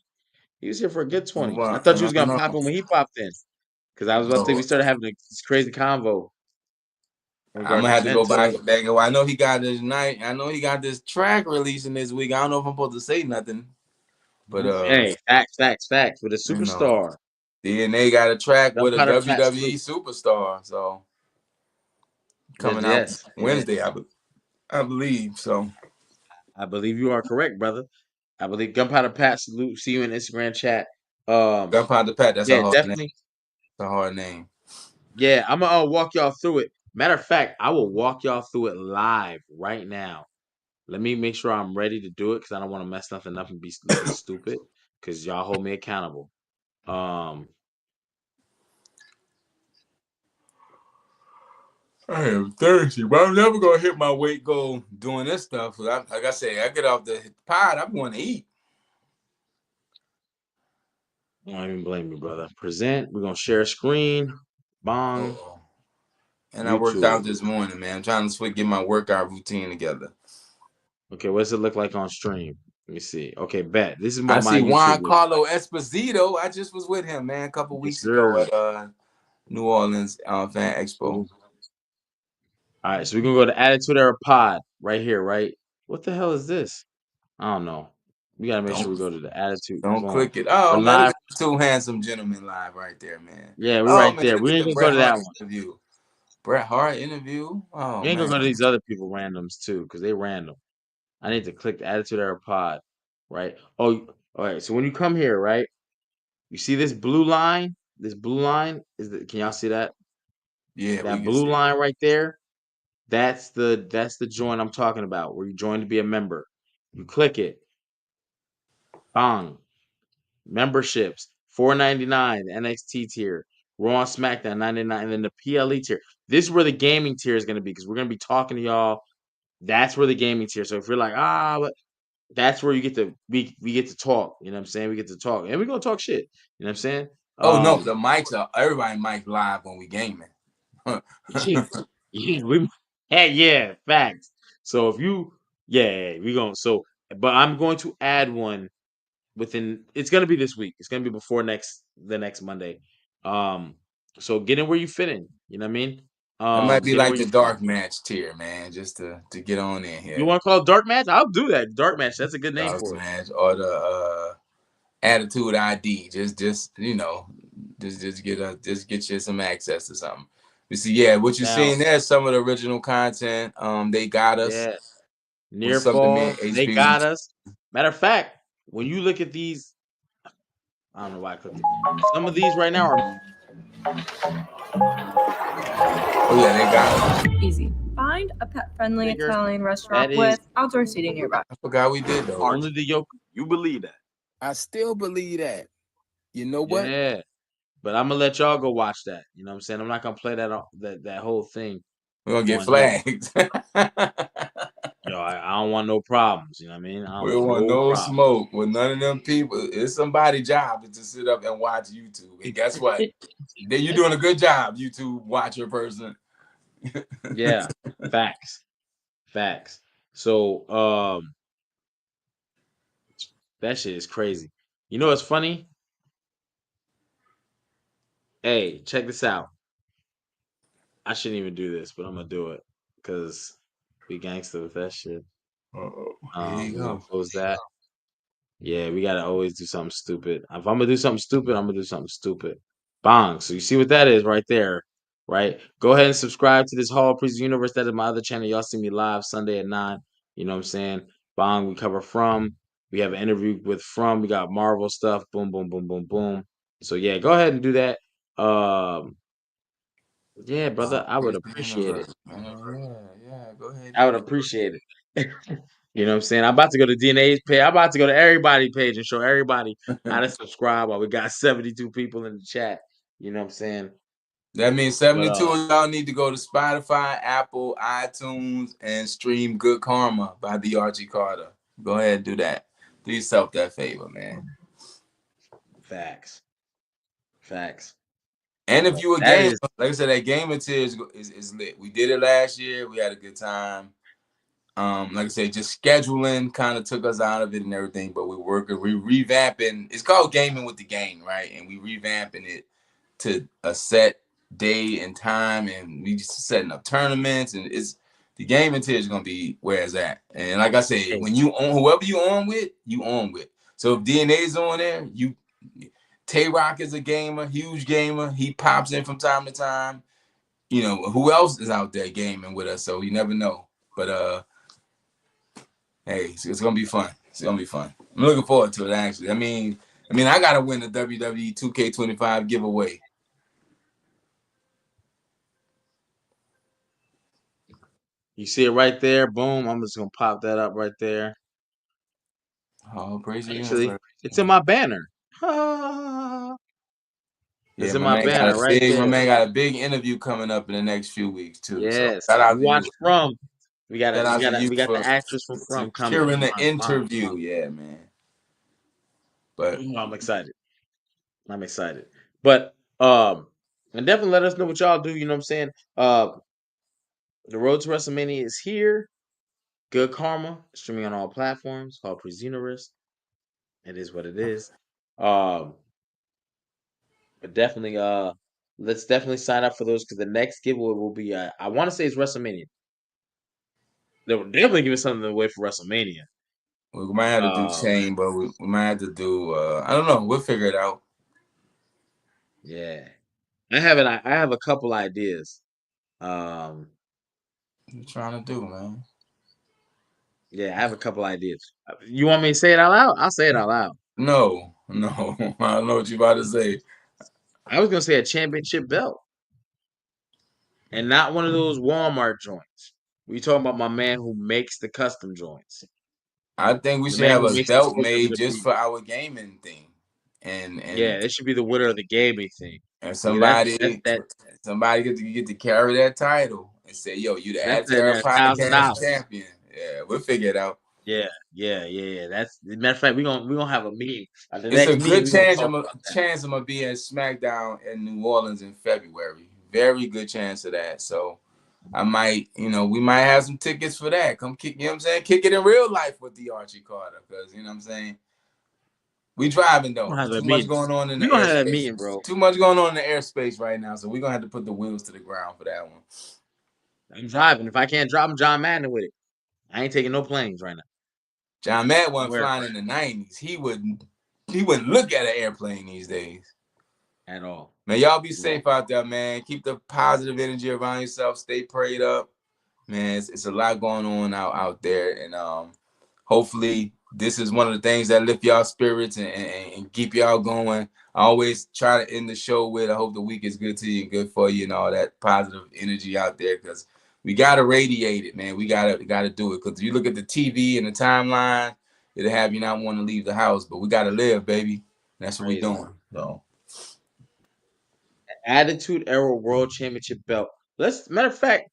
He was here for a good 20. I Well, thought I you was don't gonna know. pop in when he popped in. Because I was about to say we No, started having this crazy convo in I'm regard gonna to have to go Penta. back. I know he got this night. I know he got this track releasing this week. I don't know if I'm supposed to say nothing, but Hey, facts with a you know, superstar. DNA got a track with a Gunpowder Pat WWE salute. superstar. So coming out Yes. Wednesday, I believe. So I believe you are correct, brother. I believe Gunpowder Pat salute. See you in Instagram chat. Gunpowder Pat, that's a Yeah, hard name. definitely. That's a hard name. Yeah, I'm gonna walk y'all through it. Matter of fact, I will walk y'all through it live right now. Let me make sure I'm ready to do it because I don't want to mess nothing up and be looking stupid. Because y'all hold me accountable. Um, I am thirsty, but I'm never gonna hit my weight goal doing this stuff. Like I say, I get off the pod, I'm going to eat. don't even blame me, brother. Present. We're gonna share a screen. Bong. Uh-oh. And I worked out YouTube. this morning, man. I'm trying to get my workout routine together. Okay, what does it look like on stream? Let me see. Okay, bet. This is I what my see YouTube Juan looks like. Carlo Esposito. I just was with him, man, a couple Yes, weeks ago sir. at New Orleans Fan Expo. All right, so we're gonna go to Attitude Era Pod right here, right? What the hell is this? I don't know. We gotta make sure we Don't go to the Attitude. don't Boom. click it. We're Oh man, look live. at the two handsome gentlemen live right there, man. Yeah, we're Oh right man, there. look We at ain't the gonna go Bret to that Hart one. interview. Bret Hart interview. Oh We ain't gonna go to man. these other people randoms too, because they random. I need to click the Attitude Era Pod, right? Oh, all right. So when you come here, right, you see this blue line? This blue line is the. Can y'all see that? Yeah, we That can blue see. line right there. That's the join I'm talking about. Where you join to be a member. You click it. Bang. Memberships, $4.99, the NXT tier, Raw and SmackDown, $99, and then the PLE tier. This is where the gaming tier is going to be because we're going to be talking to y'all. That's where the gaming tier. So if you're like, but that's where you get to we get to talk. You know what I'm saying? We get to talk. And we're gonna talk shit. You know what I'm saying? Oh no, the mics are everybody mic live when we gaming. Yeah, facts. So if you, we gonna but I'm going to add one within. It's gonna be this week. It's gonna be before the next Monday. So get in where you fit in. You know what I mean? It might be Get in like where the you fit in. dark match tier, man, just to get on in You here. want to call it dark match? I'll do that. Dark match. That's a good name Dark for it. match or the attitude ID. Just just get you some access to something. You see, what you're Now, seeing there is some of the original content. They got us yeah, with near something me and fall. They HB got us. Matter of fact, when you look at these, I don't know why I clicked it. Some of these right now are Oh yeah, they got us. Easy. Find a pet-friendly figures. Italian restaurant That is with outdoor seating nearby. I forgot we did those. only the yoke. You believe that? I still believe that. You know what? Yeah. But I'm gonna let y'all go watch that. You know what I'm saying? I'm not gonna play that whole thing. We're gonna get on here. flagged. Yo, I don't want no problems. You know what I mean? I We don't don't want want no no problems. smoke with none of them people. It's somebody's job to sit up and watch YouTube. And guess what? Then you're doing a good job, YouTube watcher person. Yeah, facts. So, that shit is crazy. You know what's funny? Hey, check this out. I shouldn't even do this, but I'm gonna do it because we gangster with that shit. Uh-oh. Here you We're gonna go. close that. Yeah, we gotta always do something stupid. If I'm gonna do something stupid, I'm gonna do something stupid. Bong. So you see what that is right there, right? Go ahead and subscribe to this Hall Priest Universe. That is my other channel. Y'all see me live Sunday at 9. You know what I'm saying? Bong, we cover From. We have an interview with From. We got Marvel stuff. Boom, boom, boom, boom, boom. So yeah, go ahead and do that. Yeah, brother, I would appreciate it. Yeah. Go ahead. I would appreciate it. You know what I'm saying? I'm about to go to DNA's page. I'm about to go to everybody's page and show everybody how to subscribe while we got 72 people in the chat. You know what I'm saying? That means But 72 of y'all need to go to Spotify, Apple, iTunes, and stream Good Karma by the Archie Carter. Go ahead and do that. Do yourself that favor, man. facts. And if you a That gamer, is like I said, that gaming tier is lit. We did it last year. We had a good time. Like I said, just scheduling kind of took us out of it and everything, but we revamping. It's called Gaming with the Gang, right? And we revamping it to a set day and time, and we just setting up tournaments, and it's the gaming tier is gonna be where it's at. And like I said, when you own whoever you on with, you on with. So if DNA's on there, Tay Rock is a gamer, huge gamer. He pops in from time to time. You know, who else is out there gaming with us? So you never know. But hey, it's gonna be fun. It's gonna be fun. I'm looking forward to it. Actually, I mean, I gotta win the WWE 2K25 giveaway. you see it right there. Boom. I'm just gonna pop that up right there. Oh, praise the Actually, universe. it's in my banner. Yeah, It's in my banner right my there. man got a big interview coming up in the next few weeks too. So Yes. shout out You to you. watch From. We got Shout out to you we got for the actress from coming. securing the Bond. interview. Yeah, man. But I'm excited. But and definitely let us know what y'all do. You know what I'm saying? The road to WrestleMania is here. Good Karma streaming on all platforms. Called Presuniverse. It is what it is. But definitely let's definitely sign up for those because the next giveaway will be I want to say it's WrestleMania. They will definitely give us something away for WrestleMania. we might have to do chain, but we might have to do I don't know. We'll figure it out. Yeah. I have a couple ideas. What you trying to do, man? Yeah, I have a couple ideas. You want me to say it out loud? I'll say it out loud. No. I don't know what you about to say. I was gonna say a championship belt. And not one of those Walmart joints. We talking about my man who makes the custom joints. I think we The should man have who a makes the belt stickers made with just the for our gaming thing. And yeah, it should be the winner of the gaming thing. and Because somebody get to carry that title and say, yo, you the that's Ad Terra $1,000. Podcast champion. Yeah, we'll figure it out. Yeah. That's matter of fact, we gonna have a meeting. The It's a next meeting good we gonna chance talk I'm about that. gonna be at SmackDown in New Orleans in February. Very good chance of that. So I might, we might have some tickets for that. Come kick, you know what I'm saying? Kick it in real life with the Archie Carter, because you know what I'm saying. We driving We though. gonna have Too that much meeting. going on in the We gonna have that airspace. meeting, bro. Too much going on in the airspace right now. So we're gonna have to put the wheels to the ground for that one. I'm driving. If I can't drive, I'm John Madden with it. I ain't taking no planes right now. John Matt wasn't No flying in aircraft the 90s. He wouldn't look at an airplane these days. at all. Man, y'all be No. safe out there, man. Keep the positive energy around yourself. Stay prayed up. Man, it's a lot going on out there. And hopefully this is one of the things that lift y'all spirits and keep y'all going. I always try to end the show with, I hope the week is good to you and good for you and all that positive energy out there, because we got to radiate it, man. We gotta do it, because if you look at the TV and the timeline, it'll have you not want to leave the house, but we got to live, baby. That's what we're Crazy. doing. So Attitude Era World Championship belt. Matter of fact,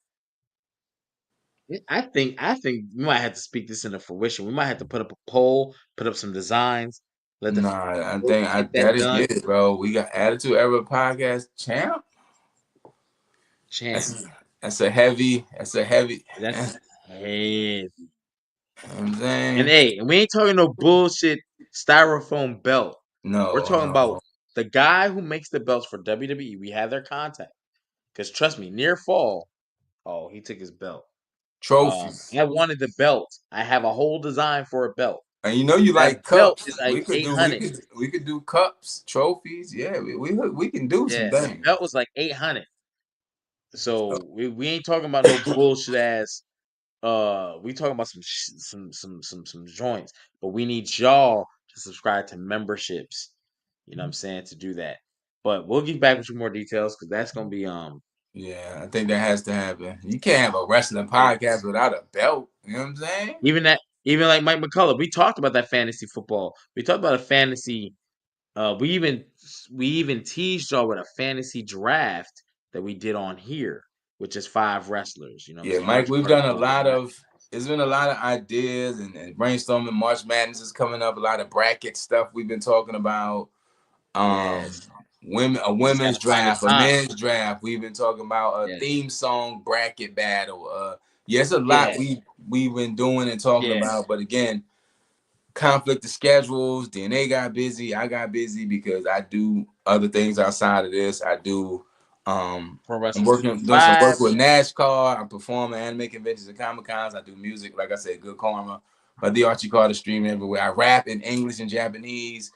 I think we might have to speak this into fruition. We might have to put up a poll, put up some designs, let the nah, I folks think I get that gotta done. get it, bro. We got Attitude Era Podcast champ. Champ. That's a heavy. That's heavy. You know what I'm And saying? hey, we ain't talking no bullshit styrofoam belt. We're No, talking no. about the guy who makes the belts for WWE. We have their contact. Because trust me, near fall, oh, he took his belt. Trophies. I wanted the belt. I have a whole design for a belt. And you know you That like belt cups. is like 800. We could do cups, trophies. Yeah, we can do some Yeah, the things. belt was like 800. So we ain't talking about no bullshit ass. We talking about some joints, but we need y'all to subscribe to memberships. You know what I'm saying, to do that. But we'll get back with you more details, because that's gonna be Yeah, I think that has to happen. You can't have a wrestling crazy. podcast without a belt. You know what I'm saying? Even like Mike McCullough, we talked about that fantasy football. We talked about a fantasy. We even teased y'all with a fantasy draft that we did on here, which is 5 wrestlers. You know what I'm Yeah, saying? Mike, Archie we've Carter done a put it lot together. of. It's been a lot of ideas and brainstorming. March Madness is coming up. A lot of bracket stuff we've been talking about. Yes, A we just women's gotta find the draft, a time. men's draft. We've been talking about a Yes, theme song bracket battle. Yes, a lot yeah, we've been doing and talking yeah. about. But again, conflict of schedules. DNA got busy. I got busy because I do other things outside of this. I do. Pro I'm Wrestling doing some 225. work with NASCAR. I perform at anime conventions and Comic Cons. I do music, like I said, Good Karma. But the Archie Carter stream everywhere. I rap in English and Japanese.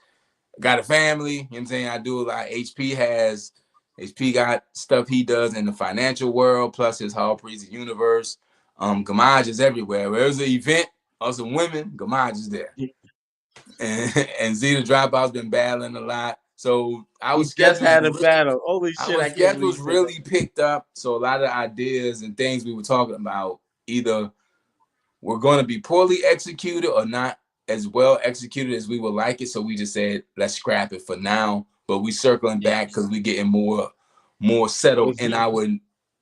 Got a family, you know what I'm saying? I do a lot. HP got stuff he does in the financial world, plus his Hall Breezy universe. Gamage is everywhere. Where there's an event of some women, Gamage is there. And Z the Dropout's been battling a lot. So He just had a battle. Holy shit! our I can't believe schedules you said that. really picked up. So a lot of ideas and things we were talking about either we're going to be poorly executed or not as well executed as we would like it. So we just said, let's scrap it for now. But we circling Yeah, back because we getting more settled with in me. our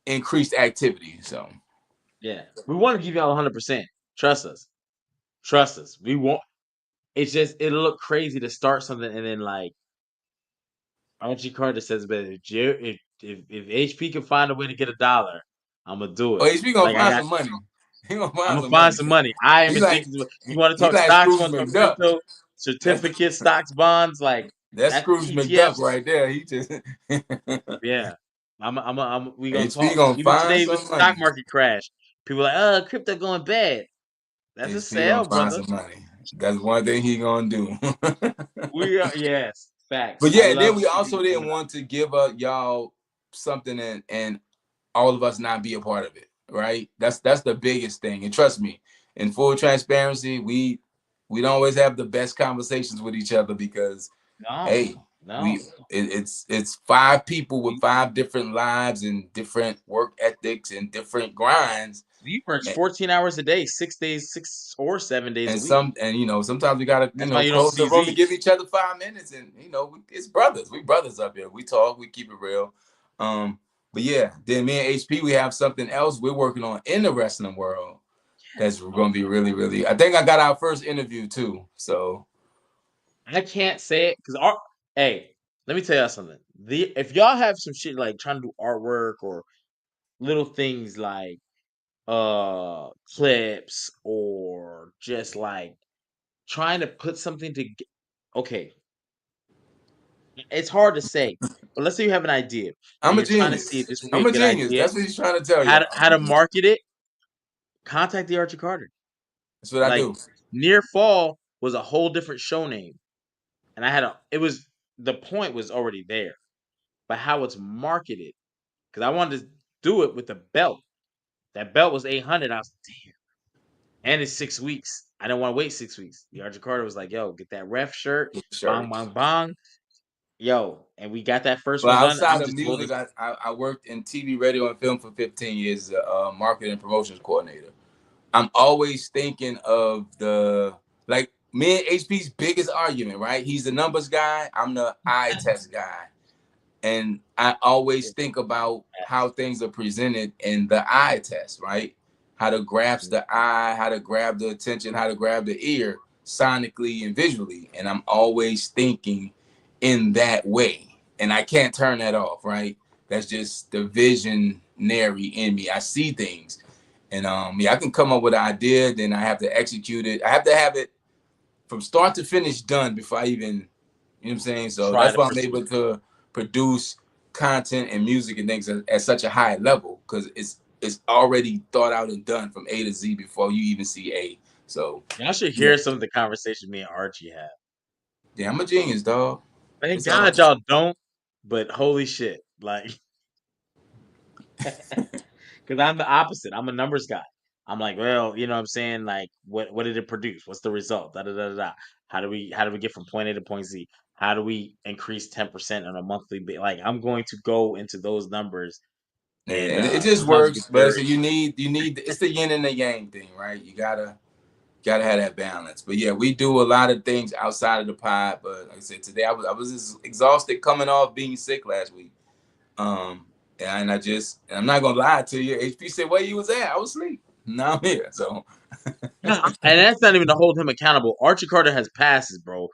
increased activity. So Yeah, we want to give y'all 100%. Trust us. Trust us. We want. It's just it'll look crazy to start something and then like Archie Carter says, "But if HP can find a way to get $1, I'm gonna do it." HP gonna Like I find got, some money. He gonna I'm find gonna some find money. some money. I am He like addicted to it. You want to he talk like stocks? You Scrooge want to talk McDuck. crypto, That's certificates, stocks, bonds? Like that's that's Scrooge McDuck ETFs. right there. He just Yeah, we gonna HP talk. gonna Even find today with some the stock money. market crash, people like, "Oh, crypto going bad." That's a HP gonna sale, find brother. some money. That's one thing he gonna do. We are yes, facts. But I yeah, then love we to see also people didn't coming up. want to give up y'all something and all of us not be a part of it, right? That's the biggest thing. And trust me, in full transparency, we don't always have the best conversations with each other because No, hey, no. it's 5 people with We 5 different lives and different work ethics and different grinds. we work 14 hours a day, 6 days, 6 or 7 days a week. And sometimes we gotta That's why you don't close the see room and Z. give each other 5 minutes, and it's brothers. We brothers up here. We talk, we keep it real. But yeah, then me and HP, we have something else we're working on in the wrestling world. that's going to be really, really. I think I got our first interview too. So I can't say it because hey, let me tell y'all something. If y'all have some shit like trying to do artwork or little things like clips or just like trying to put something to okay, it's hard to say, but let's say you have an idea and I'm a you're trying to see if genius. this would be I'm a a good genius. idea, That's what he's trying to tell how to, y'all. how to market it, contact the Archie Carter. That's what I Like do. Near Fall was a whole different show name, and the point was already there, but how it's marketed, because I wanted to do it with the belt. That belt was 800. I was damn, and it's 6 weeks. I didn't want to wait 6 weeks. The Archie Carter was like, "Yo, get that ref shirt, bang, Shirts. bang, bang, yo," and we got that first Well, one done. outside I'm of just music, holding. I worked in TV, radio, and film for 15 years as a marketing and promotions coordinator. I'm always thinking of like me and HP's biggest argument, right? He's the numbers guy. I'm the eye test guy. And I always think about how things are presented in the eye test, right? How to grasp the eye, how to grab the attention, how to grab the ear sonically and visually. And I'm always thinking in that way. And I can't turn that off, right? That's just the visionary in me. I see things. And I can come up with an idea, then I have to execute it. I have to have it from start to finish done before I even, you know what I'm saying? So Try that's to why I'm pursue able it. to produce content and music and things at such a high level because it's already thought out and done from A to Z before you even see A. So Y'all should yeah, hear some of the conversations me and Archie have. yeah, I'm a genius, dog. Thank It's all God y'all don't, but holy shit, like, because I'm the opposite. I'm a numbers guy. I'm like, well, you know what I'm saying? Like, what did it produce? What's the result? Da da da da. Da. How do we get from point A to point Z? How do we increase 10% on a monthly basis? Like, I'm going to go into those numbers, and and it just sometimes it works. gets But so very you need it's the yin and the yang thing, right? You gotta have that balance. But yeah, we do a lot of things outside of the pod. But like I said, today I was just exhausted coming off being sick last week. And I'm not gonna lie to you. HP said where you was at. I was asleep. Now I'm here. So no, and that's not even to hold him accountable. Archie Carter has passes, bro.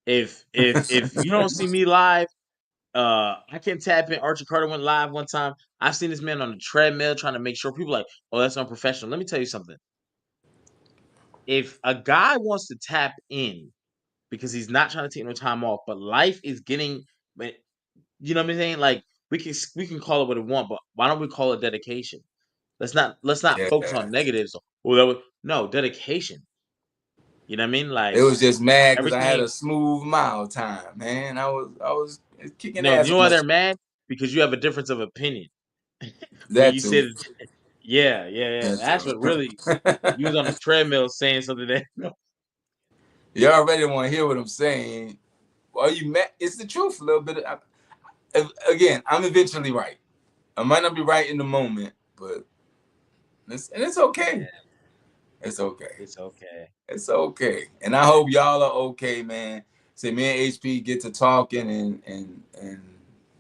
If you don't see me live. I can tap in. Archie Carter went live one time. I've seen this man on the treadmill trying to make sure people like, oh, that's unprofessional. Let me tell you something. If a guy wants to tap in because he's not trying to take no time off, but life is getting, but you know what I'm saying? Like we can call it what we want, but why don't we call it dedication? Let's not yeah, focus on negatives. Oh, that was no dedication. You know what I mean? it Like was just mad because I had everything. a smooth mile time, man. I was kicking No, ass you know on why that. they're mad? Because you have a difference of opinion. When That you too. said, yeah, yeah, yeah. That That's what really too. you was on the treadmill saying something that You already want to hear what I'm saying. Are you mad? It's the truth a little bit. Again, I'm eventually right. I might not be right in the moment, but it's okay. yeah, It's okay. it's okay. It's okay. And I hope y'all are okay, man. See, me and HP get to talking and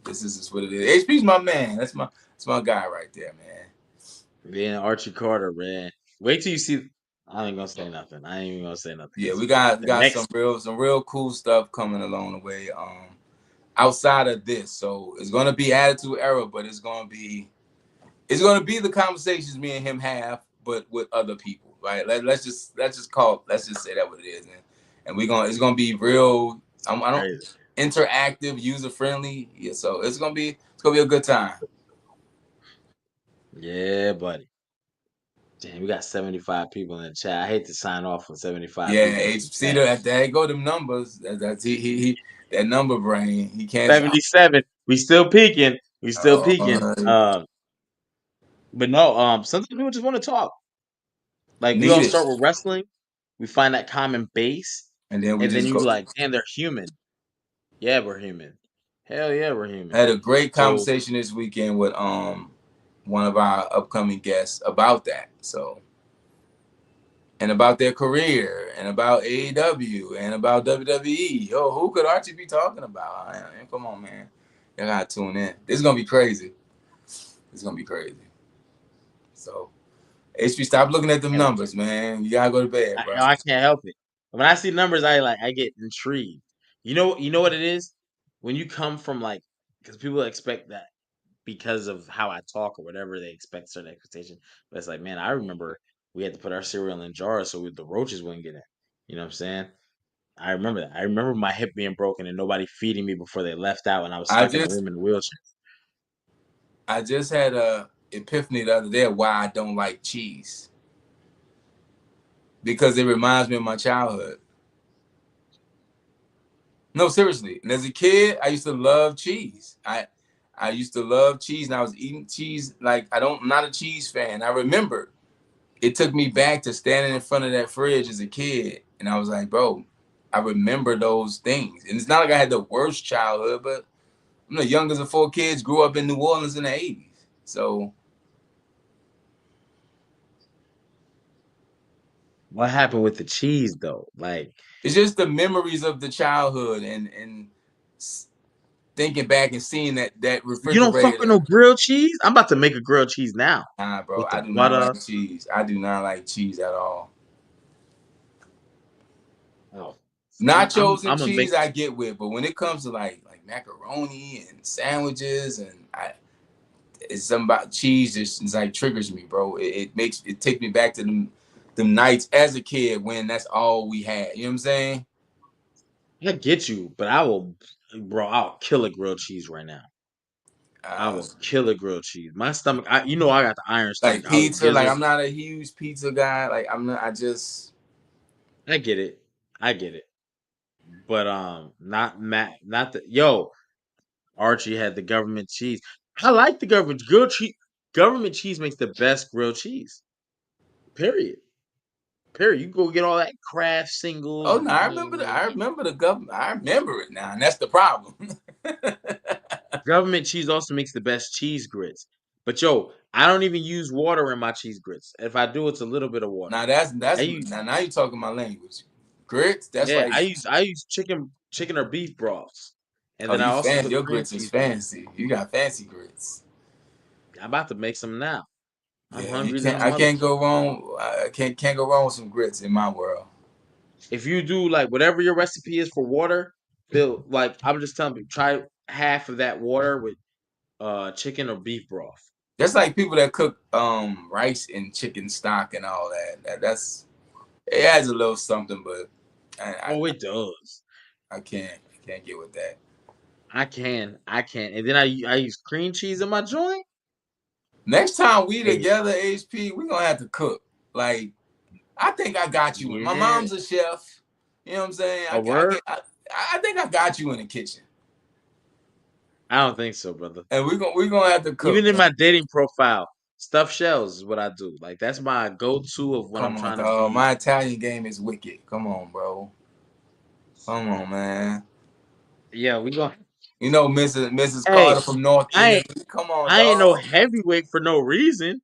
this is just what it is. HP's my man. That's my guy right there, man. Being Archie Carter, man. Wait till you see. I ain't gonna say nothing. I ain't even gonna say nothing Yeah, because we the got some next real cool stuff coming along the way. Outside of this. So it's gonna be attitude era, but it's gonna be the conversations me and him have, but with other people, right? Let's just say that what it is, and it's gonna be real. I don't crazy. interactive, user friendly. Yeah, so it's gonna be a good time. Yeah, buddy. Damn, we got 75 people in the chat. I hate to sign off with 75 Yeah, people in the see chat. that there go them numbers. That's he that number brain. He can't. 77. We still peaking. We still peaking. Uh, But no, sometimes people just want to talk. Like we need all it, start with wrestling. We find that common base, and then we and then just you be go. like, damn, they're human. Yeah, we're human. Hell yeah, we're I human. had a great So conversation this weekend with one of our upcoming guests about that. So and about their career and about AEW and about WWE. Yo, who could Archie be talking about? Man, come on, man. You gotta tune in. This is gonna be crazy. It's gonna be crazy. So HB, stop looking at them And numbers, man. You gotta go to bed, bro. I can't help it. When I see numbers, I get intrigued. You know what it is? When you come from because people expect that because of how I talk or whatever, they expect certain expectation. But it's like, man, I remember we had to put our cereal in jars so the roaches wouldn't get in. You know what I'm saying? I remember that. I remember my hip being broken and nobody feeding me before they left out, and I was I stuck in a just room in a wheelchair. I just had a epiphany the other day of why I don't like cheese. Because it reminds me of my childhood. No, seriously. And as a kid, I used to love cheese. I used to love cheese, and I was eating cheese like I'm not a cheese fan. I remember it took me back to standing in front of that fridge as a kid, and I was like, bro, I remember those things. And it's not like I had the worst childhood, but I'm the youngest of 4 kids, grew up in New Orleans in the 80s. So What happened with the cheese though? Like, it's just the memories of the childhood and thinking back and seeing that you don't fuck with no refrigerator. grilled cheese? I'm about to make a grilled cheese now Nah, bro, with the I do not butter. like cheese. I do not like cheese at all. Oh, Nachos and I'm gonna make. cheese I get with, but when it comes to like macaroni and sandwiches and it's something about cheese just it's like triggers me, bro. It takes me back to them nights as a kid when that's all we had. You know what I'm saying? I get you, but bro. I'll kill a grilled cheese right now. I Uh, will kill a grilled cheese. My stomach, I got the iron like stomach. pizza, like I'm not a huge pizza guy. Like I'm not. I just I get it. I get it. But not Matt, not the yo. Archie had the government cheese. I like the government grilled cheese. Government cheese makes the best grilled cheese. Period. Period. You go get all that Kraft oh singles. no, I remember the government. I remember it now, and that's the problem. Government cheese also makes the best cheese grits. But yo, I don't even use water in my cheese grits. If I do, it's a little bit of water. Now I use now you're talking my language. Grits, that's yeah, like I use chicken or beef broths. And oh then I you also fan put your cream grits is cheese on fancy. You got fancy grits. it. I'm about to make some now. I'm Yeah, you hungry than a can't. I mother. can't go wrong. I can't go wrong with some grits in my world. If you do like whatever your recipe is for water, fill like I'm just telling you, try half of that water with chicken or beef broth. That's like people that cook rice and chicken stock and all that. That's it adds a little something, but I Oh, it does. I can't get with that. I can, and then I use cream cheese in my joint. Next time we Hey, together, HP, we're gonna have to cook. Like I think I got you. My yeah, mom's a chef. You know what I'm saying? a word. I think I got you in the kitchen, I don't think so, brother. and we're gonna have to Even cook, in man. my dating profile, stuffed shells is what I do. Like that's my go-to of when I'm Come on, trying to dog. be. My Italian game is wicked. Come on, bro. Come on, man. Yeah, we go. You know, Mrs. Hey, Carter from North I ain't Italy. Come on, I ain't no dog. heavyweight for no reason.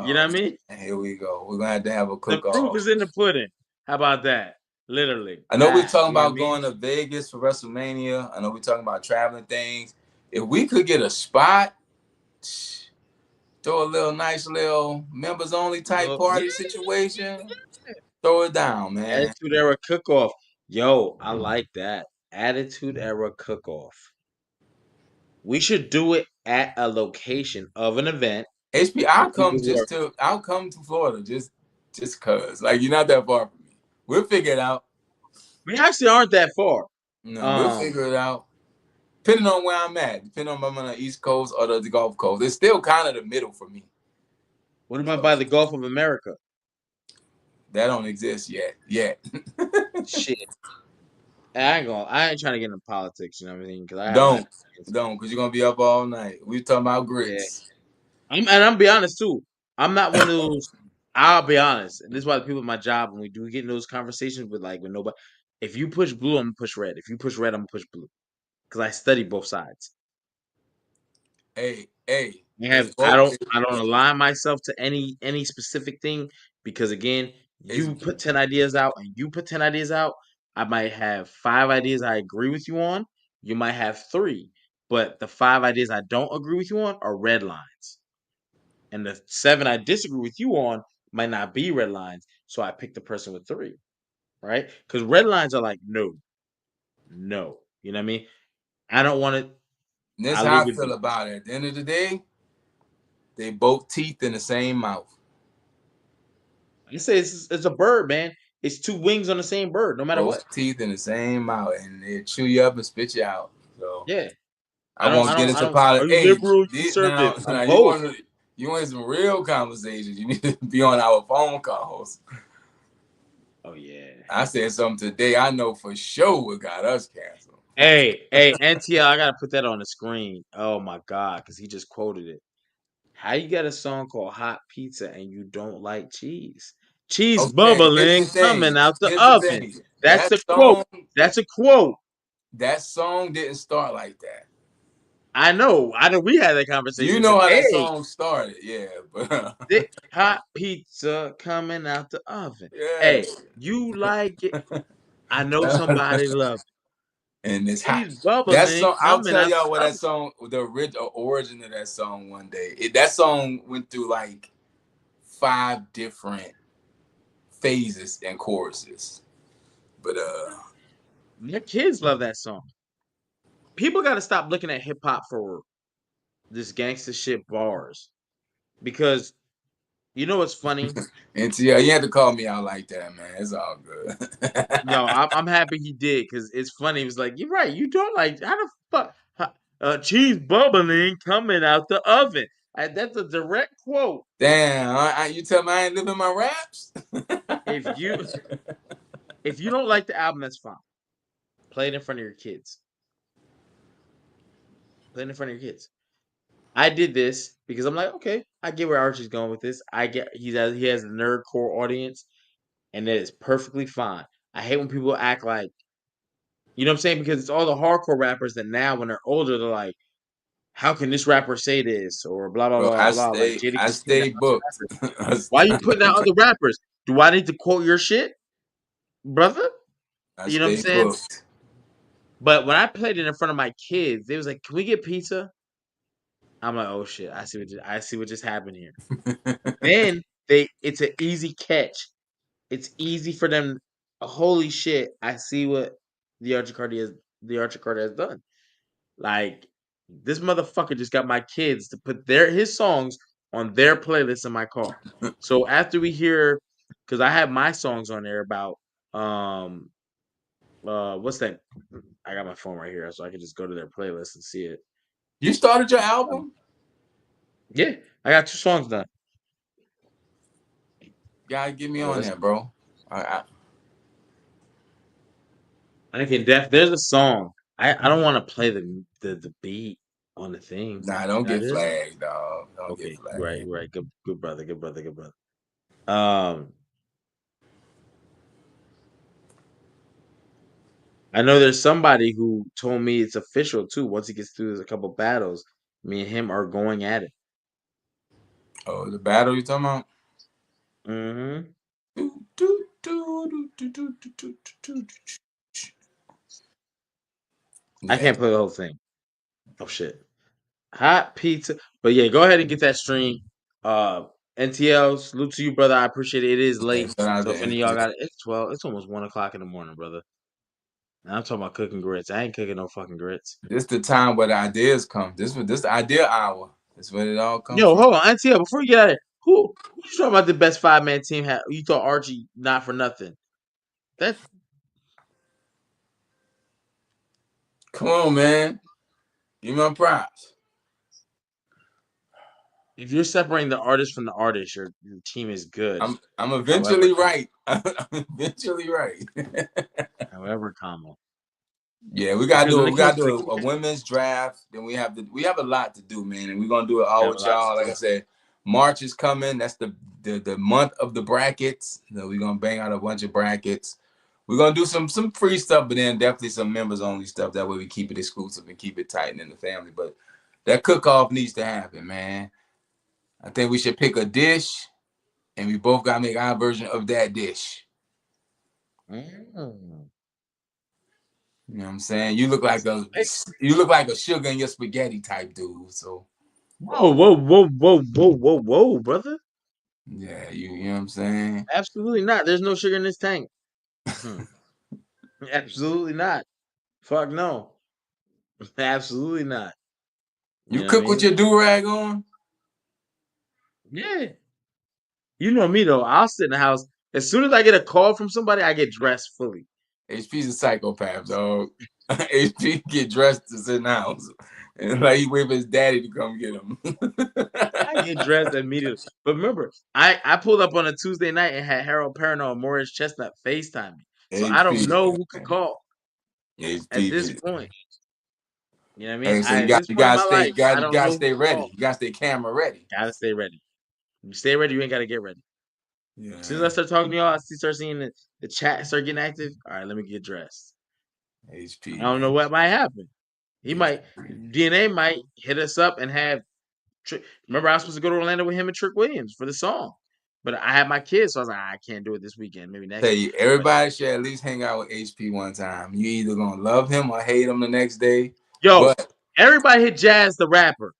You know Oh, what I mean? man, here we go. We're gonna have to have a The cook proof off. is in the pudding. How about that? Literally, I know we're that. talking You know what I about mean? going to Vegas for WrestleMania. I know we're talking about traveling things. If we could get a spot, throw a little nice little members only type Well, yeah, party situation, throw it down, man. Attitude Era cook-off. Yo, I like that. Attitude Era cook-off. We should do it at a location of an event HP, for people who are. I'll come to Florida just cause. Like you're not that far from me. We'll figure it out. We actually aren't that far. No, we'll Um, figure it out. Depending on where I'm at, depending on if I'm on the East Coast or the Gulf Coast. It's still kind of the middle for me. what about So by the Gulf of America? that don't exist yet. Yet. Shit, I ain't trying to get into politics and everything because I have my don't. opinions. Don't, because you're gonna be up all night. We talking about Yeah, grits. I'm be honest too. I'm not one of those. I'll be honest, and this is why the people at my job when we do get in those conversations with like when nobody. If you push blue, I'm gonna push red. If you push red, I'm gonna push blue because I study both sides. Hey, it's both. I don't align myself to any specific thing because again, It's you put 10 ideas out and you put 10 ideas out. I might have 5 ideas I agree with you on. You might have 3, but the 5 ideas I don't agree with you on are red lines. And the 7 I disagree with you on, might not be red lines. So I picked the person with 3, right? Because red lines are like no. You know what I mean? I don't want to. And that's I how leave I it. feel about it. At the end of the day, they both teeth in the same mouth. You say it's a bird, man. It's 2 wings on the same bird, no matter what. Both teeth in the same mouth, and they chew you up and spit you out. So Yeah. I won't get I into don't. Are you politics. liberal? Now, Conservative? I'm now both. you want some real conversations? You need to be on our phone calls. Oh yeah. I said something today. I know for sure what got us canceled. Hey, NTL, I gotta put that on the screen. Oh my god, because he just quoted it. How you got a song called Hot Pizza and you don't like cheese? Cheese Okay, here's the bubbling thing. coming out the Here's the oven. thing. That's a quote. That's a quote. That song didn't start like that. I know. We had that You conversation. Said, know how that hey, song started, yeah, but hot pizza coming out the oven. yeah. Hey, you like it? I know somebody love it. And it's hot. Cheese That bubbling song, I'll coming tell out y'all what the that oven. song, the original origin of that song one day. That song went through like 5 different phases and choruses. But Your kids love that song. People got to stop looking at hip hop for this gangster shit bars, because you know what's funny? and yeah, you had to call me out like that, man. It's all No, good. I'm happy he did, because it's funny. He was like, "You're right. You don't like how the fuck cheese bubbling coming out the oven." That's a direct quote. Damn, you tell me I ain't living my raps? If you don't like the album, that's fine. Play it in front of your kids. Play it in front of your kids. I did this because I'm like, okay, I get where Archie's going with this. I get he has a nerd core audience, and that is perfectly fine. I hate when people act like, you know what I'm saying? Because it's all the hardcore rappers that now, when they're older, they're like, how can this rapper say this? Or blah, blah, Bro, blah, blah. Like I Jadakiss and a stay bunch of booked. rappers. Why are you putting out other rappers? Do I need to quote your shit, brother? I You know what I'm stay saying? booked. But when I played it in front of my kids, they was like, can we get pizza? I'm like, oh shit, I see what just happened here. Then it's an easy catch. It's easy for them. Holy shit! I see what the Archer Cardi has done. Like, this motherfucker just got my kids to put his songs on their playlist in my car. So after we hear, because I have my songs on there about what's that? I got my phone right here, so I can just go to their playlist and see it. You started your album? Yeah, I got 2 songs done. Gotta get me on there, bro. I can there's a song. I don't want to play the beat on the thing. Nah, don't Can I get do that? flagged, dog. Don't get Okay, flagged. right. Good brother. Um, I know there's somebody who told me it's official too. Once he gets through a couple battles, me and him are going at it. Oh, the battle you talking about? Mm-hmm. I Yeah, can't play the whole thing. Oh shit. Hot pizza. But yeah, go ahead and get that stream. NTL, salute to you, brother. I appreciate it. It is yeah. late. Shout out So to if any of y'all NT. got it, it's 12. It's almost 1 o'clock in the morning, brother. And I'm talking about cooking grits. I ain't cooking no fucking grits. This the time where the ideas come. This the idea hour. That's where it all comes Yo, from. hold on, NTL, before you get out of here, who you talking about the best 5-man team had? You thought Archie not for nothing. That Come on, man. Give me my props. if you're separating the artist from the artist, your team is good. I'm However, eventually right. I'm eventually right. comma. Yeah, we gotta Because do when it. it We comes gotta to the do a women's draft. Then we have a lot to do, man. And we're gonna do it all have a with lot y'all. to Like do. I said, March is coming. That's the month of the brackets. So we're gonna bang out a bunch of brackets. We're gonna do some free stuff, but then definitely some members only stuff. That way we keep it exclusive and keep it tight in the family. But that cook off needs to happen, man. I think we should pick a dish, and we both gotta make our version of that dish. Mm. You know what I'm saying? You look like a sugar in your spaghetti type dude. So Whoa, brother. Yeah, you know what I'm saying? Absolutely not. There's no sugar in this tank. Absolutely not. Fuck no. Absolutely not. You You know what I cook with mean? your do-rag on? Yeah. You know me though. I'll sit in the house. As soon as I get a call from somebody, I get dressed fully. HP's a psychopath, dog. HP get dressed to sit in the house. And like he wait for his daddy to come get him. I get dressed immediately. But remember, I pulled up on a Tuesday night and had Harold Perrineau and Morris Chestnut FaceTime me. So I don't HP. know who could call at this HP. point. You know what I mean? Hey, so At this you point in gotta my stay, life, I you don't gotta know who stay to ready. call. You gotta stay camera ready. Gotta stay ready. You stay ready, you ain't gotta get ready. Yeah. As soon as I start talking to y'all, I start seeing the chat start getting active. All right, let me get dressed. HP, I don't know man. what might happen. He might HP. DNA might hit us up and have. Remember, I was supposed to go to Orlando with him and Trick Williams for the song, but I had my kids, so I was like, I can't do it this weekend. Maybe next Tell week. you, everybody should at least hang out with HP one time. You either gonna love him or hate him the next day. Yo, But everybody hit Jazz the rapper.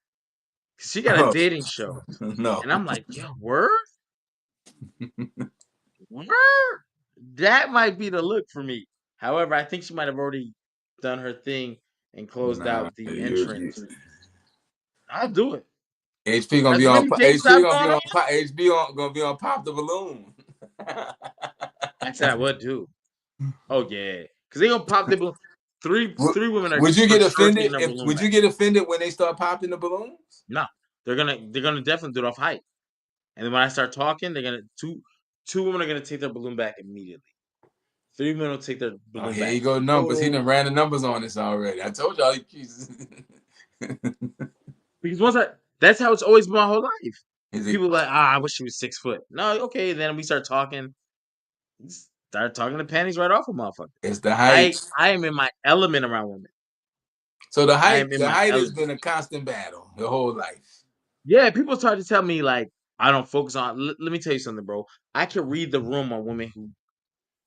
She got a oh, dating show, no, and I'm like, yo, word, word. That might be the look for me. However, I think she might have already done her thing and closed nah, out the entrance. I'll do it. HP gonna As be on many dates I've gone on, gonna be on Pop the Balloon. I said I would do. Oh yeah, because they gonna pop their balloon. Would Three women are would you for get sure offended taking their if balloon would back. you get offended when they start popping the balloons? No, they're gonna definitely do it off height. And then when I start talking, they're gonna two women are gonna take their balloon back immediately. 3 women will take their Oh, balloon here back. you go, numbers. He Total. done ran the numbers on this already. I told y'all. Because that's how it's always been my whole life. He's like, People are like, I wish she was 6 foot. No, okay, then we start talking. Start talking the panties right off a motherfucker. it's the height. I am in my element around women. So the I am in my height has element. been a constant battle your whole life. Yeah, people start to tell me like I don't focus on. Let me tell you something, bro. I can read the room on women who,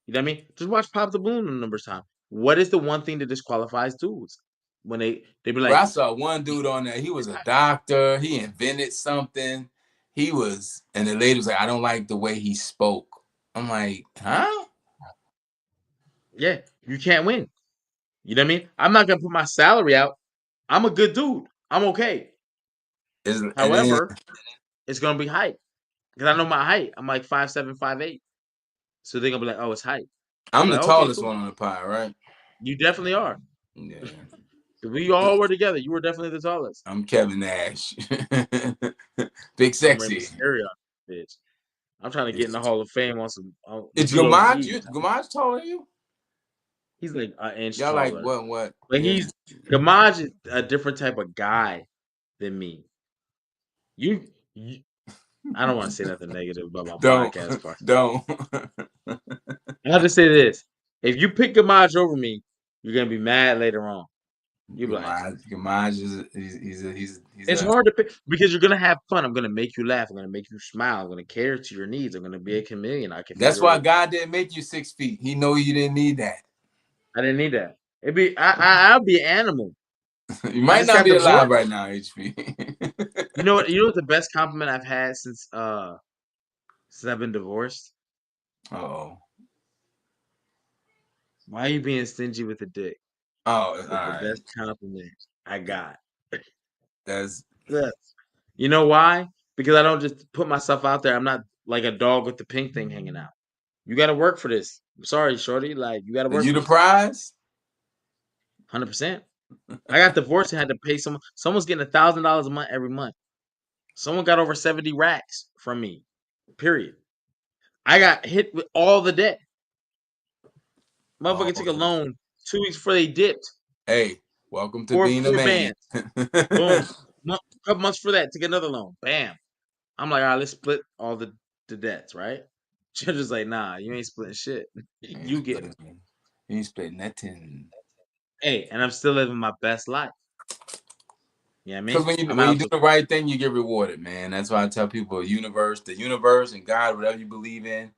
you know what I mean. Just watch Pop the Balloon a number of times. What is the one thing that disqualifies dudes when they be Bro, I like, saw one dude on there. He was a doctor. He invented something. And the lady was like, I don't like the way he spoke. I'm like, huh? yeah, you can't win. You know what I mean? I'm not gonna put my salary out. I'm a good dude. I'm okay. And then However, it's gonna be height because I know my height. I'm like 5'7", 5'8". So they're gonna be like, oh, it's height. I'm I'm the like, okay, tallest cool. one on the pie, right? You definitely are. Yeah. We all were together. You were definitely the tallest. I'm Kevin Nash. Big I'm Rey sexy. Mysterio, bitch. I'm trying to get in the Hall of Fame on some It's POV. Gamaj taller than you? He's like an inch Y'all like taller, what? but Yeah. Gamaj is a different type of guy than me. You I don't want to say nothing negative about my Don't. podcast part. Don't. I'll just say this: if you pick Gamaj over me, you're gonna be mad later on. You'll be like, Gamaj is he's it's a hard to pick because you're gonna have fun. I'm gonna make you laugh. I'm gonna make you smile. I'm gonna cater to your needs. I'm gonna be a chameleon. I can that's figure why it. God didn't make you 6 feet. He know you didn't need that. I didn't need that. I'll be an animal. You I might just not got be divorced. alive right now, HP. You know what the best compliment I've had since I've been divorced? Oh. Why are you being stingy with the dick? Oh, all That's the right. best compliment I got. That's Yes. You know why? Because I don't just put myself out there. I'm not like a dog with the pink thing hanging out. You got to work for this. I'm sorry, shorty. Like you got to work you for the this. prize? 100%. I got divorced and had to pay someone. Someone's getting $1,000 a month every month. Someone got over 70 racks from me. Period. I got hit with all the debt. Oh, Motherfucker took a loan 2 weeks before they dipped. hey, welcome to Four being a four man. bands. Boom. Couple months for that, take another loan. Bam. I'm like, all right, let's split all the debts, right? Judge is like, nah, you ain't splitting shit. You get it. You ain't splitting nothing. Hey, and I'm still living my best life. You know what I Because mean? I'm when you out do to the right thing, you get rewarded, man. That's why I tell people, the universe and God, whatever you believe in,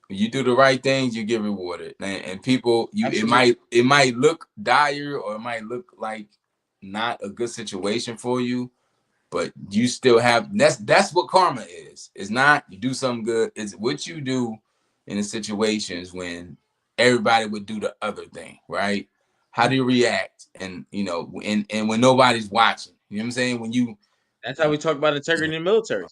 when you do the right things, you get rewarded. And people, absolutely. it might look dire or it might look like not a good situation for you, but you still have that's what karma is. It's not you do something good. It's what you do in the situations when everybody would do the other thing, right? How do you react? And and when nobody's watching. You know what I'm saying? When you That's how we talk about integrity in the military.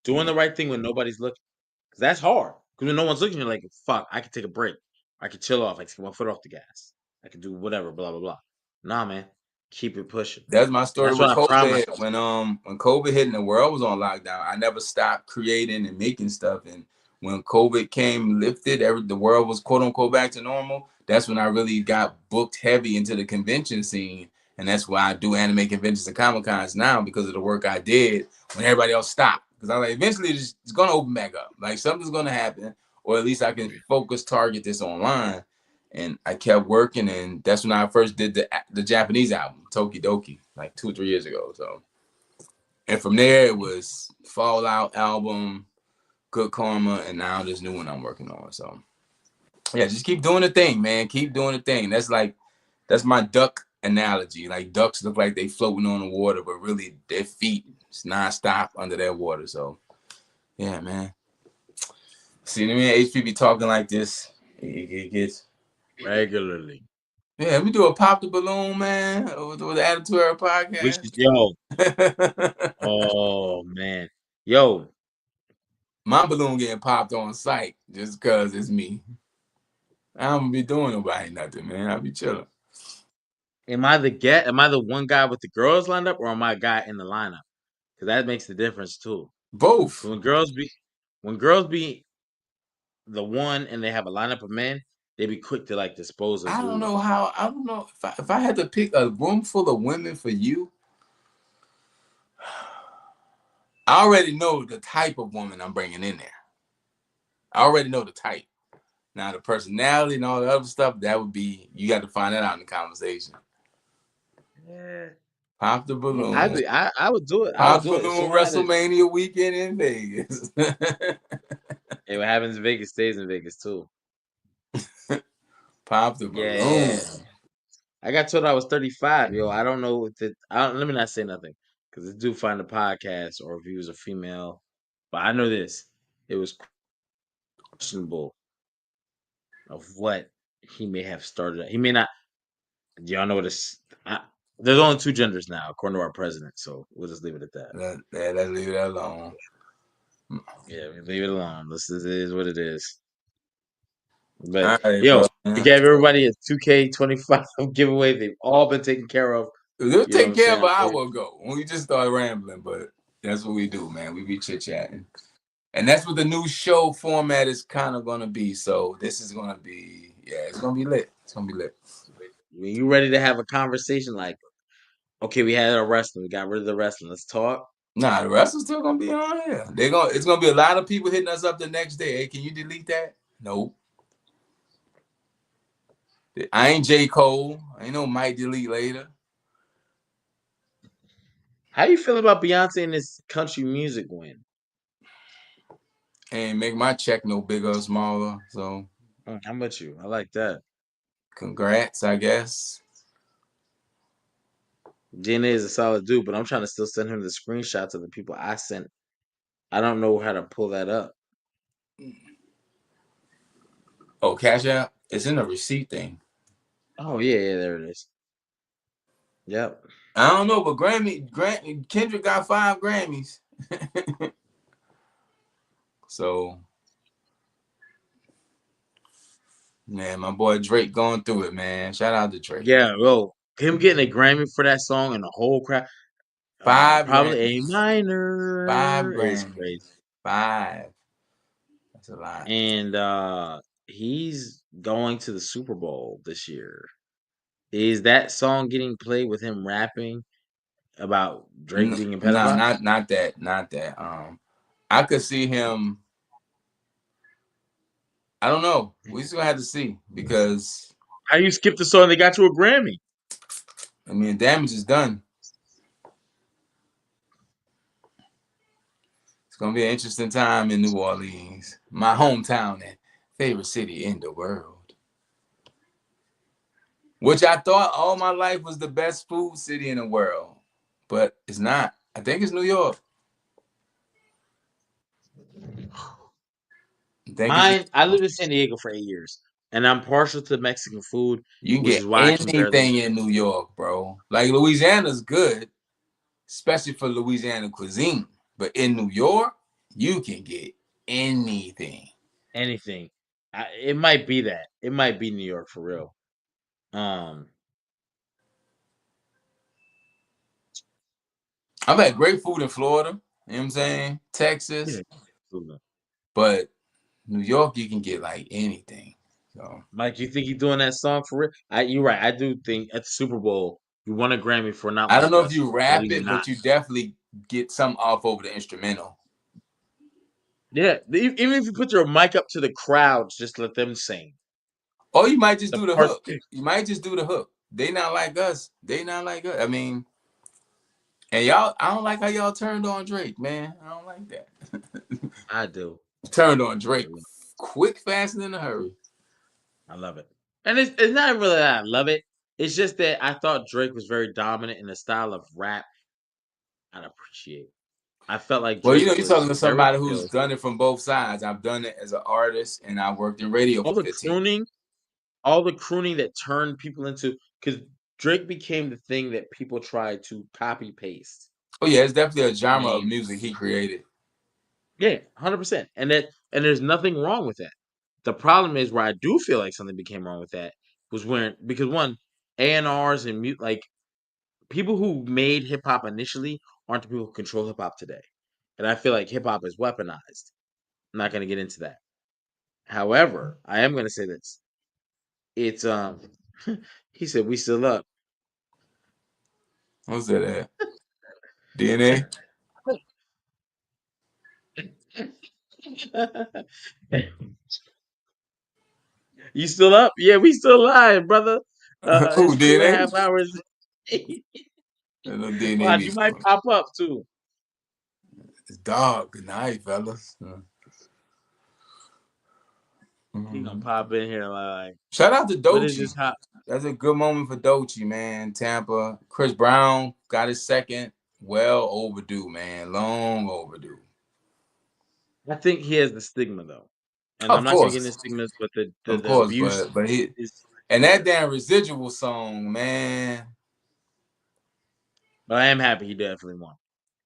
Doing the right thing when nobody's looking. Because that's hard. Because when no one's looking, you're like, fuck, I can take a break. I can chill off. I can take my foot off the gas. I can do whatever, blah, blah, blah. Nah, man. Keep it pushing. That's my story That's what with I pride COVID. myself. When COVID hit and the world was on lockdown, I never stopped creating and making stuff. And when COVID came lifted, the world was quote unquote back to normal. That's when I really got booked heavy into the convention scene. And that's why I do anime conventions and Comic Cons now, because of the work I did when everybody else stopped. Because I'm like, eventually it's gonna open back up. Like something's gonna happen, or at least I can focus target this online. And I kept working, and that's when I first did the Japanese album, Tokidoki, like 2 or 3 years ago. So, and from there it was Fallout album, Good Karma, and now this new one I'm working on. So, yeah, just keep doing the thing, man. Keep doing the thing. That's my duck analogy. Like ducks look like they floating on the water, but really their feet is nonstop under that water. So, yeah, man. See, me and HP be talking like this. It gets Regularly. Yeah, we do a pop the balloon, man, with the Attitude Era We podcast. should, yo. Oh, man. Yo. My balloon getting popped on site just because it's me. I don't be doing nobody nothing, man. I'll be chilling. Am I the one guy with the girls lined up, or am I a guy in the lineup? Because that makes the difference too. Both. When girls be the one and they have a lineup of men, they be quick to like dispose of I don't dude. know if I had to pick a room full of women for you. I already know the type of woman I'm bringing in there. I already know the type. Now the personality and all the other stuff, that would be, you got to find that out in the conversation. Yeah. Pop the balloon. I would do it. I would Pop do it. balloon WrestleMania weekend in Vegas. Hey, what happens in Vegas stays in Vegas too. Pop the balloon. Yeah. I got told I was 35. Yo, I don't know let me not say nothing. Because I do find the podcast or if he was a female. But I know this. It was questionable of what he may have started. He may not. Y'all know this. There's only 2 genders now, according to our president. So we'll just leave it at that. Let's leave it alone. Yeah, leave it alone. This is what it is. But All right, yo, bro. we gave everybody a 2K25 giveaway. They've all been taken care of. We'll You know what take I'm care of saying? an hour ago when we just started rambling, but that's what we do, man. We be chit-chatting. And that's what the new show format is kind of going to be. So this is going to be, it's going to be lit. It's going to be lit. When you ready to have a conversation like, okay, we had our wrestling, we got rid of the wrestling. Let's talk. Nah, the rest is still going to be on here. It's going to be a lot of people hitting us up the next day. Hey, can you delete that? Nope. I ain't J. Cole. I ain't no Mike delete later. How you feel about Beyonce and this country music win? And make my check no bigger or smaller. So How about you? I like that. congrats, I guess. DNA is a solid dude, but I'm trying to still send him the screenshots of the people I sent. I don't know how to pull that up. Oh, Cash App? It's in the receipt thing. Oh yeah, there it is. Yep. I don't know, but Kendrick got 5 Grammys. So, man, my boy Drake going through it, man. Shout out to Drake. Yeah, bro. Him getting a Grammy for that song and the whole crowd. 5 Probably Grammys. A minor. 5 Is Grammys. crazy. 5. That's a lot. And he's going to the Super Bowl this year. Is that song getting played with him rapping about Drake being a pedophile? No, not that. I could see him. I don't know. We still have to see, because How you skip the song? They got you a Grammy. I mean, damage is done. It's gonna be an interesting time in New Orleans, my hometown and favorite city in the world, which I thought all my life was the best food city in the world, but it's not. I think it's New York. I lived in San Diego for 8 years, and I'm partial to Mexican food, You can which get is why I can barely. anything in New York, bro. Like Louisiana's good, especially for Louisiana cuisine. But in New York, you can get anything. Anything. It might be that. It might be New York for real. Um, I've had great food in Florida, you know what I'm saying? yeah. Texas, but New York, you can get like anything. So Mike, you think he's doing that song for real? You're right. I do think at the Super Bowl, you won a Grammy for Not I don't Like know if Us, you but rap he's it, not. but you definitely get some off over the instrumental. Yeah, even if you put your mic up to the crowds, just let them sing. Or you might just The do the parts, hook. You might just do the hook. They not like us. They not like us. I mean, and y'all, I don't like how y'all turned on Drake, man. I don't like that. I do. Turned on Drake quick, fast, and in a hurry. I love it. And it's not really that I love it. It's just that I thought Drake was very dominant in the style of rap I'd appreciate. I felt like Well, you Drake know, you're was talking to very somebody who's chill. done it from both sides. I've done it as an artist, and I worked in radio All for the 15 years. crooning, all the crooning that turned people into, because Drake became the thing that people tried to copy paste. Oh yeah, it's definitely a genre of And music he created. yeah, 100%. And there's nothing wrong with that. The problem is where I do feel like something became wrong with that was when, because one, A&Rs and mute, like people who made hip hop initially aren't the people who control hip hop today. And I feel like hip hop is weaponized. I'm not going to get into that. However, I am going to say this. It's he said we still up. What's that at? DNA? You still up? Yeah, we still live, brother. Who, It's two and a DNA? half hours. No DNA Watch, be you might fun. pop up too. It's dog. Good night, fellas. He gonna pop in here like, Shout out to what is Doechii. this hot? That's a good moment for Doechii, man. Tampa. Chris Brown got his second. Well overdue, man. Long overdue. I think he has the stigma though, and I'm Of not gonna get into course. stigmas, but Of the course, abuse but he is and that there. damn residual song, man. But I am happy he definitely won.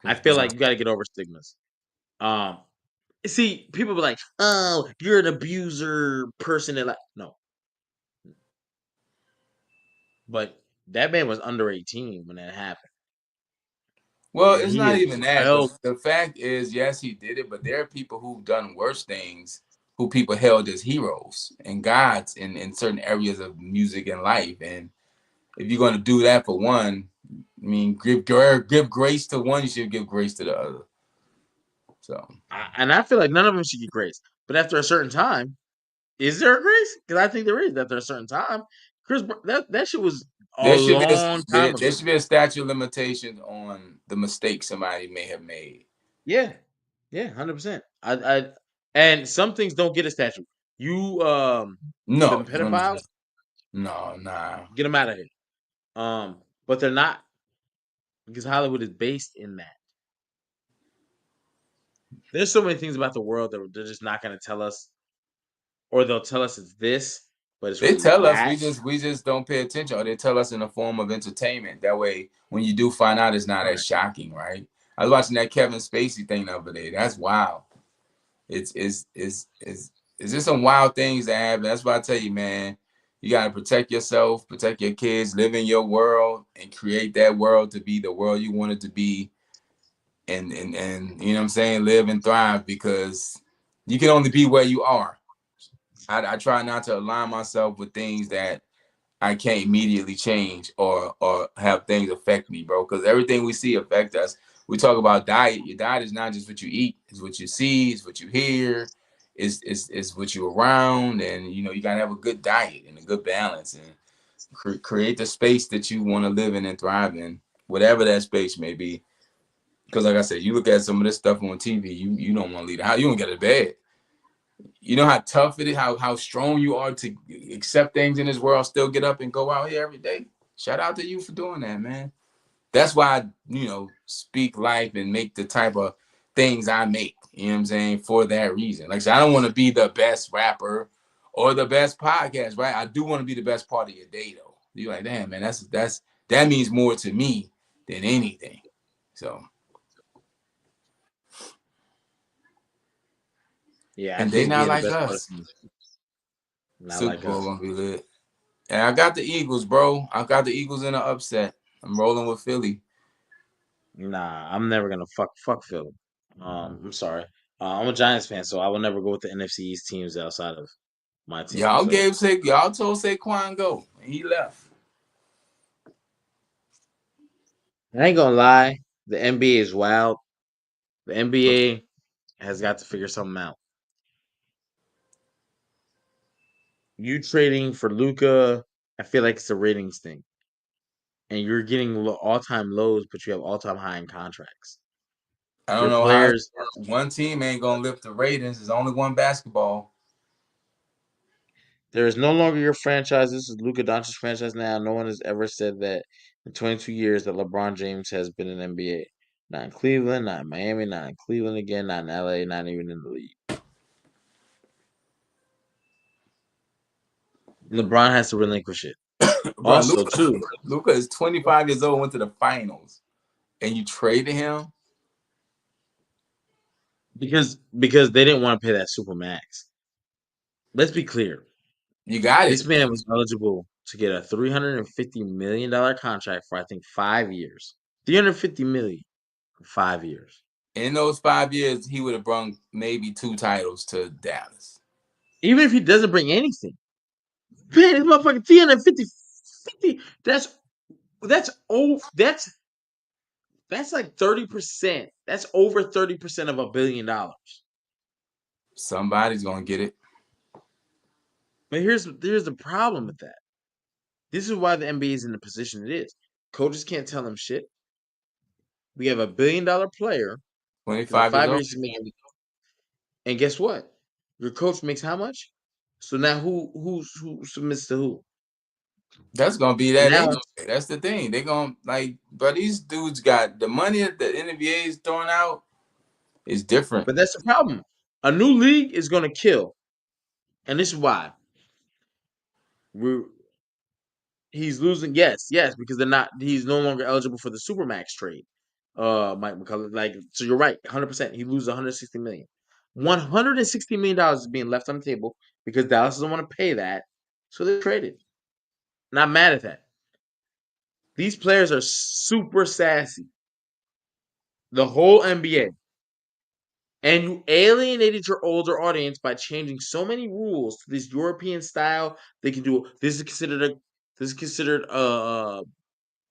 I Chris feel Brown. like you got to get over stigmas. Um, see, people be like, "Oh, you're an abuser person." That like, no, but that man was under 18 when that happened, Well, and it's he not is even that. well. The fact is, yes, he did it, but there are people who've done worse things who people held as heroes and gods in certain areas of music and life. And if you're going to do that for one, I mean, give grace to one, you should give grace to the other. So, And I feel like none of them should get grace. But after a certain time, is there a grace? Because I think there is. After a certain time, that shit was a there should be long time there ago. should be a statute of limitations on the mistakes somebody may have made. Yeah, yeah, 100%. And some things don't get a statute. You them No, pedophiles, no, nah. get them out of here. But they're not, because Hollywood is based in that. There's so many things about the world that they're just not going to tell us, or they'll tell us it's this, but it's They really tell us that. we just don't pay attention, or they tell us in the form of entertainment. That way, when you do find out, it's not Right. as shocking, right? I was watching that Kevin Spacey thing the other day. That's wild. It's just some wild things that happen. That's why I tell you, man, you gotta protect yourself, protect your kids, live in your world, and create that world to be the world you want it to be. And you know what I'm saying, live and thrive, because you can only be where you are. I try not to align myself with things that I can't immediately change or have things affect me, bro. Because everything we see affect us. We talk about diet. Your diet is not just what you eat; it's what you see, it's what you hear, it's what you're around, and you know you gotta have a good diet and a good balance, and create the space that you want to live in and thrive in, whatever that space may be. Because like I said, you look at some of this stuff on TV, you don't want to leave the house. You don't get out of bed. You know how tough it is, how strong you are to accept things in this world, still get up and go out here every day. Shout out to you for doing that, man. that's why I, speak life and make the type of things I make. You know what I'm saying? For that reason. Like I said, I don't want to be the best rapper or the best podcast, right? I do want to be the best part of your day, though. You're like, damn, man, that means more to me than anything. So. Yeah, I And they think not being the like best part us. of me, not Super like Bowl us. gonna be lit. And I got the Eagles, bro. I got the Eagles in an upset. I'm rolling with Philly. Nah, I'm never gonna fuck Philly. I'm sorry. I'm a Giants fan, so I will never go with the NFC East teams outside of my team. Y'all So told Saquon go, and he left. I ain't gonna lie, the NBA is wild. The NBA has got to figure something out. You trading for Luca, I feel like it's a ratings thing, and you're getting all-time lows, but you have all-time high in contracts. I don't Your know how players, one team ain't gonna lift the ratings. There's only one basketball. there is no longer your franchise. This is Luka Doncic's franchise now. No one has ever said that in 22 years that LeBron James has been in NBA. Not in Cleveland, not in Miami, not in Cleveland again, not in LA, not even in the league. LeBron has to relinquish it. Bro, Also, too, Luca is 25 years old, went to the finals, and you traded him. because they didn't want to pay that super max. Let's be clear. You got This it. man was eligible to get a $350 million contract for I think 5 years. $350 million for 5 years. In those 5 years, he would have brought maybe 2 titles to Dallas. Even if he doesn't bring anything, man, this motherfucking 350, that's like 30%. That's over 30% of $1 billion. Somebody's gonna get it. But here's the problem with that. This is why the NBA is in the position it is. Coaches can't tell them shit. We have $1 billion player because in 25 years 5 old. years he's making. And guess what? Your coach makes how much? So now who submits to who? That's gonna be that Now, anyway. That's the thing. They're gonna but these dudes got the money that the NBA is throwing out is different. but that's the problem. A new league is going to kill, and this is why he's losing. Yes, because they're not. He's no longer eligible for the supermax trade. Mike McCullough, so you're right, 100%. He loses 160 million. $160 is being left on the table because Dallas doesn't want to pay that, so they traded. Not mad at that. These players are super sassy. The whole NBA. And you alienated your older audience by changing so many rules to this European style. They can do this is considered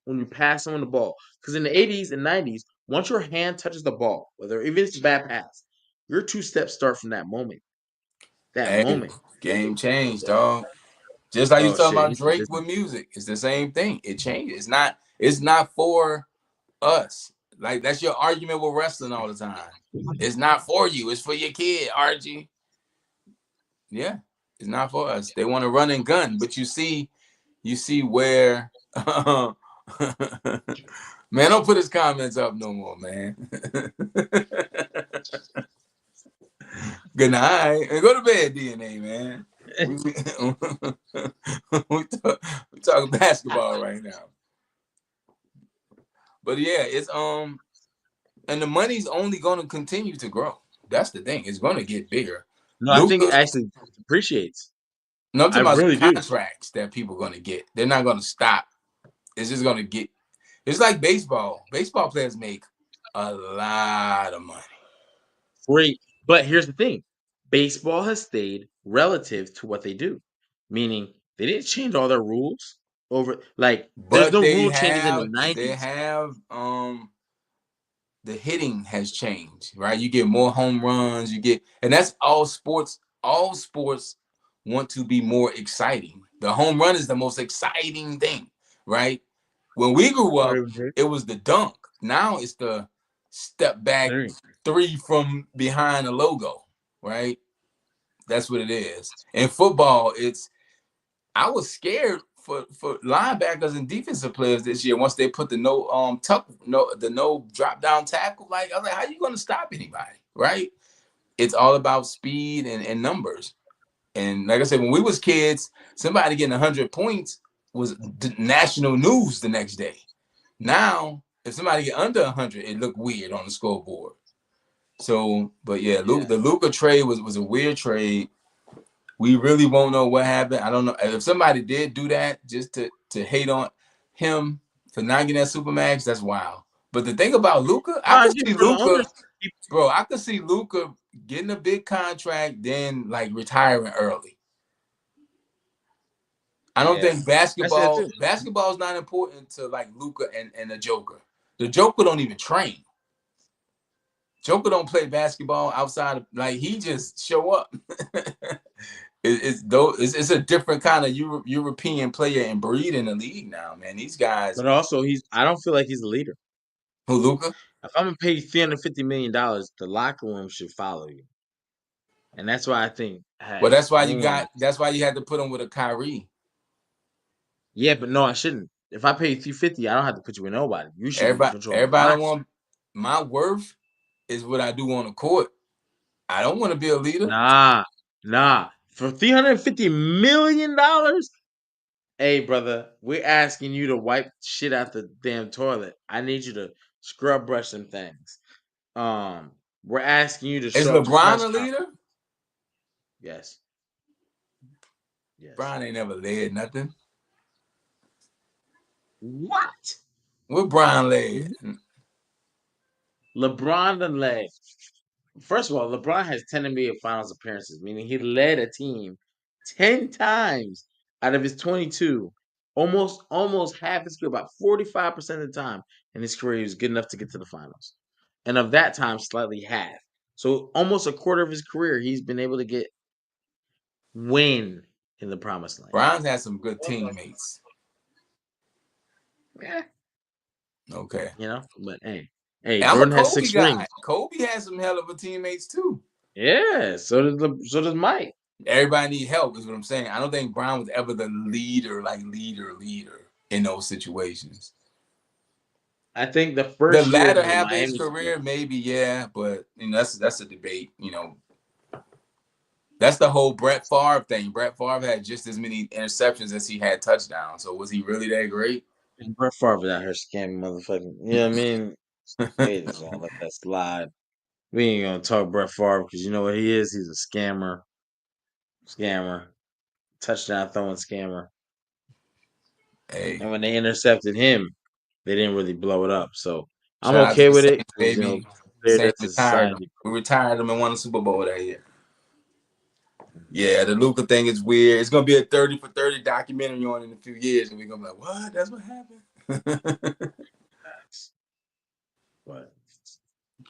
when you pass someone the ball. Because in the 80s and 90s, once your hand touches the ball, whether even if it's a bad pass, your 2 steps start from that moment. That Hey, moment. game changed, dog. Just like you Oh talking shit, about he said Drake this. with music. It's the same thing. It changes. It's not for us. Like that's your argument with wrestling all the time. It's not for you, it's for your kid, RG. Yeah, it's not for us. They want to run and gun, but you see where man, don't put his comments up no more, man. Good night. And go to bed, DNA, man. We talking basketball right now. But yeah, it's and the money's only gonna continue to grow. That's the thing. It's gonna get bigger. No, I think Luka, it actually appreciates. no, I'm I talking about really do. contracts that people are gonna get. They're not gonna stop. It's just gonna get. It's like baseball. Baseball players make a lot of money. Great. But here's the thing. Baseball has stayed relative to what they do. Meaning they didn't change all their rules over there's But no they rule changes in the have 90s. The hitting has changed, right? You get more home runs, and that's all sports. All sports want to be more exciting. The home run is the most exciting thing, right? When we grew up, it was the dunk. Now it's the step back 3 from behind the logo, right? That's what it is. In football, I was scared linebackers and defensive players this year. Once they put the no drop down tackle, like I was like, how you going to stop anybody, right? It's all about speed and numbers. And like I said, when we was kids, somebody getting 100 points was national news the next day. Now, if somebody get under 100, it looked weird on the scoreboard. So, but yeah, the Luka trade was a weird trade. We really won't know what happened. I don't know if somebody did do that just to hate on him for not getting that Supermax. That's wild. But the thing about Luka, I could see Luka, bro. I could see Luka getting a big contract, then like retiring early. I don't think basketball is not important to like Luka and the Joker. The Joker don't even train. Joker don't play basketball outside of, like, he just show up. It's a different kind of European player and breed in the league now, man. These guys. But also, I don't feel like he's a leader. Who, Luka? If I'm gonna pay you $350 million, the locker room should follow you, and that's why I think. Well, that's why you had to put him with a Kyrie. Yeah, but no, I shouldn't. If I pay you $350, I don't have to put you with nobody. You should control. Everybody don't want my worth is what I do on the court. I don't want to be a leader. Nah. For $350 million, hey, brother, we're asking you to wipe shit out the damn toilet. I need you to scrub brush some things. We're asking you to. Is LeBron a leader? Yes. LeBron ain't never led nothing. What? What Bron led? LeBron the led. First of all, LeBron has 10 NBA Finals appearances, meaning he led a team 10 times out of his 22. Almost half his career, about 45% of the time in his career, he was good enough to get to the finals. And of that time, slightly half. So almost a quarter of his career, he's been able to win in the promised land. Bron's had some good teammates. Yeah. Okay. But hey, Jordan has 6 rings. Kobe has some hell of a teammates too. Yeah, so does Mike. Everybody need help, is what I'm saying. I don't think Bron was ever the leader in those situations. I think the first the latter year half of his career, maybe, yeah, but that's a debate. That's the whole Brett Favre thing. Brett Favre had just as many interceptions as he had touchdowns. So was he really that great? And Brett Favre was out here scamming motherfucking. You know what I mean? We just gonna let that slide. We ain't gonna talk Brett Favre because you know what he is? He's a scammer. Touchdown throwing scammer. Hey. And when they intercepted him, they didn't really blow it up. So I'm okay with it. Baby. We retired him and won the Super Bowl that year. Yeah, the Luka thing is weird. It's gonna be a 30 for 30 documentary on in a few years, and we're gonna be like, what? That's what happened. But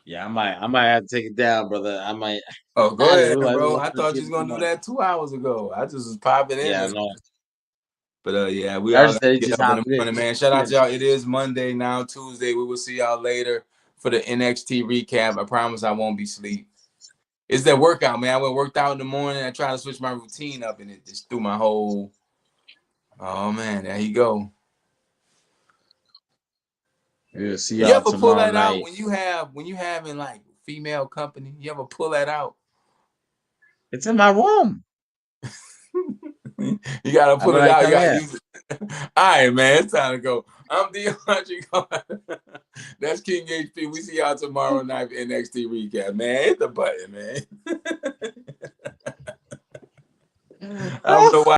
yeah, I might have to take it down, brother. I might. Oh, go ahead, bro. I thought you was gonna do that 2 hours ago. I just was popping in. Yeah, no. But yeah, we all get up in the morning, man. Shout out to y'all. It is Monday now, Tuesday. We will see y'all later for the NXT recap. I promise I won't be asleep. It's that workout, man. I went worked out in the morning. I tried to switch my routine up, and it just threw my whole. Oh man, there you go. We'll see y'all tomorrow pull that night. out when you having like female company? You ever pull that out? It's in my room. You gotta pull it out. You gotta use it. All right, man. It's time to go. I'm DeAndre. That's King HP. We see y'all tomorrow night for NXT recap, man. Hit the button, man. I don't know why.